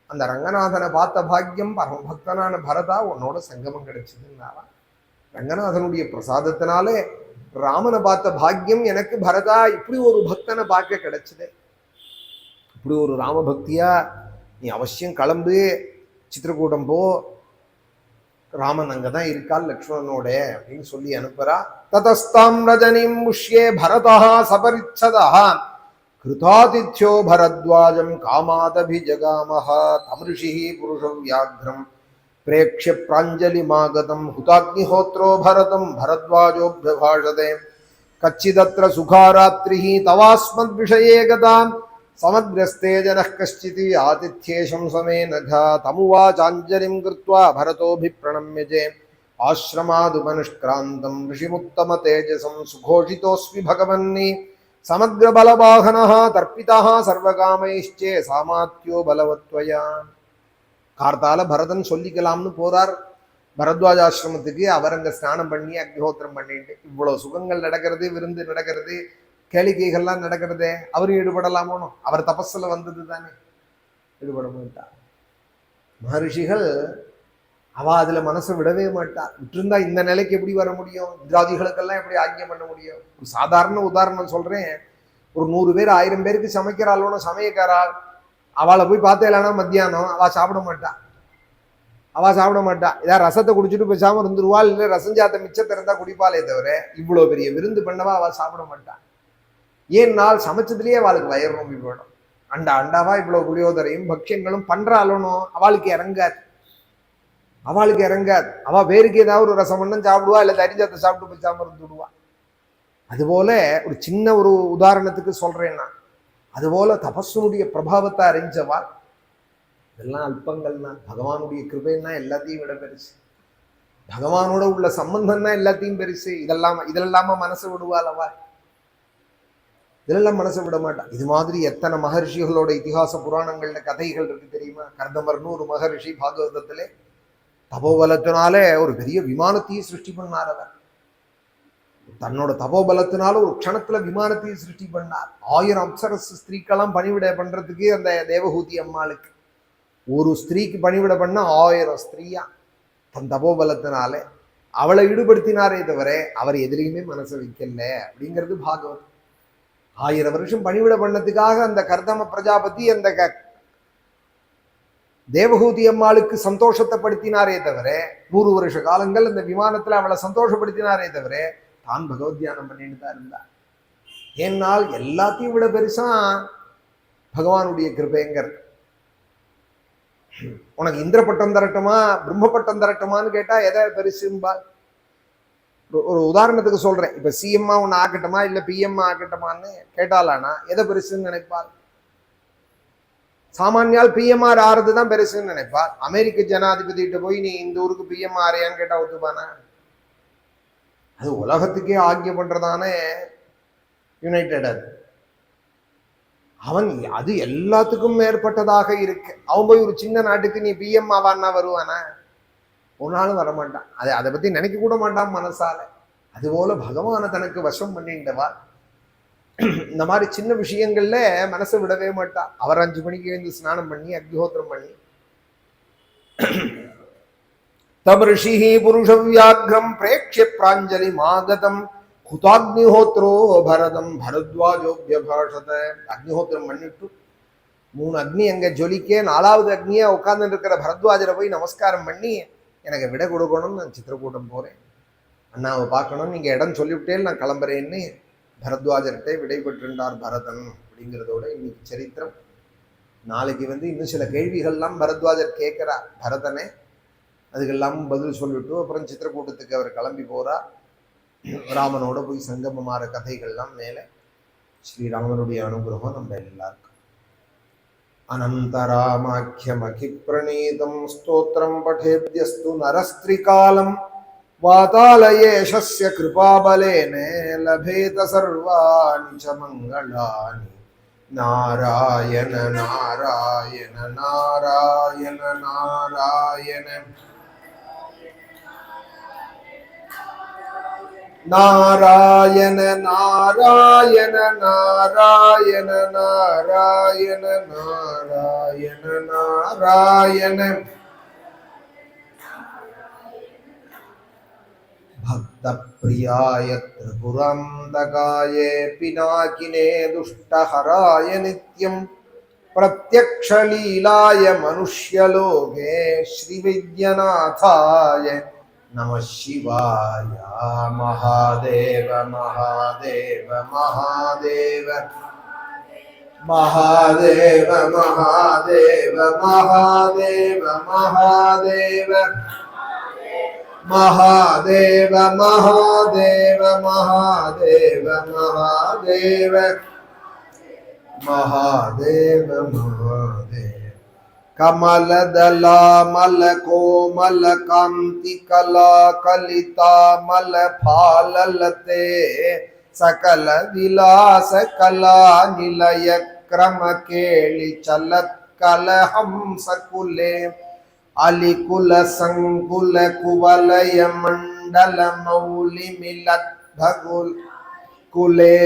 அந்த ரங்கநாதனை பார்த்த பாக்கியம் பரம பக்தனான பரதா உன்னோட சங்கமம் கிடைச்சதுன்னாரா. ரங்கநாதனுடைய பிரசாதத்தினாலே ராமனை பார்த்த பாக்கியம் எனக்கு பரதா, இப்படி ஒரு பக்தனை பார்க்க கிடைச்சது. இப்படி ஒரு ராம பக்தியா நீ அவசியம் கிளம்பு, சித்திரக்கூடம் போ, ராமன் அங்கதான் இருக்கால் லக்ஷ்மணனோட அப்படின்னு சொல்லி அனுப்புறா. ததஸ்தாம் ரஜனிம் முஷ்யே பரதா சபரிச்சதா கிருதாதித்யோ பரத்வாஜம் காமாதபிஜகாமஹ தம்ருஷி புருஷ வியாக்ரம் பிரேக்ஷ்ய பிராஞ்சலி மாகதம் ஹுதாக்னிஹோத்ரோ பரதம் பரத்வாஜோப்யபாஷதே கச்சிதத்ர சுகாராத்ரிஹி தவாஸ்மத் விஷயே கதாம் சமத்ரஸ்தே ஜனः கஷ்சிதி ஆதித்யேஷம் சமேனகா தமுவாசாஞ்சலிம் கிருத்வா பரதோபிப்ரணம்யஜே ஆஸ்ரமாதுபனுஷ்கிராந்தம் ரிஷிமுத்தம தேஜசம் சுகோஷிதோஸ்மி பகவன்னி சமக்ர பலவாகனः தர்ப்பிதः சர்வகாமைஷ்சே சாமாத்யோ பலவத்வயா. கார்த்தால பரதன் சொல்லிக்கலாம்னு போறார் பரத்வாஜாசிரமத்துக்கு. அவர் அங்க ஸ்நானம் பண்ணி அக்னிஹோத்திரம் பண்ணிட்டு இவ்வளவு சுகங்கள் நடக்கிறது, விருந்து நடக்கிறது, கேளிக்கைகள்லாம் நடக்கிறதே, அவரும் ஈடுபடலாமோனோ? அவர் தபஸ்ல வந்தது தானே, ஈடுபட மாட்டார். மகர்ஷிகள் அவ அதுல மனசை விடவே மாட்டார். விட்டுருந்தா இந்த நிலைக்கு எப்படி வர முடியும்? இந்திராதிகளுக்கெல்லாம் எப்படி ஆக்கியம் பண்ண முடியும்? ஒரு சாதாரண உதாரணம் சொல்றேன். ஒரு 100 பேர் 1000 பேருக்கு சமைக்கிறாளோனோ சமையக்காராள், அவளை போய் பார்த்தேலானா மத்தியானம் அவ சாப்பிட மாட்டா. ஏதாவது ரசத்தை குடிச்சிட்டு பேசாம இருந்துருவாள், இல்லை ரசஞ்சாத்த மிச்சத்தை இருந்தா குடிப்பாளே தவிர இவ்வளவு பெரிய விருந்து பண்ணவா அவ சாப்பிட மாட்டா. ஏன்னால் சமைச்சதுலயே அவளுக்கு வயிறு ரொம்பி போயிடும். அண்டாவா இவ்வளவு புளியோதரையும் பக்ஷங்களும் பண்றாளோனோ அவளுக்கு இறங்காது. அவ வேருக்கு ஏதாவது ஒரு ரசம் ஒன்றும் சாப்பிடுவா, இல்லை தரிஞ்சத்தை சாப்பிட்டு பேசாம இருந்துடுவா. அதுபோல ஒரு சின்ன ஒரு உதாரணத்துக்கு சொல்றேன்னா, அதுபோல தபஸுனுடைய பிரபாவத்தை அறிஞ்சவா. இதெல்லாம் அல்பங்கள்னா, பகவானுடைய கிருபைன்னா எல்லாத்தையும் விட பெருசு. பகவானோட உள்ள சம்பந்தம்னா எல்லாத்தையும் பெருசு. இதெல்லாம மனசு விடுவாளவா? இதெல்லாம் மனசை விட மாட்டான். இது மாதிரி எத்தனை மகர்ஷிகளோட இதிகாச புராணங்கள்ல கதைகள் இருக்கு தெரியுமா? கர்தமர்னு ஒரு மகர்ஷி பாகவதத்திலே தபோபலத்தினாலே ஒரு பெரிய விமானத்தையும் சிருஷ்டி பண்ணார். அவர் தன்னோட தபோபலத்தினால ஒரு க்ஷணத்துல விமானத்தையும் சிருஷ்டி பண்ணார். 1000 அப்சரஸ் ஸ்திரீக்கெல்லாம் பணிவிட பண்றதுக்கு அந்த தேவஹூதி அம்மாளுக்கு ஒரு ஸ்திரீக்கு பணிவிட பண்ண 1000 ஸ்திரீயா தன் தபோபலத்தினாலே அவளை ஈடுபடுத்தினாரே தவிர அவர் எதிலையுமே மனசை வைக்கல அப்படிங்கிறது பாகவத். 1000 வருஷம் பணிவிட பண்ணதுக்காக அந்த கர்தம பிரஜாபதி அந்த தேவஹூதி அம்மாளுக்கு சந்தோஷத்தை படுத்தினாரே தவிர 100 வருஷ காலங்கள் அந்த விமானத்துல அவளை சந்தோஷப்படுத்தினாரே தவிர தான் பகவத் தியானம் பண்ணிட்டு தான் இருந்தார். ஏன்னால் எல்லாத்தையும் விட பெருசா பகவானுடைய கிருபைங்கிறது. உனக்கு இந்திர பட்டம் தரட்டுமா பிரம்ம பட்டம் தரட்டுமான்னு கேட்டா எதை பெருசும்பா? ஒரு உதாரணத்துக்கு சொல்றேன். இப்ப சிஎம்மா ஒன்னு ஆக்கட்டுமா இல்ல பிஎம்மா ஆக்கட்டுமான்னு கேட்டாலானா எதை பெருசுன்னு நினைப்பாள்? சாமானியால் பிஎம்ஆர் ஆறுதுதான் பெருசுன்னு நினைப்பார். அமெரிக்க ஜனாதிபதிகிட்ட போய் நீ இந்த ஊருக்கு பிஎம் ஆறியான்னு கேட்டா ஒத்துப்பானா? அது உலகத்துக்கே ஆக்கிய பண்றதான யுனைடெட். அது அவன் அது எல்லாத்துக்கும் மேற்பட்டதாக இருக்கு. அவன் போய் ஒரு சின்ன நாட்டுக்கு நீ பிஎம் ஆவான்னா வருவானா? ஒரு நாளும் வரமாட்டான். அதை பத்தி நினைக்க கூட மாட்டான் மனசால. அதுபோல பகவானை தனக்கு வசம் பண்ணிட்டவா இந்த மாதிரி சின்ன விஷயங்கள்ல மனசை விடவே மாட்டா. அவர் 5 மணிக்கு எழுந்து ஸ்நானம் பண்ணி அக்னிஹோத்திரம் பண்ணி தம் ரிஷி புருஷ வியாக்ரம் பிரேக்ஷ பிராஞ்சலி மாகதம் குதாக்னிஹோத்ரோ பரதம் பரத்வாஜோபியபாஷத. அக்னிஹோத்திரம் பண்ணிட்டு 3 அக்னி அங்க ஜொலிக்க 4வது அக்னியா உட்கார்ந்து இருக்கிற பரத்வாஜரை போய் நமஸ்காரம் பண்ணி எனக்கு விடை கொடுக்கணும்னு நான் சித்திரக்கூட்டம் போறேன், அண்ணாவை பார்க்கணும், நீங்க இடம் சொல்லிவிட்டே நான் கிளம்புறேன்னு பரத்வாஜர்கிட்ட விடைபெற்றிருந்தார் பரதன். அப்படிங்கிறதோட இன்னைக்கு சரித்திரம். நாளைக்கு இன்னும் சில கேள்விகள்லாம் பரத்வாஜர் கேட்கிறார் பரதனை. அதுக்கெல்லாம் பதில் சொல்லிவிட்டு அப்புறம் சித்திரக்கூட்டத்துக்கு அவர் கிளம்பி போறார். ராமனோட போய் சங்கமமாற கதைகள்லாம் மேலே. ஸ்ரீராமனுடைய அனுகிரகம் நம்ம எல்லாருக்கும். அனந்தராமாக்கியமகிப்ரணீதம் ஸ்தோத்திரம் பठेभ्यस्तु நரஸ்திரிகாலம் வாதாலயேஷஸ்ய கிருபாபலேன லபேத சர்வாணி ச மங்களானி. நாராயண நாராயண நாராயண நாராயண நாராயண நாராயண நாராயண நாராயண நாராயண நாராயண. பக்த பிரியாய திரிபுராந்தகாய பினாகினே துஷ்டஹராய நித்யம் பிரத்யக்ஷலீலாய மனுஷ்யலோகே ஸ்ரீவித்யநாதாய நம சிவாய. மகாதேவ மகாதேவ மகாதேவ மகாதேவ மகாதேவ மகாதேவ மகாதேவ மகாதேவ மகாதேவ மகாதேவ மகாதேவ மகாதேவ மகாதேவ. கமலதலா மல கோமல காந்தி கலா கலிதா மல பாலலதே சகல விலாச கலா நிலய கிரம கேளி சலத் கலஹம் சகுலே அலிகுல சங்குல குவலய மண்டல மௌலி மிலத் பகுல் குலே.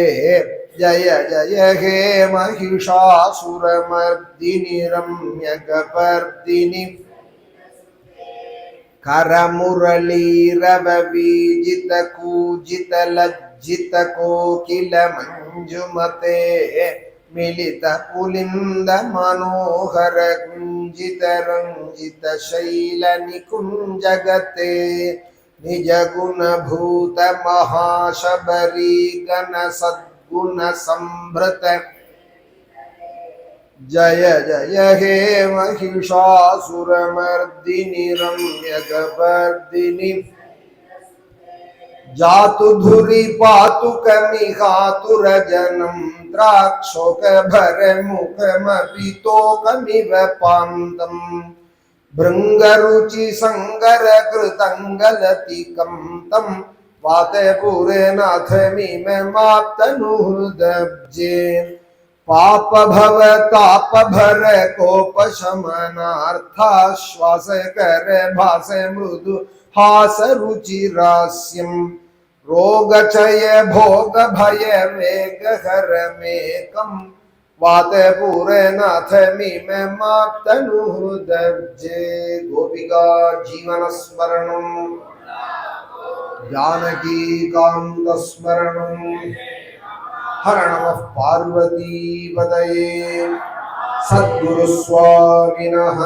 ஜய ஜய ஹே மகிஷாசுரமர்தினி ரம்யகபர்தினி கரமுரளீரவ வீஜித கூஜித லஜ்ஜித கோகில மஞ்சுமதே மிலித புலிந்த மனோகர குஞ்சித ரஞ்சித சைல நிகுஞ்சகதே நிஜ குண பூத மகாசபரி கண சத்குண சம்பிரத. ஜய ஜய ஹே மகிஷாசுரமர்தினி ரம்யகபர்தினி जातु धुरी पातु कमिहातुरजनम द्राक्षोक भर मुखमपितोकमिव पान्तम भृंगरुचि संगर कृतंगलतिकं तम वातपुरे नाथमिममाप्तनुहृदब्जे पाप भव ताप भर कोप शमनार्थाश्वास कर भास मृदु हास रुचिरास्यम रोगचय भोग भय वेग हर मेकम वातपुरे नाथमिममाप्तनुहृदब्जे गोपिका जीवन स्मरणं जानकी कांत स्मरणं हर नमः पार्वती पतये सद्गुरु स्वामिनः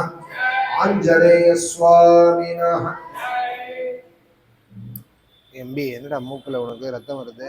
आंजनेय स्वामिनः. எம்பி என்னடா மூக்குல உனக்கு ரத்தம் வருது?